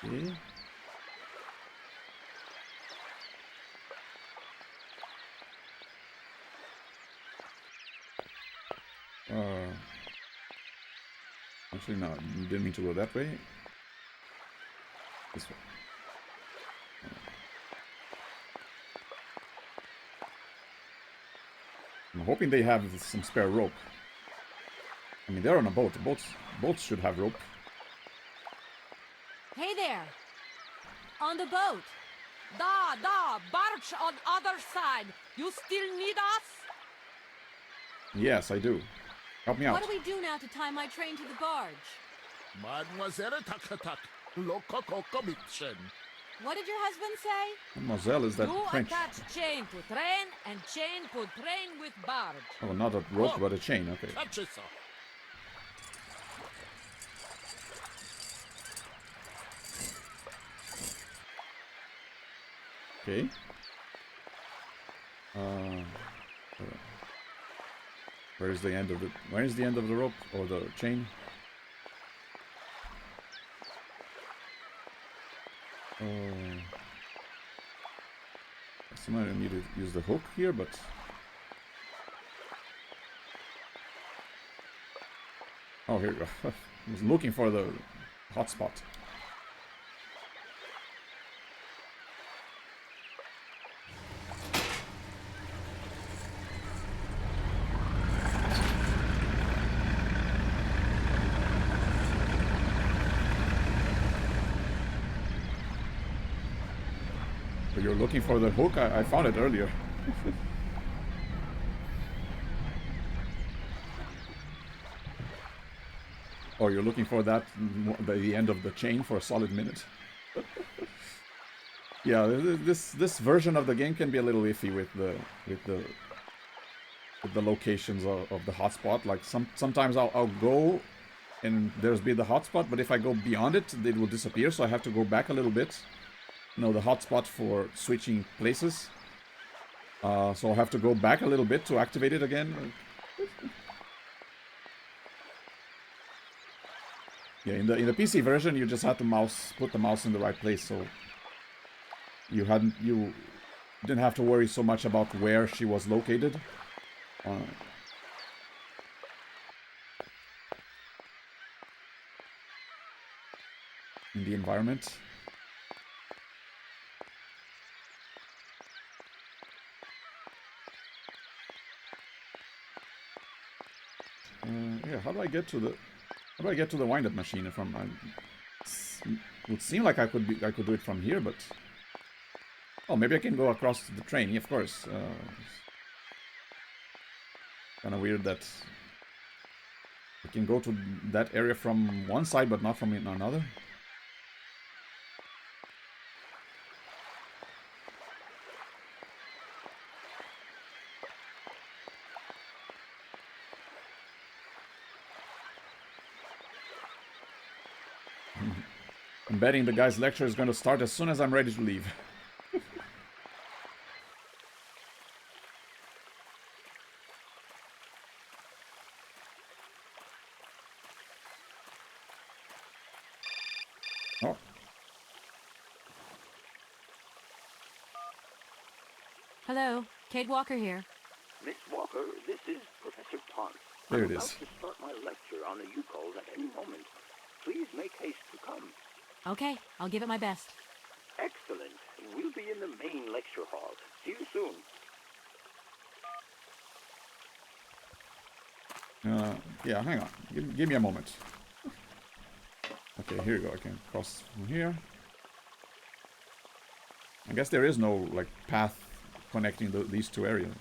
Okay. Actually, no, you didn't mean to go that way. This way. I'm hoping they have some spare rope. I mean, they're on a boat. Boats should have rope. Hey there! On the boat! Barge on other side! You still need us? Yes, I do. Help me out. What do we do now to tie my train to the barge? Mademoiselle Takatak, Lokokokomitchen. What did your husband say? Mademoiselle, is that you French? attach chain to train and chain to train with barge. Oh, not a rope, but a chain. Okay. Catch it, sir. Okay. Where is the end of the rope or the chain? Somebody need to use the hook here, but oh, here we go. I was looking for the hotspot. You're looking for the hook? I found it earlier. Oh, you're looking for that the end of the chain for a solid minute. Yeah, this version of the game can be a little iffy with the locations of the hotspot. Like sometimes I'll go and there's be the hotspot, but if I go beyond it, it will disappear. So I have to go back a little bit. You know, the hotspot for switching places. So I'll have to go back a little bit to activate it again. Yeah, in the PC version, you just had to put the mouse in the right place, so you didn't have to worry so much about where she was located. In the environment. Yeah, how do I get to the wind-up machine? It would seem like I could do it from here, but oh, maybe I can go across the train. Yeah, of course. Kind of weird that I can go to that area from one side, but not from another. I'm betting the guy's lecture is going to start as soon as I'm ready to leave. Oh. Hello, Kate Walker here. Miss Walker, this is Professor Pond. There I'm it about is. to start my lecture on the U-calls at any moment. Please make haste to come. Okay, I'll give it my best. Excellent. We'll be in the main lecture hall. See you soon. Yeah, hang on. Give me a moment. Okay, here you go. I can cross from here. I guess there is no, like, path connecting these two areas.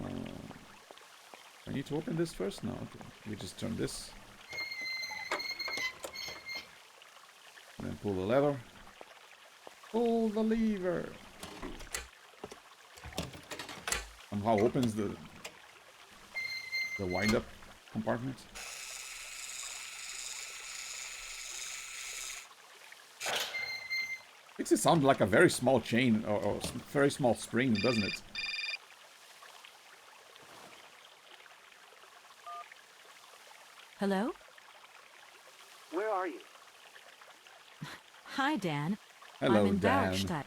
I need to open this first? No, okay. We just turn this. And then pull the lever. Pull the lever! Somehow opens the wind-up compartment. Makes it sound like a very small chain or very small spring, doesn't it? Hello? Where are you? Hi, Dan. Hello, I'm in Dan. Barrockstadt.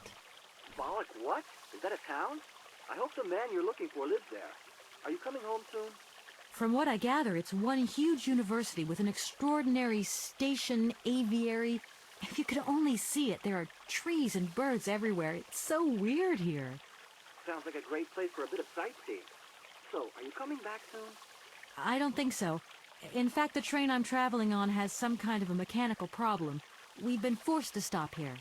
Bollock, what? Is that a town? I hope the man you're looking for lives there. Are you coming home soon? From what I gather, it's one huge university with an extraordinary station, aviary. If you could only see it, there are trees and birds everywhere. It's so weird here. Sounds like a great place for a bit of sightseeing. So, are you coming back soon? I don't think so. In fact, the train I'm traveling on has some kind of a mechanical problem. We've been forced to stop here.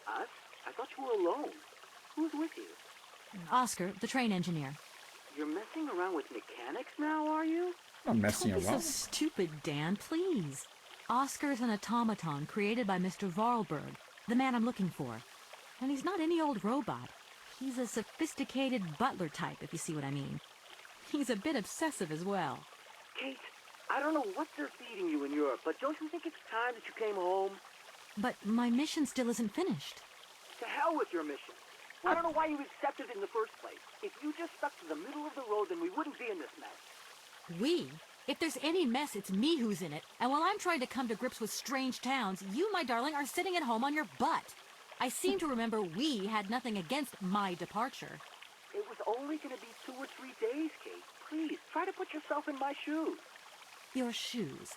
Us? I thought you were alone. Who's with you? Oscar, the train engineer. You're messing around with mechanics now, are you? I'm messing Don't be around. so stupid, Dan, please. Oscar's an automaton created by Mr. Varlberg, the man I'm looking for. And he's not any old robot. He's a sophisticated butler type, if you see what I mean. He's a bit obsessive as well. Kate, I don't know what they're feeding you in Europe, but don't you think it's time that you came home? But my mission still isn't finished. To hell with your mission. I don't know why you accepted it in the first place. If you just stuck to the middle of the road, then we wouldn't be in this mess. We? If there's any mess, it's me who's in it. And while I'm trying to come to grips with strange towns, you, my darling, are sitting at home on your butt. I seem to remember we had nothing against my departure. It was only going to be 2 or 3 days, Kate. Please, try to put yourself in my shoes. Your shoes.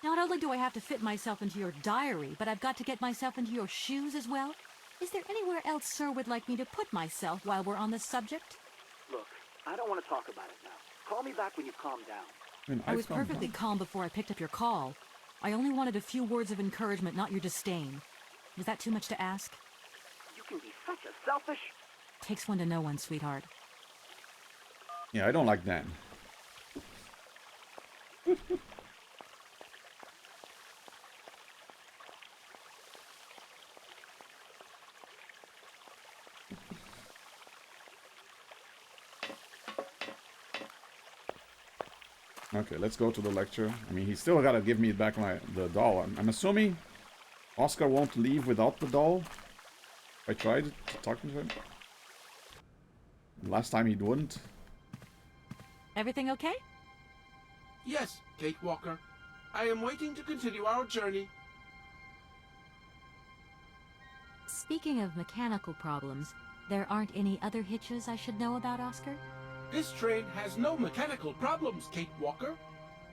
Not only do I have to fit myself into your diary, but I've got to get myself into your shoes as well? Is there anywhere else Sir would like me to put myself while we're on this subject? Look, I don't want to talk about it now. Call me back when you've calmed down. I was perfectly calm before I picked up your call. I only wanted a few words of encouragement, not your disdain. Was that too much to ask? You can be such a selfish... Takes one to know one, sweetheart. Yeah, I don't like Dan. Okay, let's go to the lecture. I mean, he's still gotta give me back the doll. I'm assuming Oscar won't leave without the doll. I tried to talk to him. Last time he wouldn't. Everything okay? Yes, Kate Walker. I am waiting to continue our journey. Speaking of mechanical problems, there aren't any other hitches I should know about, Oscar? This train has no mechanical problems, Kate Walker.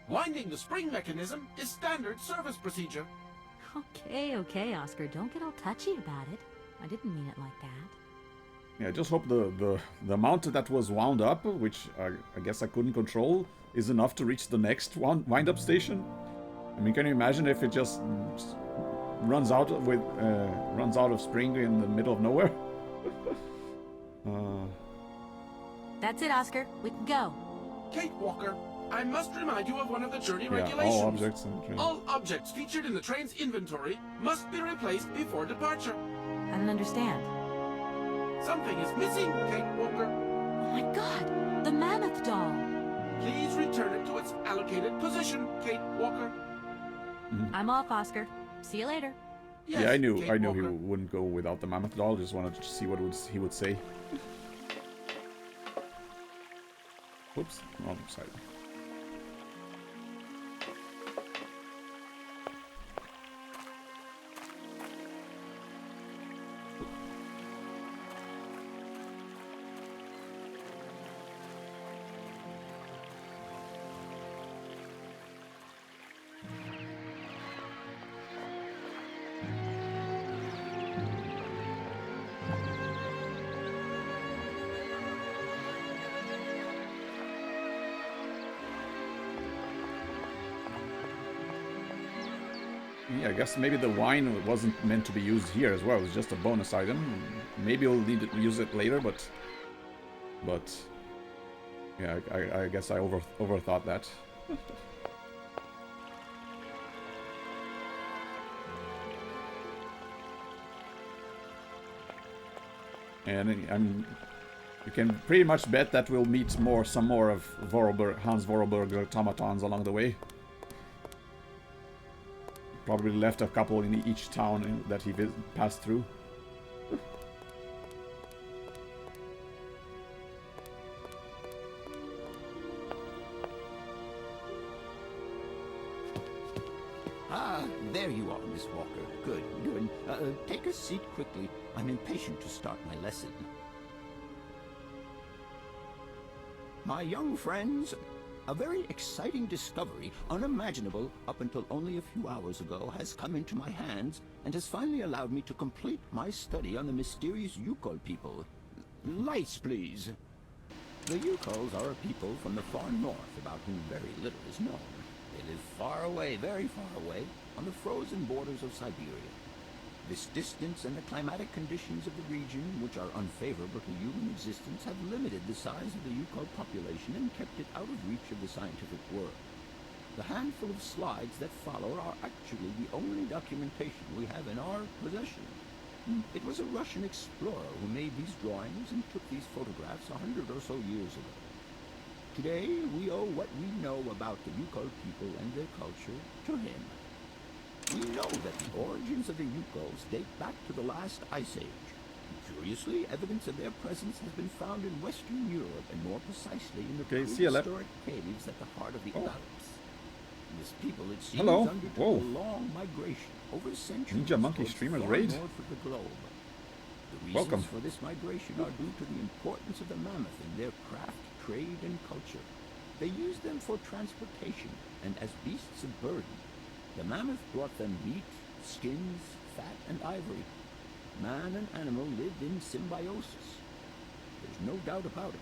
Winding the spring mechanism is standard service procedure. Okay, Oscar. Don't get all touchy about it. I didn't mean it like that. Yeah, I just hope the amount that was wound up, which I guess I couldn't control, is enough to reach the next wind-up station. I mean, can you imagine if it just runs out of spring in the middle of nowhere? That's it, Oscar. We can go. Kate Walker, I must remind you of one of the journey Yeah, regulations. all objects in the train. All objects featured in the train's inventory must be replaced before departure. I don't understand. Something is missing, Kate Walker. Oh my god! The mammoth doll! Please return it to its allocated position, Kate Walker. I'm off, Oscar. See you later. Yes, yeah, I knew Kate he Walker. wouldn't go without the mammoth doll. Just wanted to see what he would say. Whoops, wrong side. Yeah, I guess maybe the wine wasn't meant to be used here as well. It was just a bonus item. Maybe we'll need to use it later, but yeah, I guess I overthought that. And you can pretty much bet that we'll meet some more of Hans Vorarlberg automatons along the way. Probably left a couple in each town that he passed through. Ah, there you are, Miss Walker. Good, good. Take a seat quickly. I'm impatient to start my lesson. My young friends, a very exciting discovery, unimaginable up until only a few hours ago, has come into my hands and has finally allowed me to complete my study on the mysterious Yukol people. Lights, please. The Yukols are a people from the far north about whom very little is known. They live far away, very far away, on the frozen borders of Syberia. This distance and the climatic conditions of the region, which are unfavorable to human existence, have limited the size of the Yukol population and kept it out of reach of the scientific world. The handful of slides that follow are actually the only documentation we have in our possession. It was a Russian explorer who made these drawings and took these photographs 100 or so years ago. Today, we owe what we know about the Yukol people and their culture to him. We know that the origins of the Yukols date back to the last ice age. Curiously, evidence of their presence has been found in Western Europe, and more precisely in the prehistoric caves at the heart of the Alps. This people, it seems, undertook a long migration over centuries Ninja Monkey streamers raid. north of the globe. The reasons for this migration are due to the importance of the mammoth in their craft, trade, and culture. They used them for transportation and as beasts of burden. The mammoth brought them meat, skins, fat, and ivory. Man and animal lived in symbiosis. There's no doubt about it.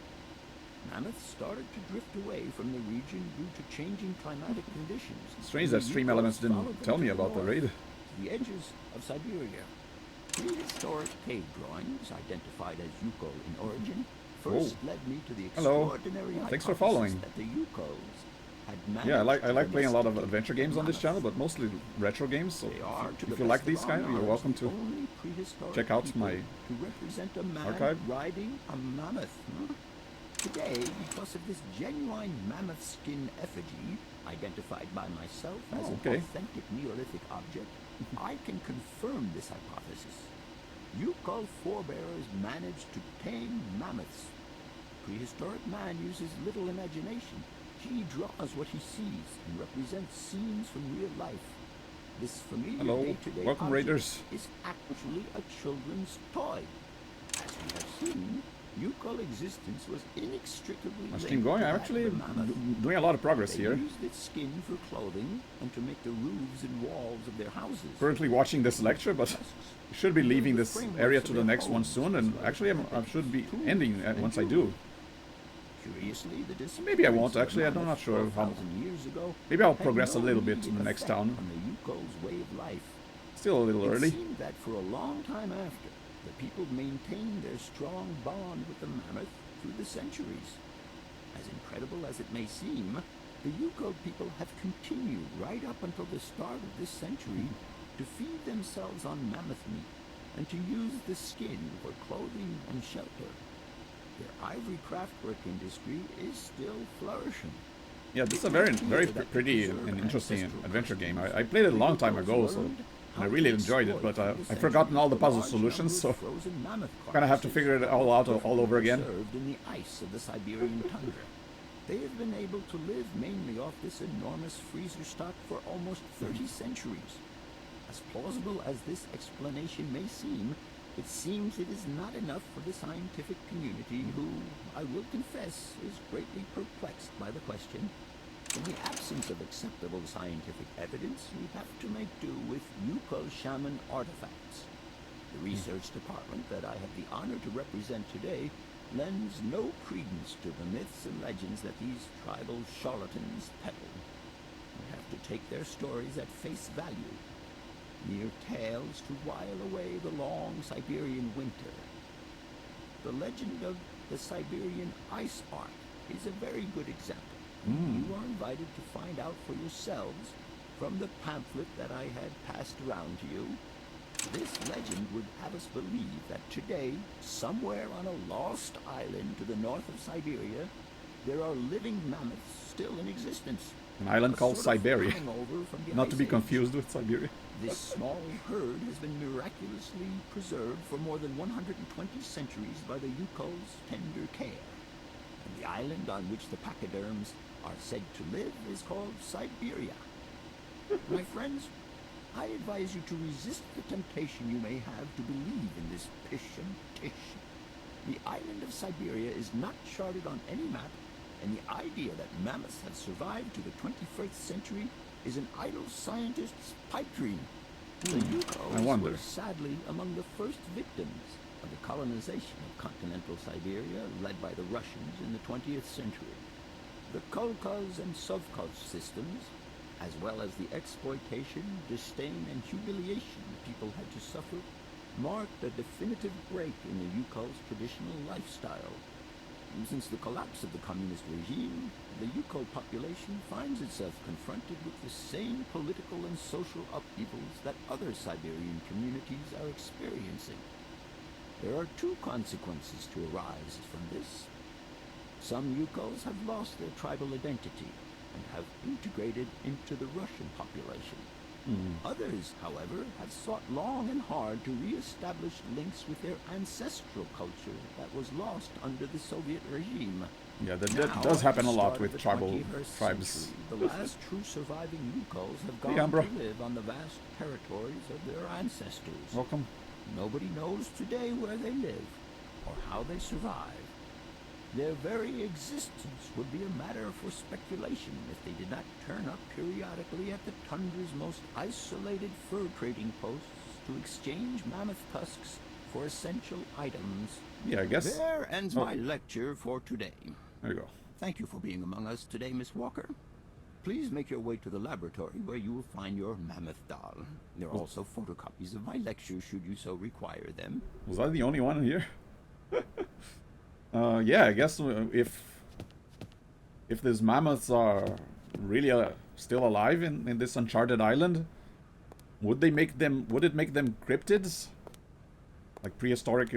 Mammoths started to drift away from the region due to changing climatic conditions. Strange that Stream Elements didn't tell me about the raid. The edges of Syberia. Prehistoric cave drawings, identified as Yukol in origin, first led me to the extraordinary Thanks for following. that the Yukols had managed Yeah, I like playing a lot of adventure games on this channel, but mostly retro games. So if you like these kind, you're welcome to check out my to represent a man archive. riding a mammoth. Today, because of this genuine mammoth skin effigy, identified by myself as an authentic Neolithic object, I can confirm this hypothesis. Yukol forebears managed to tame mammoths. Prehistoric man uses little imagination. He draws what he sees and represents scenes from real life. This familiar day-to-day welcome object Raiders. is actually a children's toy. As we have seen, Yukol existence was inextricably My linked stream going. to I'm that actually of the mammoth. doing a lot of progress They here. used its skin for clothing and to make the roofs and walls of their houses. Currently watching this lecture, but I should be leaving this area to the next one soon, and actually I should be ending once I do. Curiously, the Maybe I won't. Actually, I'm not sure how. years ago Maybe I'll had progress a no little bit in the immediate next effect town. on the Yukol's way of life. Still a little early. It seemed that for a long time after, the people maintained their strong bond with the mammoth through the centuries. As incredible as it may seem, the Yukol people have continued right up until the start of this century to feed themselves on mammoth meat and to use the skin for clothing and shelter. Their ivory craftwork industry is still flourishing. Yeah, this is a very pretty and interesting adventure game. I played it a long time ago, so I really enjoyed it, but I've forgotten all the puzzle solutions, so I'm gonna have to figure it all out all over again. Preserved in the ice of the Siberian tundra. They have been able to live mainly off this enormous freezer stock for almost 30 centuries. As plausible as this explanation may seem, it seems it is not enough for the scientific community who, I will confess, is greatly perplexed by the question. In the absence of acceptable scientific evidence, we have to make do with Yukon shaman artifacts. The research department that I have the honor to represent today lends no credence to the myths and legends that these tribal charlatans peddle. We have to take their stories at face value, mere tales to while away the long Siberian winter. The legend of the Siberian ice ark is a very good example. You are invited to find out for yourselves from the pamphlet that I had passed around to you. This legend would have us believe that today, somewhere on a lost island to the north of Siberia, there are living mammoths still in existence. An island called Syberia. Not to be confused with Siberia. This small herd has been miraculously preserved for more than 120 centuries by the Yukol's tender care. And the island on which the pachyderms are said to live is called Syberia. My friends, I advise you to resist the temptation you may have to believe in this pish and tish. The island of Syberia is not charted on any map, and the idea that mammoths have survived to the 21st century is an idle scientist's pipe dream. The Yukos were sadly among the first victims of the colonization of continental Siberia led by the Russians in the 20th century. The Kolkhoz and Sovkhoz systems, as well as the exploitation, disdain, and humiliation the people had to suffer, marked a definitive break in the Yukol's traditional lifestyle. Since the collapse of the communist regime, the Yukol population finds itself confronted with the same political and social upheavals that other Siberian communities are experiencing. There are two consequences to arise from this. Some Yukols have lost their tribal identity and have integrated into the Russian population. Others, however, have sought long and hard to re-establish links with their ancestral culture that was lost under the Soviet regime. Yeah, that does happen a lot with tribal tribes. The last true surviving Yukols have gone to live on the vast territories of their ancestors. Welcome. Nobody knows today where they live or how they survive. Their very existence would be a matter for speculation if they did not turn up periodically at the tundra's most isolated fur trading posts to exchange mammoth tusks for essential items. Yeah, I guess. There ends my lecture for today. There you go. Thank you for being among us today, Miss Walker. Please make your way to the laboratory where you will find your mammoth doll. There are also photocopies of my lectures should you so require them. Was I the only one here? Yeah, I guess if these mammoths are really still alive in this uncharted island, would it make them cryptids? Like prehistoric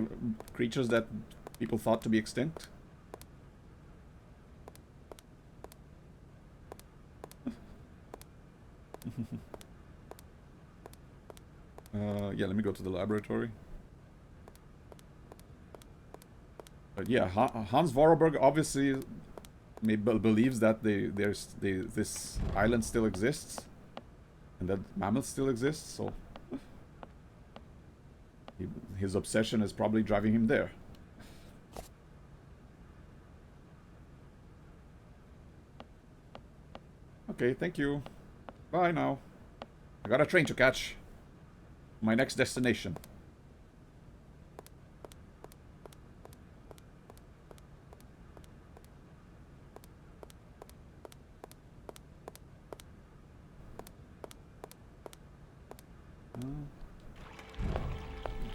creatures that people thought to be extinct? Yeah, let me go to the laboratory. But yeah, Hans Vorarlberg obviously believes that this island still exists, and that mammoths still exist, so his obsession is probably driving him there. Okay, thank you. Bye now. I got a train to catch. My next destination.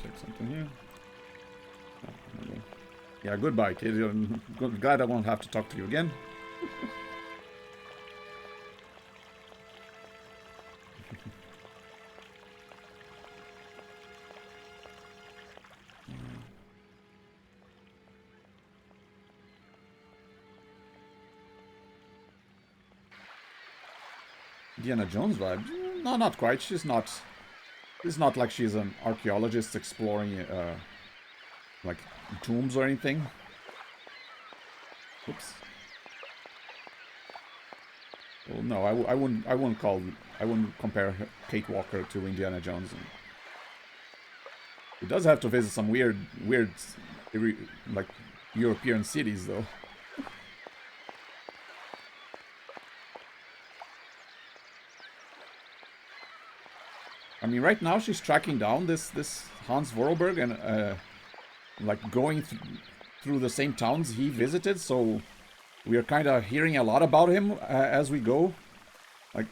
Check something here. Yeah, goodbye, kid. I'm glad I won't have to talk to you again. Indiana Jones vibe? No, not quite. She's not It's not like she's an archaeologist exploring, like, tombs or anything. Oops. Well, no, I wouldn't compare Kate Walker to Indiana Jones. He does have to visit some weird, like, European cities, though. I mean, right now she's tracking down this Hans Vorarlberg and like going through the same towns he visited. So we are kind of hearing a lot about him as we go. Like,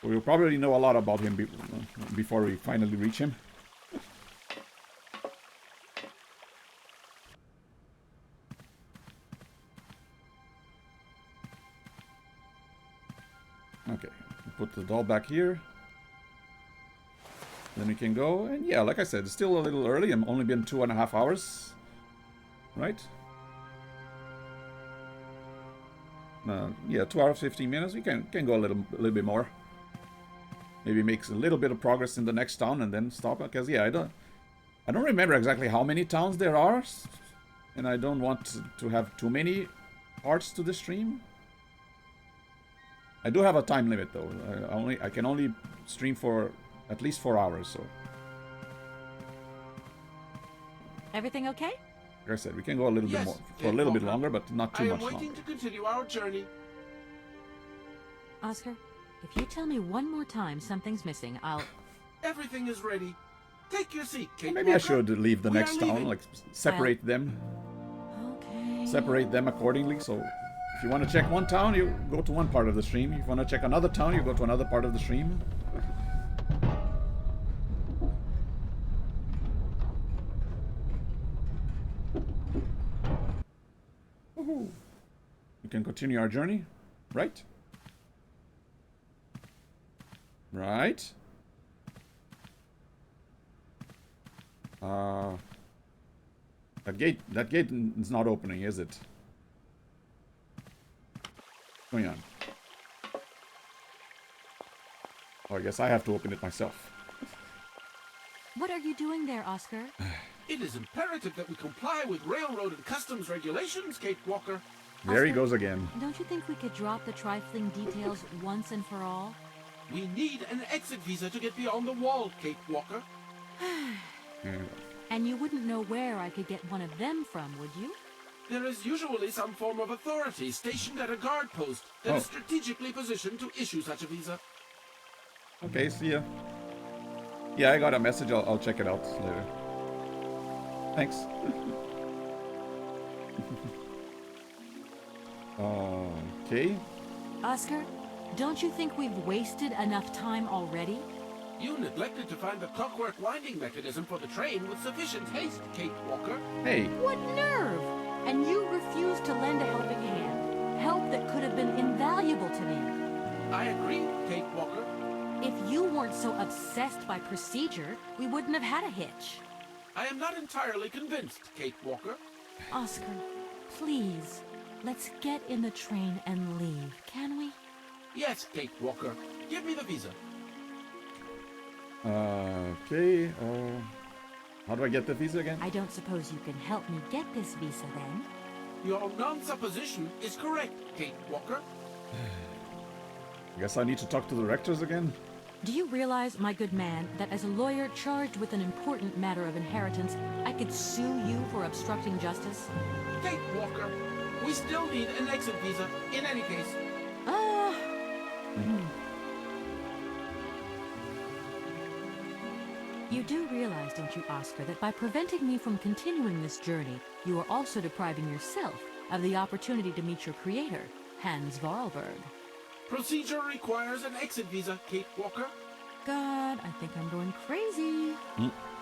we'll probably know a lot about him before we finally reach him. Okay, put the doll back here. Then we can go, and yeah, like I said, it's still a little early. I'm only been 2.5 hours, right? Yeah, 2 hours 15 minutes. We can go a little bit more. Maybe makes a little bit of progress in the next town and then stop. Because yeah, I don't remember exactly how many towns there are, and I don't want to have too many parts to the stream. I do have a time limit though. I can only stream for at least 4 hours. So Everything okay? like I said, we can go a little bit more for a little bit longer, but not too much longer. I am waiting to continue our journey. Oscar, if you tell me one more time something's missing, I'll... Everything is ready. Take your seat, Kate. Maybe Walker. I should leave the next town, like separate them. Okay. Separate them accordingly. So if you want to check one town, you go to one part of the stream. If you want to check another town, you go to another part of the stream. We can continue our journey, right? Right. That gate is not opening, is it? What's going on? Oh, I guess I have to open it myself. What are you doing there, Oscar? It is imperative that we comply with railroad and customs regulations, Kate Walker. There he goes again. Don't you think we could drop the trifling details once and for all? We need an exit visa to get beyond the wall, Kate Walker. And you wouldn't know where I could get one of them from, would you? There is usually some form of authority stationed at a guard post that is strategically positioned to issue such a visa. Okay, see ya. Yeah, I got a message. I'll check it out later. Thanks. Okay. Oscar, don't you think we've wasted enough time already? You neglected to find the clockwork winding mechanism for the train with sufficient haste, Kate Walker. Hey. What nerve! And you refused to lend a helping hand. Help that could have been invaluable to me. I agree, Kate Walker. If you weren't so obsessed by procedure, we wouldn't have had a hitch. I am not entirely convinced, Kate Walker. Oscar, please, let's get in the train and leave, can we? Yes, Kate Walker. Give me the visa. Okay, how do I get the visa again? I don't suppose you can help me get this visa then? Your non-supposition is correct, Kate Walker. I guess I need to talk to the rectors again? Do you realize, my good man, that as a lawyer charged with an important matter of inheritance, I could sue you for obstructing justice? Kate Walker, we still need an exit visa in any case. You do realize, don't you, Oscar, that by preventing me from continuing this journey, you are also depriving yourself of the opportunity to meet your creator, Hans Vorarlberg. Procedure requires an exit visa, Kate Walker. God, I think I'm going crazy.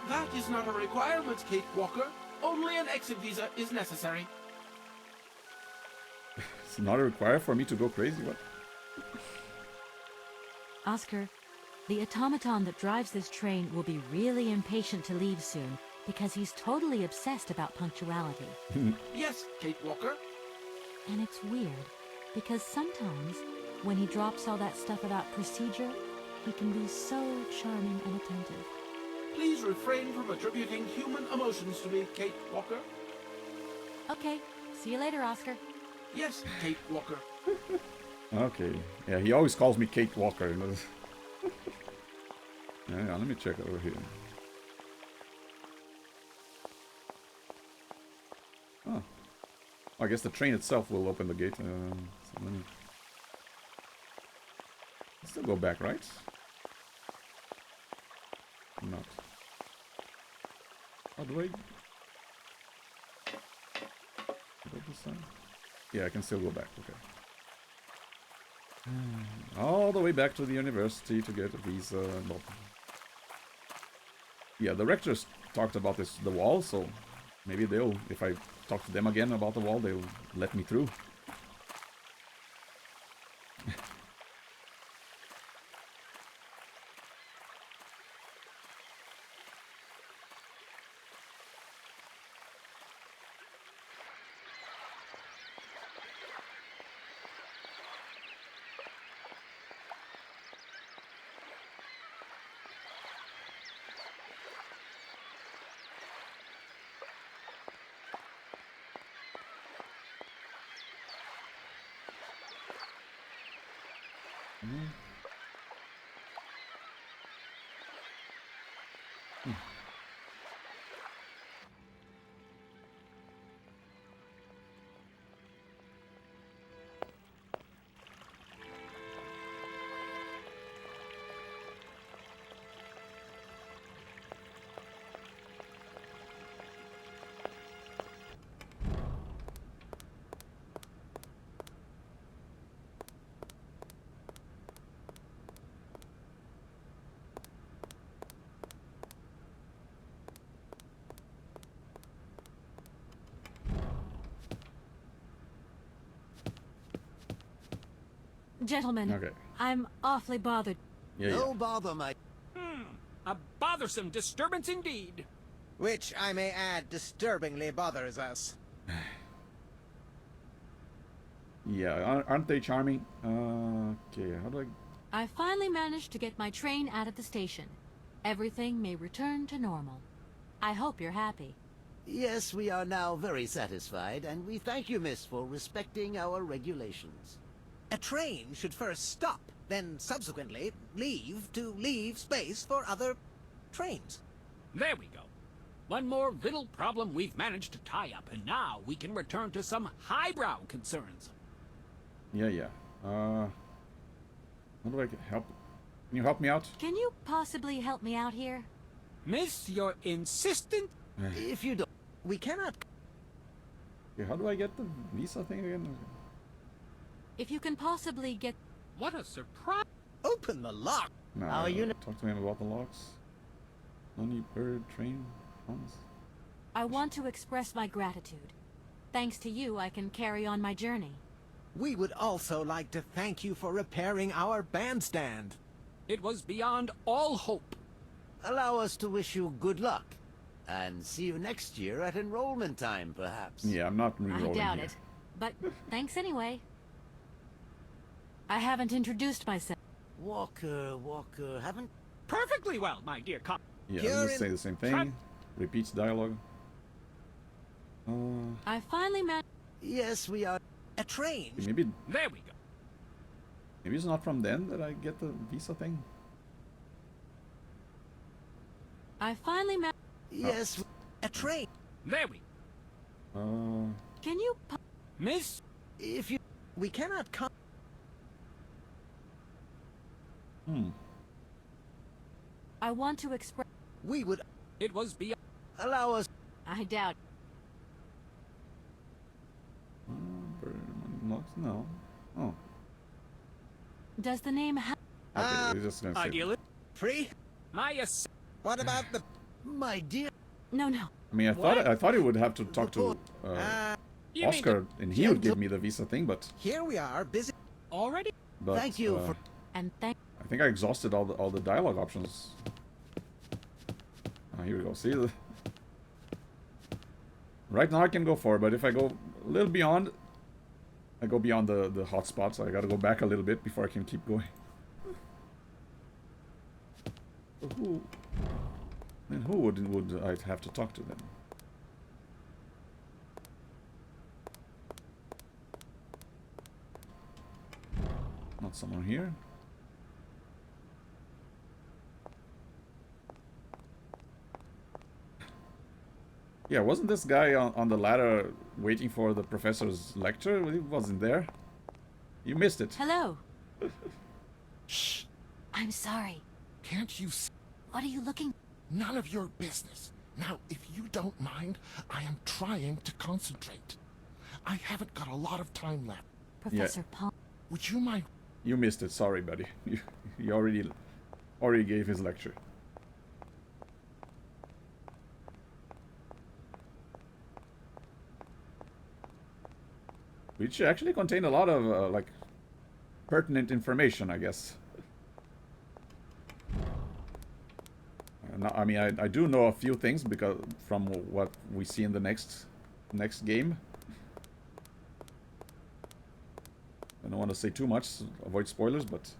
That is not a requirement, Kate Walker. Only an exit visa is necessary. It's not required for me to go crazy, what? Oscar, the automaton that drives this train will be really impatient to leave soon because he's totally obsessed about punctuality. Yes, Kate Walker. And it's weird because sometimes When he drops all that stuff about procedure, he can be so charming and attentive. Please refrain from attributing human emotions to me, Kate Walker. Okay, see you later, Oscar. Yes, Kate Walker. Okay. Yeah, he always calls me Kate Walker. You know? Yeah, let me check over here. Oh. I guess the train itself will open the gate. So let me... Still go back, right? Not. How do I... Go this side? Yeah, I can still go back, okay. All the way back to the university to get a visa. Well, yeah, the rectors talked about this, the wall, so maybe they'll, if I talk to them again about the wall, they'll let me through. Gentlemen, Okay. I'm awfully bothered. Yeah, No bother, my... A bothersome disturbance indeed. Which, I may add, disturbingly bothers us. Yeah, aren't they charming? Okay, how do I... I finally managed to get my train out of the station. Everything may return to normal. I hope you're happy. Yes, we are now very satisfied, and we thank you, miss, for respecting our regulations. A train should first stop, then subsequently leave to leave space for other trains. There we go. One more little problem we've managed to tie up, and now we can return to some highbrow concerns. Yeah. How do I help? Can you help me out? Can you possibly help me out here? Miss, you're insistent? If you don't... We cannot... Okay, how do I get the visa thing again? If you can possibly get... What a surprise! Open the lock! No, talk to him about the locks. Only bird train funds. I want to express my gratitude. Thanks to you, I can carry on my journey. We would also like to thank you for repairing our bandstand. It was beyond all hope. Allow us to wish you good luck. And see you next year at enrollment time, perhaps. Yeah, I'm not re-rolling I doubt here. it. But thanks anyway. I haven't introduced myself. Walker, haven't... Perfectly well, my dear cop. Yeah, let's just say the same thing. Repeats dialogue. I finally met... Yes, we are... A train. Maybe... There we go. Maybe it's not from then that I get the visa thing. I finally met... Yes, a train. There we Can you... Miss? If you... We cannot come... I want to express... We would... It was beyond... Allow us... I doubt... No. Oh. Does the name Okay, we're just gonna say Ideally. Free? What about the... My dear... No. I mean, I thought he would have to talk to Oscar, and he would give me the visa thing, but... Here we are, busy... Already? But, thank you for... And thank... I think I exhausted all the dialogue options. Here we go. See? Right now I can go forward, but if I go a little beyond... I go beyond the hot spots, so I gotta go back a little bit before I can keep going. Who? And who would I have to talk to then? Not someone here. Yeah, wasn't this guy on the ladder waiting for the professor's lecture? He wasn't there. You missed it. Hello. Shh. I'm sorry. Can't you What are you looking? None of your business. Now, if you don't mind, I am trying to concentrate. I haven't got a lot of time left. Professor Palm. Would you mind? You missed it. Sorry, buddy. You already gave his lecture. Which actually contained a lot of like pertinent information, I guess. I mean, I do know a few things because from what we see in the next game. I don't want to say too much, avoid spoilers, but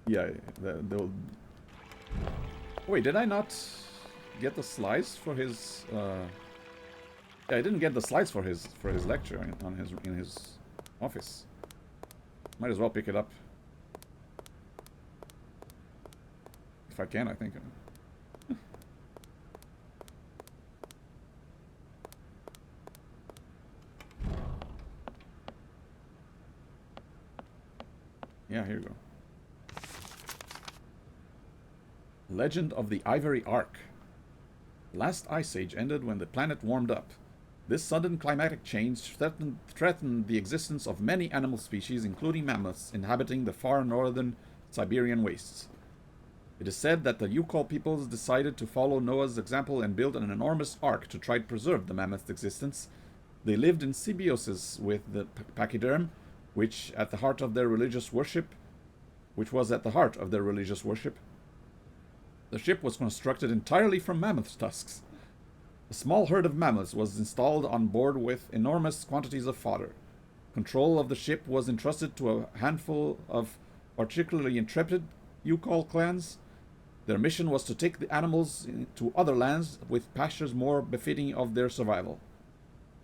yeah, they'll. Wait, did I not get the slides for his? Yeah, I didn't get the slides for his lecture in his office. Might as well pick it up if I can. I think. Yeah, here you go. Legend of the Ivory Ark. Last ice age ended when the planet warmed up. This sudden climatic change threatened the existence of many animal species, including mammoths, inhabiting the far northern Siberian wastes. It is said that the Yukol peoples decided to follow Noah's example and build an enormous ark to try to preserve the mammoth's existence. They lived in symbiosis with the pachyderm, which was at the heart of their religious worship. The ship was constructed entirely from mammoth tusks. A small herd of mammoths was installed on board with enormous quantities of fodder. Control of the ship was entrusted to a handful of particularly intrepid Yukol clans. Their mission was to take the animals to other lands with pastures more befitting of their survival.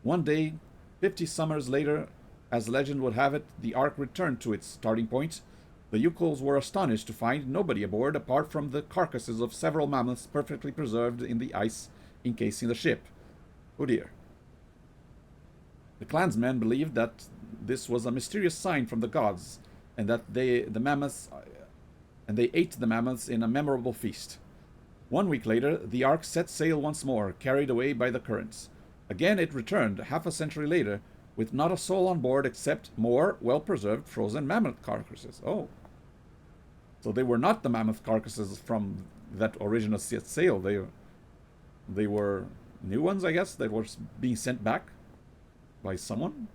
One day, 50 summers later, as legend would have it, the Ark returned to its starting point. The Yukols were astonished to find nobody aboard apart from the carcasses of several mammoths perfectly preserved in the ice encasing the ship. Oh dear. The clansmen believed that this was a mysterious sign from the gods, and that they ate the mammoths in a memorable feast. 1 week later, the Ark set sail once more, carried away by the currents. Again it returned, half a century later, with not a soul on board except more well-preserved frozen mammoth carcasses. Oh. So they were not the mammoth carcasses from that original set sail. They were new ones, I guess, that were being sent back by someone?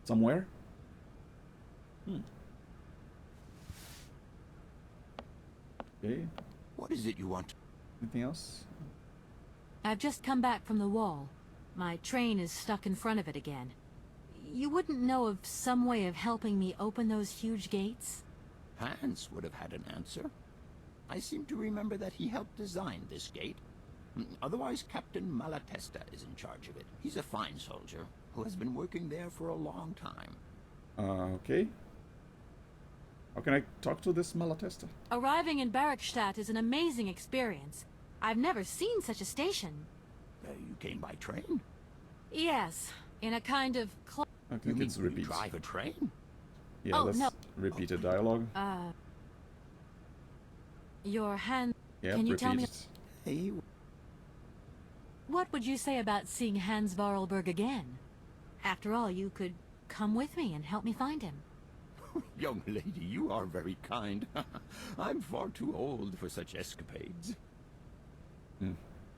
Somewhere? Okay. What is it you want? Anything else? I've just come back from the wall. My train is stuck in front of it again. You wouldn't know of some way of helping me open those huge gates? Hans would have had an answer. I seem to remember that he helped design this gate. Otherwise, Captain Malatesta is in charge of it. He's a fine soldier who has been working there for a long time. Okay. How can I talk to this Malatesta? Arriving in Barrockstadt is an amazing experience. I've never seen such a station. You came by train? Yes, in a kind of... I think it's repeat. You drive a train? Yeah, that's repeated dialogue. Your hand... Yeah, can you tell me... Hey. What would you say about seeing Hans Varlberg again? After all, you could come with me and help me find him. Young lady, you are very kind. I'm far too old for such escapades.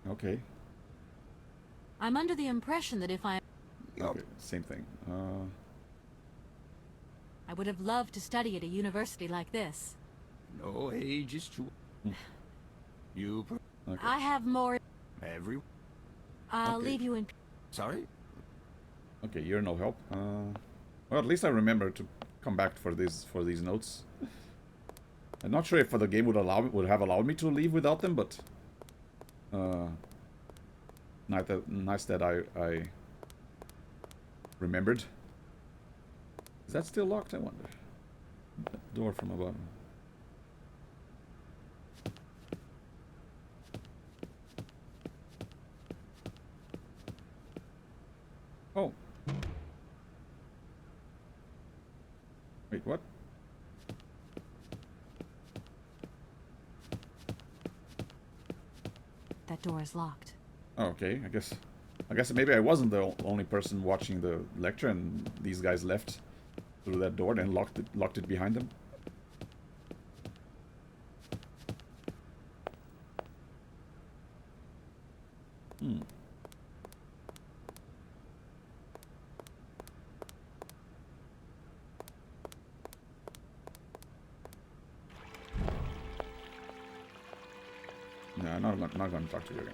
Okay. I'm under the impression that if I... Okay, same thing. I would have loved to study at a university like this. No age is too... You... Okay. I have more... Okay. I'll leave you in... Sorry? Okay, you're no help. Well, at least I remember to come back for these notes. I'm not sure if the game would have allowed me to leave without them, but nice that I remembered. Is that still locked? I wonder. That door from above. Oh. Wait, what? That door is locked. Oh, okay, I guess maybe I wasn't the only person watching the lecture, and these guys left through that door, then locked it behind them. Hmm. No, I'm not going to talk to you again.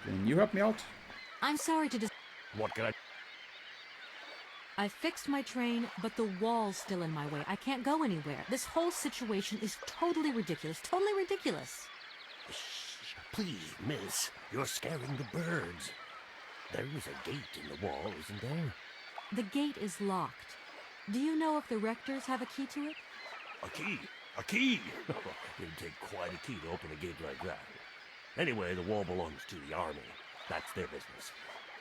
Can you help me out? I'm sorry to What can I fixed my train, but the wall's still in my way. I can't go anywhere. This whole situation is totally ridiculous. Totally ridiculous. Shh, please, miss. You're scaring the birds. There is a gate in the wall, isn't there? The gate is locked. Do you know if the rectors have a key to it? A key? A key? It'd take quite a key to open a gate like that. Anyway, the wall belongs to the army. That's their business.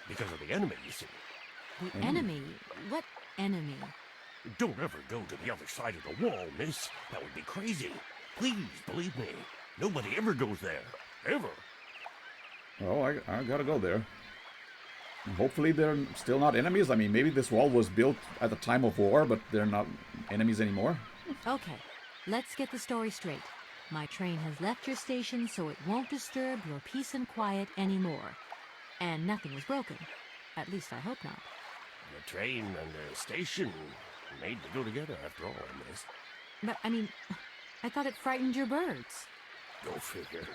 Because of the enemy, you see. The enemy? What enemy? Don't ever go to the other side of the wall, miss. That would be crazy. Please, believe me. Nobody ever goes there. Ever. Oh, I gotta go there. Hopefully they're still not enemies. I mean, maybe this wall was built at the time of war, but they're not enemies anymore. Okay, let's get the story straight. My train has left your station, so it won't disturb your peace and quiet anymore. And nothing was broken. At least I hope not. The train and the station made to go together after all, miss. But, I mean, I thought it frightened your birds. Go figure.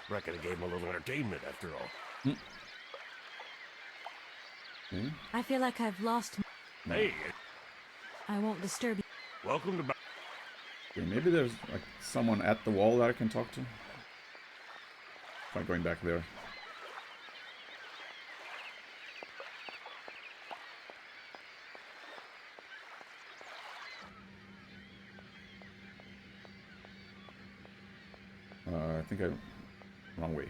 Reckon it gave them a little entertainment after all. I feel like I've lost... Hey! I won't disturb you. Welcome to... Okay, maybe there's like someone at the wall that I can talk to. Try going back there. I think wrong way.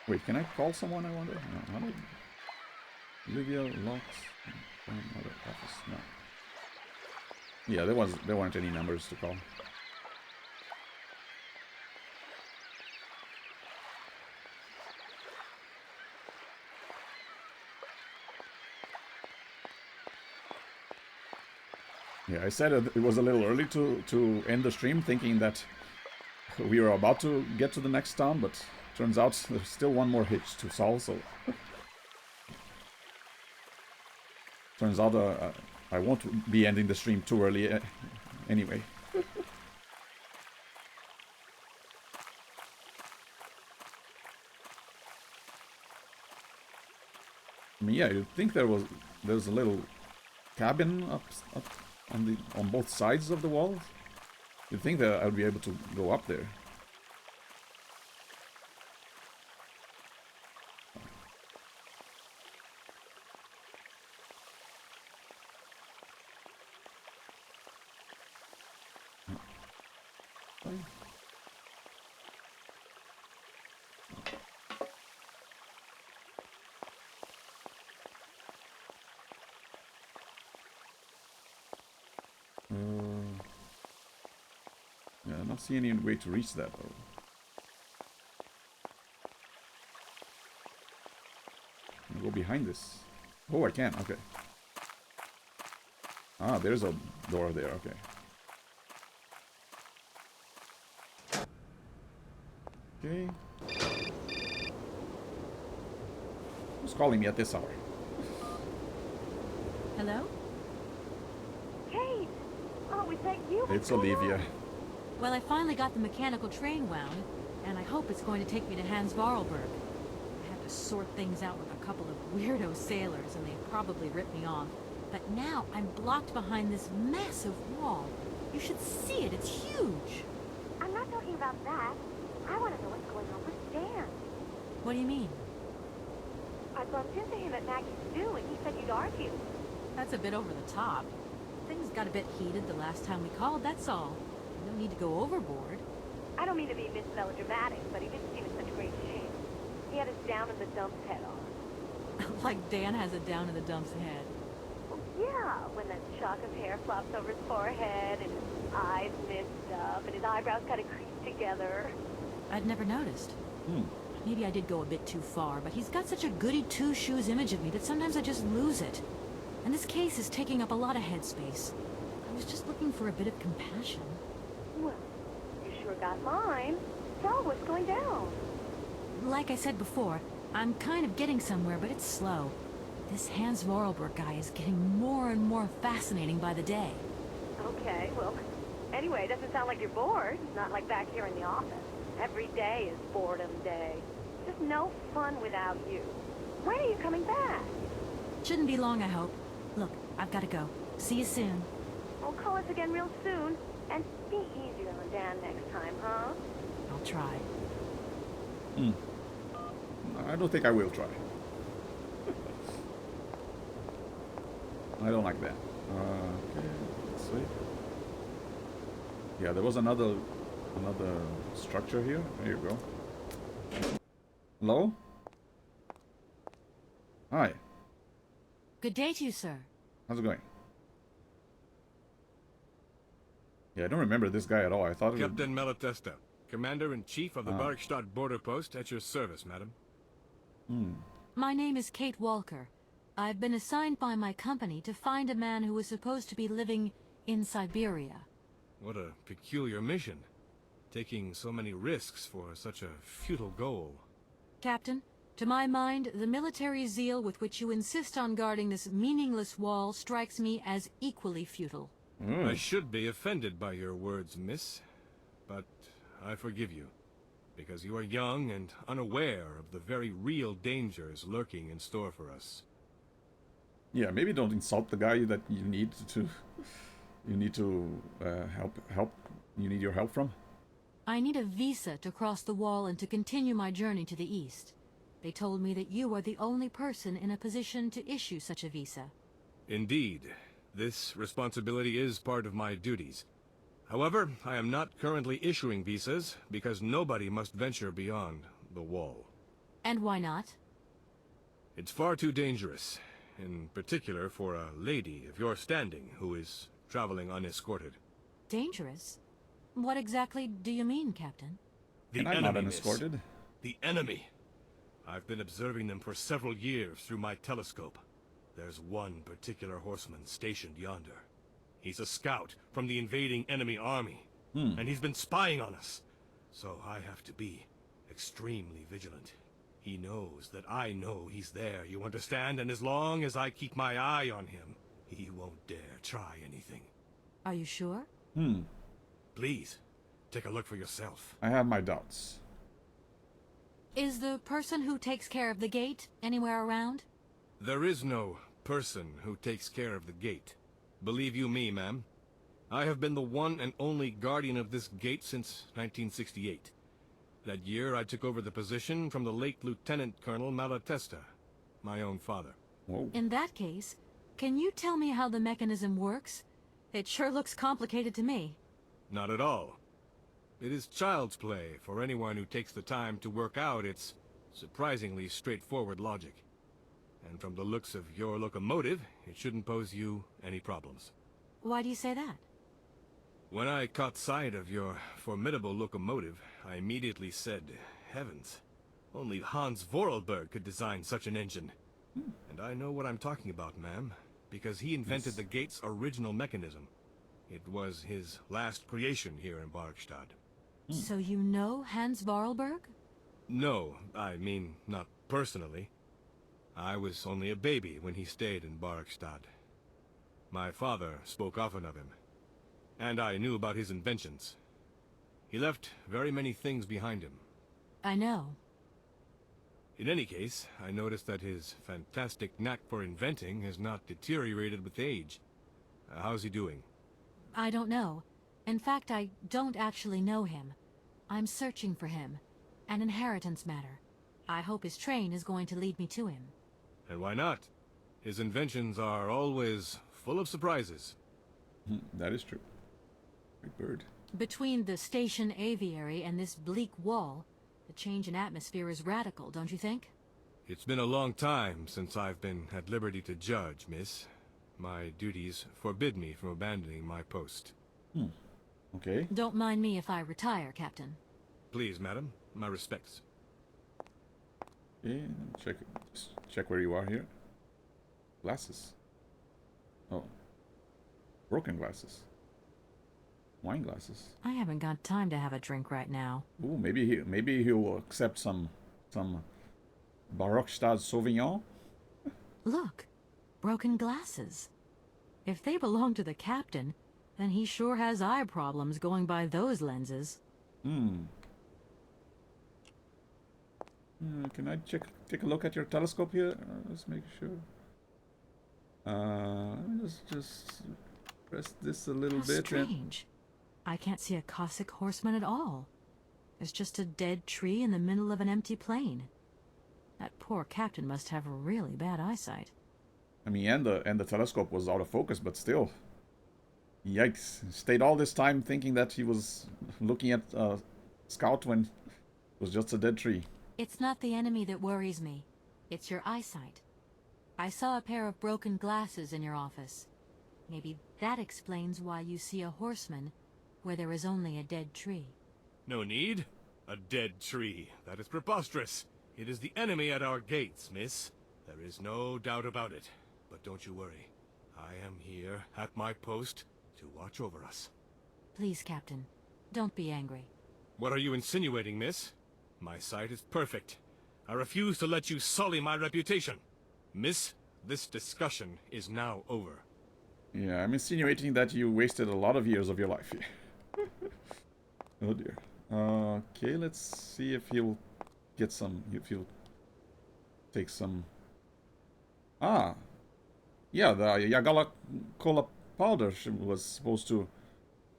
Wait, can I call someone, I wonder? No, how do Olivia locks another office. No. Yeah, there weren't any numbers to call. Yeah, I said it was a little early to end the stream, thinking that we were about to get to the next town, but turns out there's still one more hitch to solve, so... Turns out I won't be ending the stream too early anyway. I mean, yeah, you'd think there's a little cabin up on both sides of the wall. You'd think that I'd be able to go up there. Yeah, I don't see any way to reach that though. Can I go behind this? Oh, I can. Okay. Ah, there's a door there. Okay. Okay. Who's calling me at this hour? Hello? Kate! Oh, is that you? It's Olivia. Well, I finally got the mechanical train wound, and I hope it's going to take me to Hans Vorarlberg. I had to sort things out with a couple of weirdo sailors, and they probably ripped me off. But now I'm blocked behind this massive wall. You should see it, it's huge. I'm not talking about that. I want to know what's going on with Dan. What do you mean? I bumped into him at Maggie's stew, and he said you'd argue. That's a bit over the top. Things got a bit heated the last time we called, that's all. No need to go overboard. I don't mean to be Miss Melodramatic, but he didn't seem in such great shape. He had his down-in-the-dumps head on. Like Dan has a down-in-the-dumps head. Well, yeah, when that shock of hair flops over his forehead, and his eyes mist up, and his eyebrows kind of crease together. I'd never noticed. Maybe I did go a bit too far, but he's got such a goody two-shoes image of me that sometimes I just lose it. And this case is taking up a lot of headspace. I was just looking for a bit of compassion. Well, you sure got mine. So, what's going down? Like I said before, I'm kind of getting somewhere, but it's slow. This Hans Vorarlberg guy is getting more and more fascinating by the day. Okay, well, anyway, it doesn't sound like you're bored. Not like back here in the office. Every day is boredom day. Just no fun without you. When are you coming back? Shouldn't be long, I hope. Look, I've got to go. See you soon. Well, call us again real soon. And be easier on Dan next time, huh? I'll try. I don't think I will try. I don't like that. Okay, let's see. Yeah, there was another structure here. There you go. Hello? Hi. Good day to you, sir. How's it going? Yeah, I don't remember this guy at all. I thought it would... Captain Malatesta, Commander-in-Chief of the Barrockstadt border post, at your service, madam. My name is Kate Walker. I've been assigned by my company to find a man who was supposed to be living in Syberia. What a peculiar mission. Taking so many risks for such a futile goal. Captain, to my mind, the military zeal with which you insist on guarding this meaningless wall strikes me as equally futile. I should be offended by your words, miss. But I forgive you. Because you are young and unaware of the very real dangers lurking in store for us. Yeah, maybe don't insult the guy that you need to... You need to help. You need your help from. I need a visa to cross the wall and to continue my journey to the east. They told me that you are the only person in a position to issue such a visa. Indeed. This responsibility is part of my duties. However, I am not currently issuing visas because nobody must venture beyond the wall. And why not? It's far too dangerous, in particular for a lady of your standing who is traveling unescorted. Dangerous? What exactly do you mean, Captain? The and I'm enemy, not unescorted. Miss. The enemy. I've been observing them for several years through my telescope. There's one particular horseman stationed yonder. He's a scout from the invading enemy army, and he's been spying on us. So I have to be extremely vigilant. He knows that I know he's there, you understand? And as long as I keep my eye on him, he won't dare try anything. Are you sure? Please, take a look for yourself. I have my doubts. Is the person who takes care of the gate anywhere around? There is no person who takes care of the gate. Believe you me, ma'am. I have been the one and only guardian of this gate since 1968. That year I took over the position from the late Lieutenant Colonel Malatesta, my own father. Whoa. In that case, can you tell me how the mechanism works? It sure looks complicated to me. Not at all. It is child's play for anyone who takes the time to work out its surprisingly straightforward logic. And from the looks of your locomotive, it shouldn't pose you any problems. Why do you say that? When I caught sight of your formidable locomotive, I immediately said, heavens, only Hans Vorarlberg could design such an engine. And I know what I'm talking about, ma'am, because he invented the gate's original mechanism. It was his last creation here in Barrockstadt. So you know Hans Vorarlberg? No, I mean, not personally. I was only a baby when he stayed in Barrockstadt. My father spoke often of him, and I knew about his inventions. He left very many things behind him. I know. In any case, I noticed that his fantastic knack for inventing has not deteriorated with age. How's he doing? I don't know. In fact, I don't actually know him. I'm searching for him. An inheritance matter. I hope his train is going to lead me to him. And why not? His inventions are always full of surprises. That is true. Great bird. Between the station aviary and this bleak wall, the change in atmosphere is radical, don't you think? It's been a long time since I've been at liberty to judge, miss. My duties forbid me from abandoning my post. Okay. Don't mind me if I retire, Captain. Please, madam. My respects. Okay, just check where you are here. Glasses. Oh. Broken glasses. Wine glasses. I haven't got time to have a drink right now. Ooh, maybe he'll accept some Barrockstadt Sauvignon. Look, broken glasses. If they belong to the captain, then he sure has eye problems going by those lenses. Can I take a look at your telescope here? Let's make sure. Just press this a little bit. Strange. I can't see a Cossack horseman at all. There's just a dead tree in the middle of an empty plain. That poor captain must have really bad eyesight. I mean, and the telescope was out of focus, but still. Yikes. Stayed all this time thinking that he was looking at a scout when it was just a dead tree. It's not the enemy that worries me. It's your eyesight. I saw a pair of broken glasses in your office. Maybe that explains why you see a horseman where there is only a dead tree. No need. A dead tree. That is preposterous. It is the enemy at our gates, miss. There is no doubt about it. But don't you worry. I am here, at my post, to watch over us. Please, Captain, don't be angry. What are you insinuating, miss? My sight is perfect. I refuse to let you sully my reputation. Miss, this discussion is now over. Yeah, I'm insinuating that you wasted a lot of years of your life here. Oh dear. Okay, let's see if he'll get some, if he'll take some... Ah! Yeah, the Yagala Cola powder was supposed to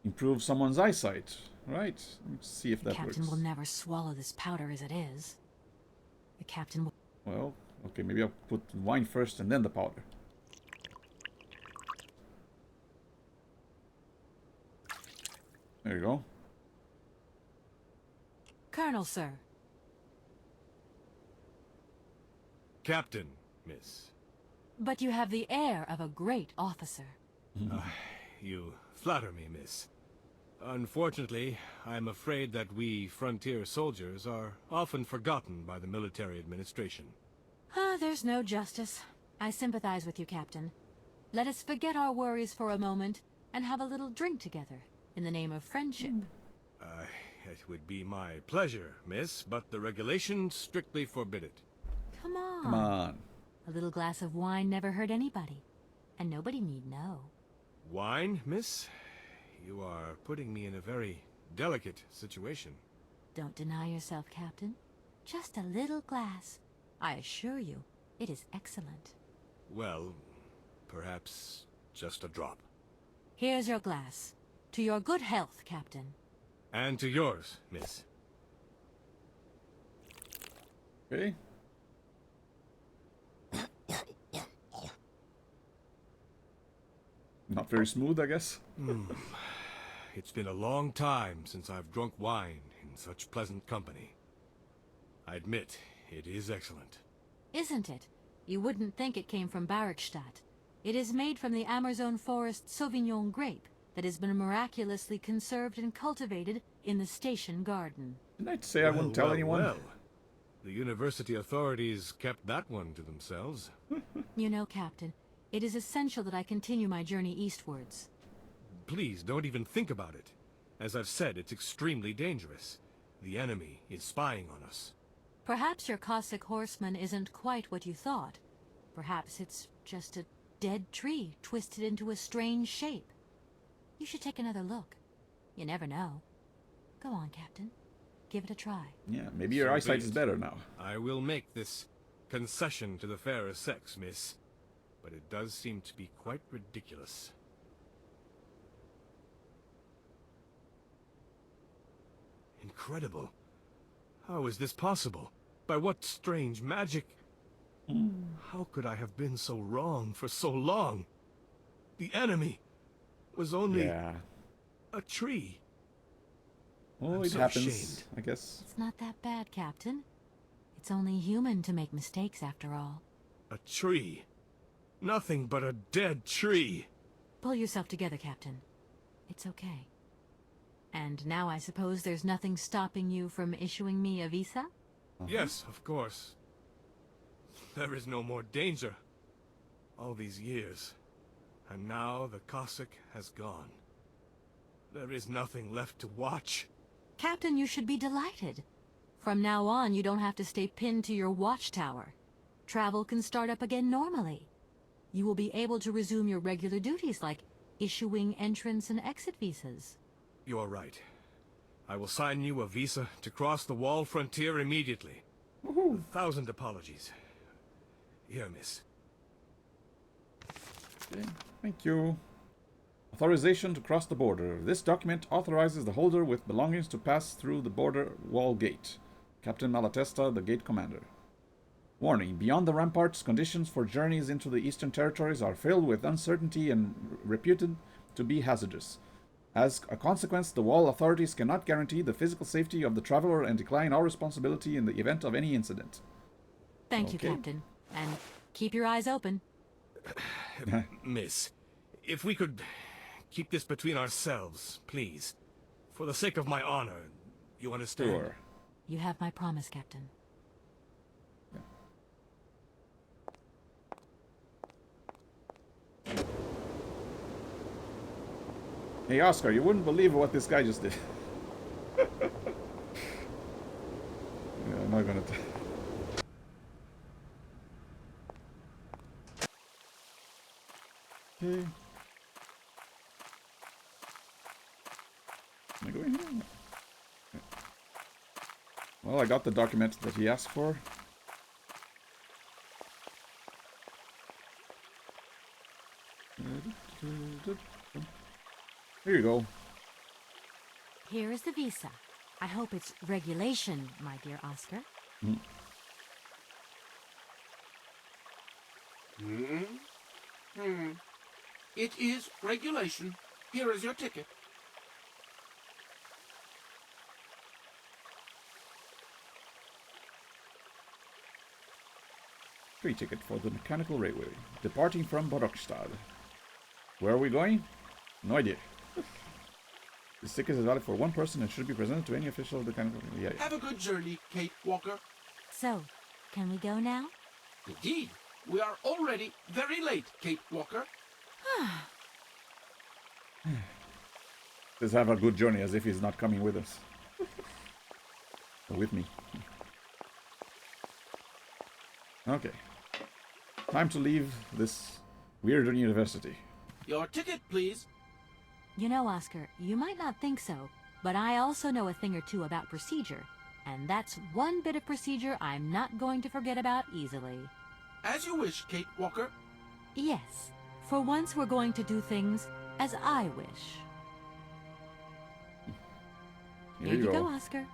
improve someone's eyesight. Right, let's see if that works. The captain will never swallow this powder as it is. The captain will... Well, okay, maybe I'll put wine first and then the powder. There you go. Colonel, sir. Captain, miss. But you have the air of a great officer. You flatter me, miss. Unfortunately, I'm afraid that we frontier soldiers are often forgotten by the military administration. There's no justice. I sympathize with you, Captain. Let us forget our worries for a moment and have a little drink together, in the name of friendship. It would be my pleasure, miss, but the regulations strictly forbid it. Come on. Come on. A little glass of wine never hurt anybody, and nobody need know. Wine, miss? You are putting me in a very delicate situation. Don't deny yourself, Captain. Just a little glass. I assure you, it is excellent. Well, perhaps just a drop. Here's your glass. To your good health, Captain. And to yours, miss. Okay. Not very smooth, I guess. It's been a long time since I've drunk wine in such pleasant company. I admit, it is excellent. Isn't it? You wouldn't think it came from Barrockstadt. It is made from the Amazon forest Sauvignon grape that has been miraculously conserved and cultivated in the station garden. Didn't I say I wouldn't tell anyone? Well, the university authorities kept that one to themselves. You know, Captain, it is essential that I continue my journey eastwards. Please, don't even think about it. As I've said, it's extremely dangerous. The enemy is spying on us. Perhaps your Cossack horseman isn't quite what you thought. Perhaps it's just a dead tree twisted into a strange shape. You should take another look. You never know. Go on, Captain. Give it a try. Yeah, maybe your eyesight is better now. I will make this concession to the fairer sex, miss. But it does seem to be quite ridiculous. Incredible. How is this possible? By what strange magic? How could I have been so wrong for so long? The enemy was only a tree. Oh, I'm it so happens, ashamed. I guess. It's not that bad, Captain. It's only human to make mistakes, after all. A tree. Nothing but a dead tree. Pull yourself together, Captain. It's okay. And now I suppose there's nothing stopping you from issuing me a visa? Yes, of course. There is no more danger. All these years. And now the Cossack has gone. There is nothing left to watch. Captain, you should be delighted. From now on, you don't have to stay pinned to your watchtower. Travel can start up again normally. You will be able to resume your regular duties like issuing entrance and exit visas. You're right. I will sign you a visa to cross the wall frontier immediately. 1,000 apologies. Here, miss. Okay, thank you. Authorization to cross the border. This document authorizes the holder with belongings to pass through the border wall gate. Captain Malatesta, the gate commander. Warning, beyond the ramparts, conditions for journeys into the Eastern Territories are filled with uncertainty and reputed to be hazardous. As a consequence, the wall authorities cannot guarantee the physical safety of the traveler and decline all responsibility in the event of any incident. Thank you, Captain. And keep your eyes open. Miss, if we could keep this between ourselves, please. For the sake of my honor, you understand? Sure. You have my promise, Captain. Hey, Oscar, you wouldn't believe what this guy just did. Yeah, I'm not gonna... Okay. Am I going here? Okay. Well, I got the document that he asked for. Here you go. Here is the visa. I hope it's regulation, my dear Oscar. It is regulation. Here is your ticket. Free ticket for the mechanical railway, departing from Barrockstadt. Where are we going? No idea. This ticket is valid for one person and should be presented to any official of the mechanical. Yeah. Have a good journey, Kate Walker. So, can we go now? Indeed. We are already very late, Kate Walker. Let's have a good journey as if he's not coming with us. Or with me. Okay. Time to leave this weird university. Your ticket, please. You know, Oscar, you might not think so, but I also know a thing or two about procedure. And that's one bit of procedure I'm not going to forget about easily. As you wish, Kate Walker. Yes. For once we're going to do things as I wish. Here you go, Oscar.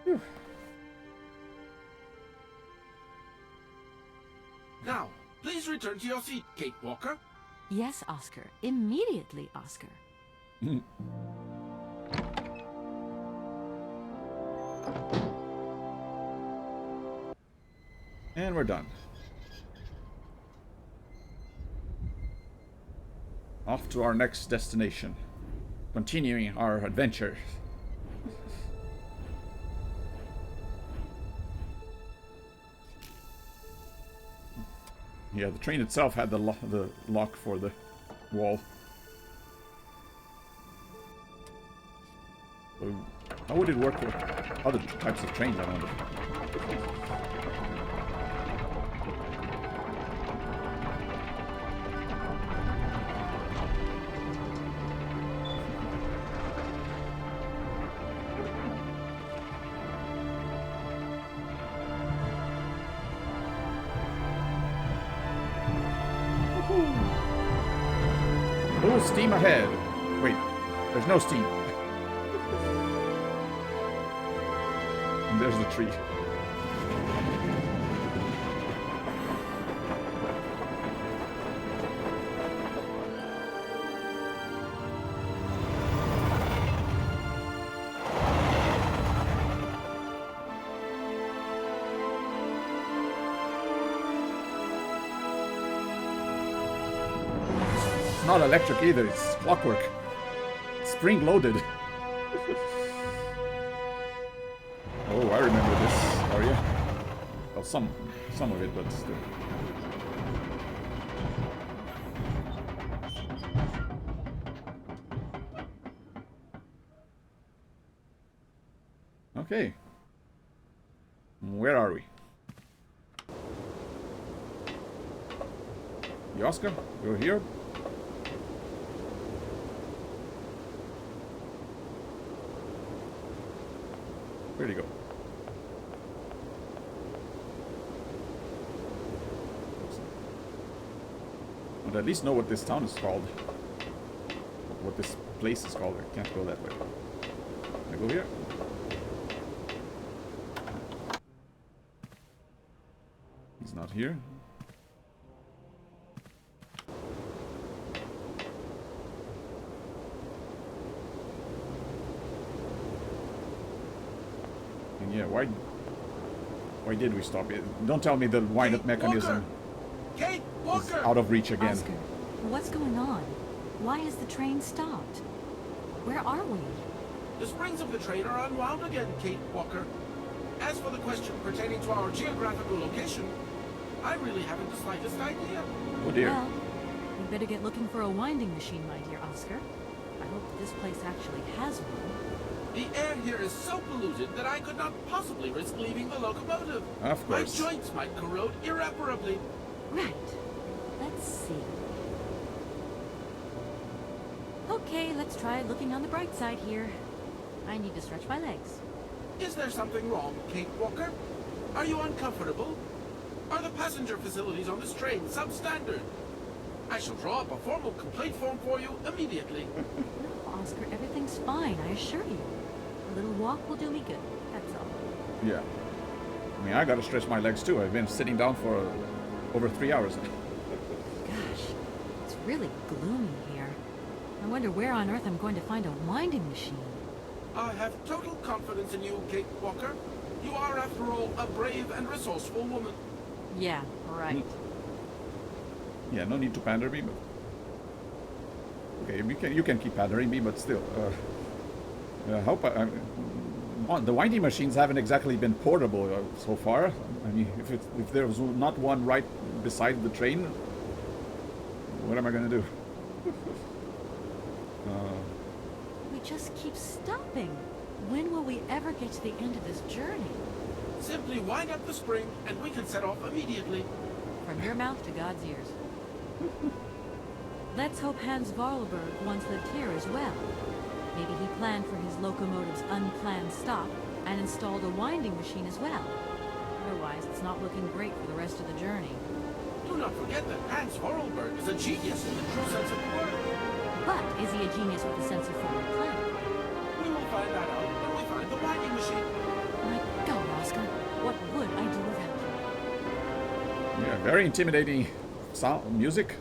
Whew. Now, please return to your seat, Kate Walker. Yes, Oscar. Immediately, Oscar. And we're done. Off to our next destination. Continuing our adventure. Yeah, the train itself had the lock for the wall. So how would it work with other types of trains, I wonder? Full steam ahead. Wait, there's no steam. And there's the tree. It's not electric either, it's clockwork. Spring loaded. Oh, I remember this area. Well, some of it, but still. Okay. Where are we? Yoska, you're here? Where'd he go? I'd at least know what this town is called. What this place is called. I can't go that way. Can I go here? He's not here. And yeah, why did we stop it? Don't tell me the wind-up mechanism Kate is Walker! out of reach again. Oscar, what's going on? Why has the train stopped? Where are we? The springs of the train are unwound again, Kate Walker. As for the question pertaining to our geographical location, I really haven't the slightest idea. Oh dear. Well, we better get looking for a winding machine, my dear Oscar. I hope this place actually has one. The air here is so polluted that I could not possibly risk leaving the locomotive. Of course. My joints might corrode irreparably. Right. Let's see. Okay, let's try looking on the bright side here. I need to stretch my legs. Is there something wrong, Kate Walker? Are you uncomfortable? Are the passenger facilities on this train substandard? I shall draw up a formal complaint form for you immediately. No, Oscar, everything's fine, I assure you. A little walk will do me good, that's all. Yeah. I mean, I gotta stretch my legs too. I've been sitting down for over 3 hours. Gosh, it's really gloomy here. I wonder where on earth I'm going to find a winding machine. I have total confidence in you, Kate Walker. You are, after all, a brave and resourceful woman. Yeah, right. Yeah, no need to pander me, but... Okay, you can keep pandering me, but still. I hope the winding machines haven't exactly been portable so far. I mean, if there was not one right beside the train, what am I gonna do? We just keep stopping. When will we ever get to the end of this journey? Simply wind up the spring, and we can set off immediately. From your mouth to God's ears. Let's hope Hans Varlberg once lived here as well. Maybe he planned for his locomotive's unplanned stop and installed a winding machine as well. Otherwise, it's not looking great for the rest of the journey. Do not forget that Hans Vorarlberg is a genius in the true sense of the word. But is he a genius with a sense of forward planning? We will find that out when we find the winding machine. My God, Oscar, what would I do without you? Yeah, very intimidating sound music.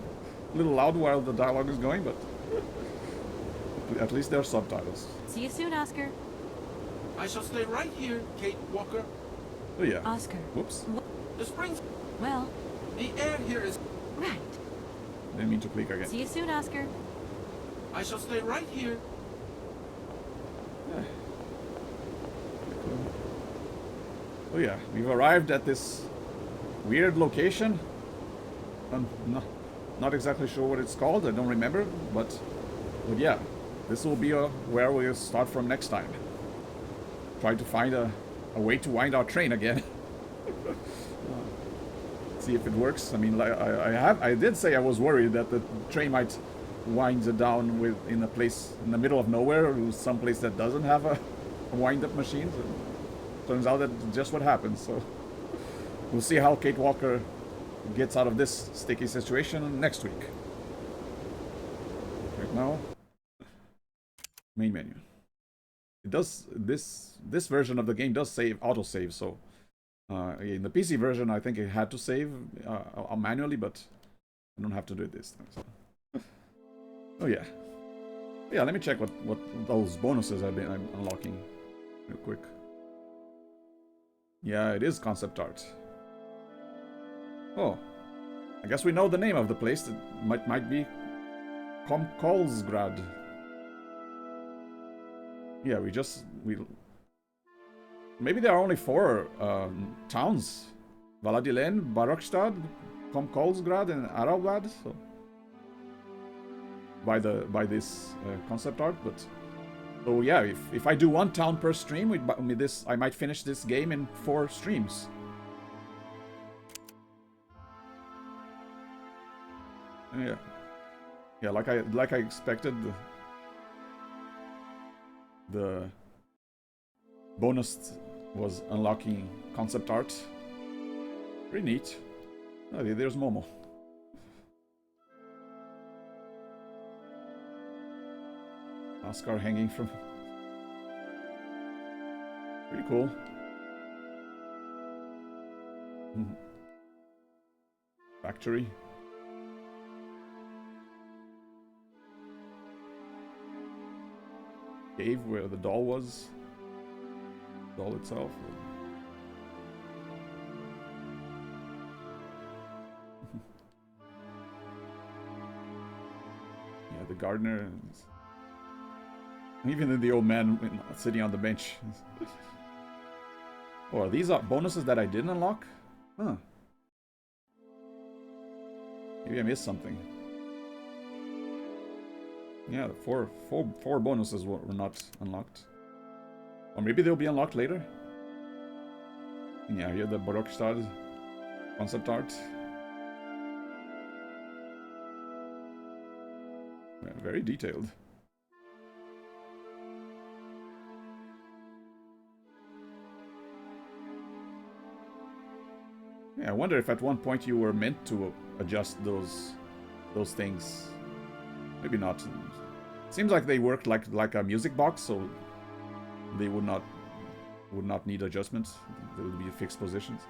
A little loud while the dialogue is going, but at least there are subtitles. See you soon, Oscar. I shall stay right here, Kate Walker. Oh yeah. Oscar. Whoops. The springs... Well... The air here is... Right. Didn't mean to click again. See you soon, Oscar. I shall stay right here. Oh yeah, we've arrived at this weird location. I'm not exactly sure what it's called, I don't remember, but yeah, this will be where we'll start from next time. try to find a way to wind our train again. See if it works. I mean, like, I did say I was worried that the train might wind it down in a place in the middle of nowhere, or some place that doesn't have a wind-up machine. So turns out that's just what happens. So we'll see how Kate Walker gets out of this sticky situation next week. Right now, main menu. It does this version of the game does save autosave. So in the PC version, I think it had to save manually, but I don't have to do it this time. So. Oh yeah, yeah. Let me check what those bonuses I'm unlocking real quick. Yeah, it is concept art. Oh, I guess we know the name of the place. It might be Kolsgrad. Yeah, maybe there are only 4 towns: Valadilen, Barrockstadt, Kolsgrad, and Aralvad. So by this concept art, but so yeah, if I do 1 town per stream with this, I might finish this game in 4 streams. Yeah, yeah, like I expected. The bonus was unlocking concept art. Pretty neat. Oh, there's Momo. Oscar hanging from... Pretty cool. Factory. Cave where the doll was. Doll itself. Yeah, the gardener. Even the old man sitting on the bench. Oh, are these bonuses that I didn't unlock? Huh. Maybe I missed something. Yeah, four bonuses were not unlocked. Or maybe they'll be unlocked later. And yeah, here the Barrockstadt concept art. Yeah, very detailed. Yeah, I wonder if at one point you were meant to adjust those things. Maybe not. Seems like they work like a music box, so they would not need adjustments. They would be fixed positions.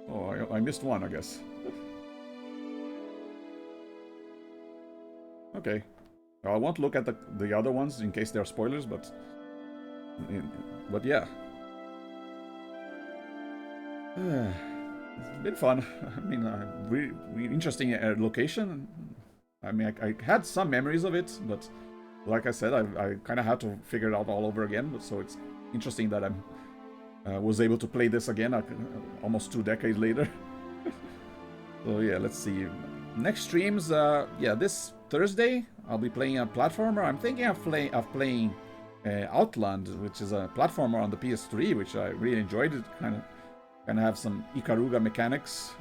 Oh, I missed one, I guess. Okay. I won't look at the other ones in case they're spoilers, but yeah. It's been fun. I mean, really interesting location. I mean, I had some memories of it, but like I said, I kind of had to figure it out all over again. So it's interesting that I was able to play this again almost 2 decades later. So yeah, let's see. Next streams, yeah, this Thursday I'll be playing a platformer. I'm thinking of playing Outland, which is a platformer on the PS3, which I really enjoyed. It kind of have some Ikaruga mechanics,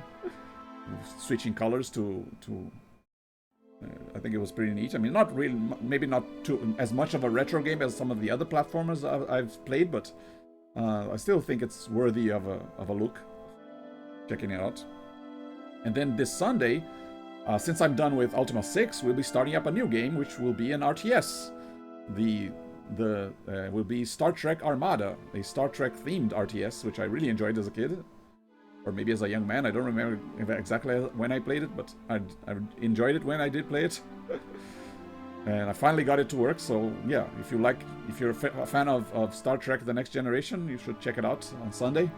switching colors to I think it was pretty neat. I mean, not really, maybe not as much of a retro game as some of the other platformers I've played, but I still think it's worthy of a look. Checking it out. And then this Sunday, since I'm done with Ultima 6, we'll be starting up a new game, which will be an RTS. Will be Star Trek Armada, a Star Trek themed RTS, which I really enjoyed as a kid, or maybe as a young man. I don't remember exactly when I played it, but I enjoyed it when I did play it. And I finally got it to work. So yeah, if you're a fan of Star Trek: The Next Generation, you should check it out on Sunday.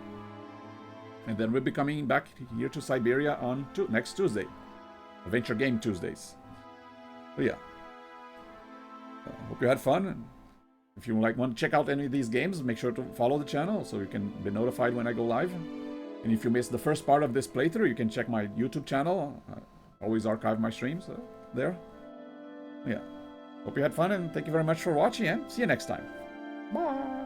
And then we'll be coming back here to Syberia on next Tuesday, Adventure Game Tuesdays. So yeah, hope you had fun. If you want to check out any of these games, make sure to follow the channel so you can be notified when I go live. And if you missed the first part of this playthrough, you can check my YouTube channel. always archive my streams there. Yeah. Hope you had fun, and thank you very much for watching, and see you next time. Bye!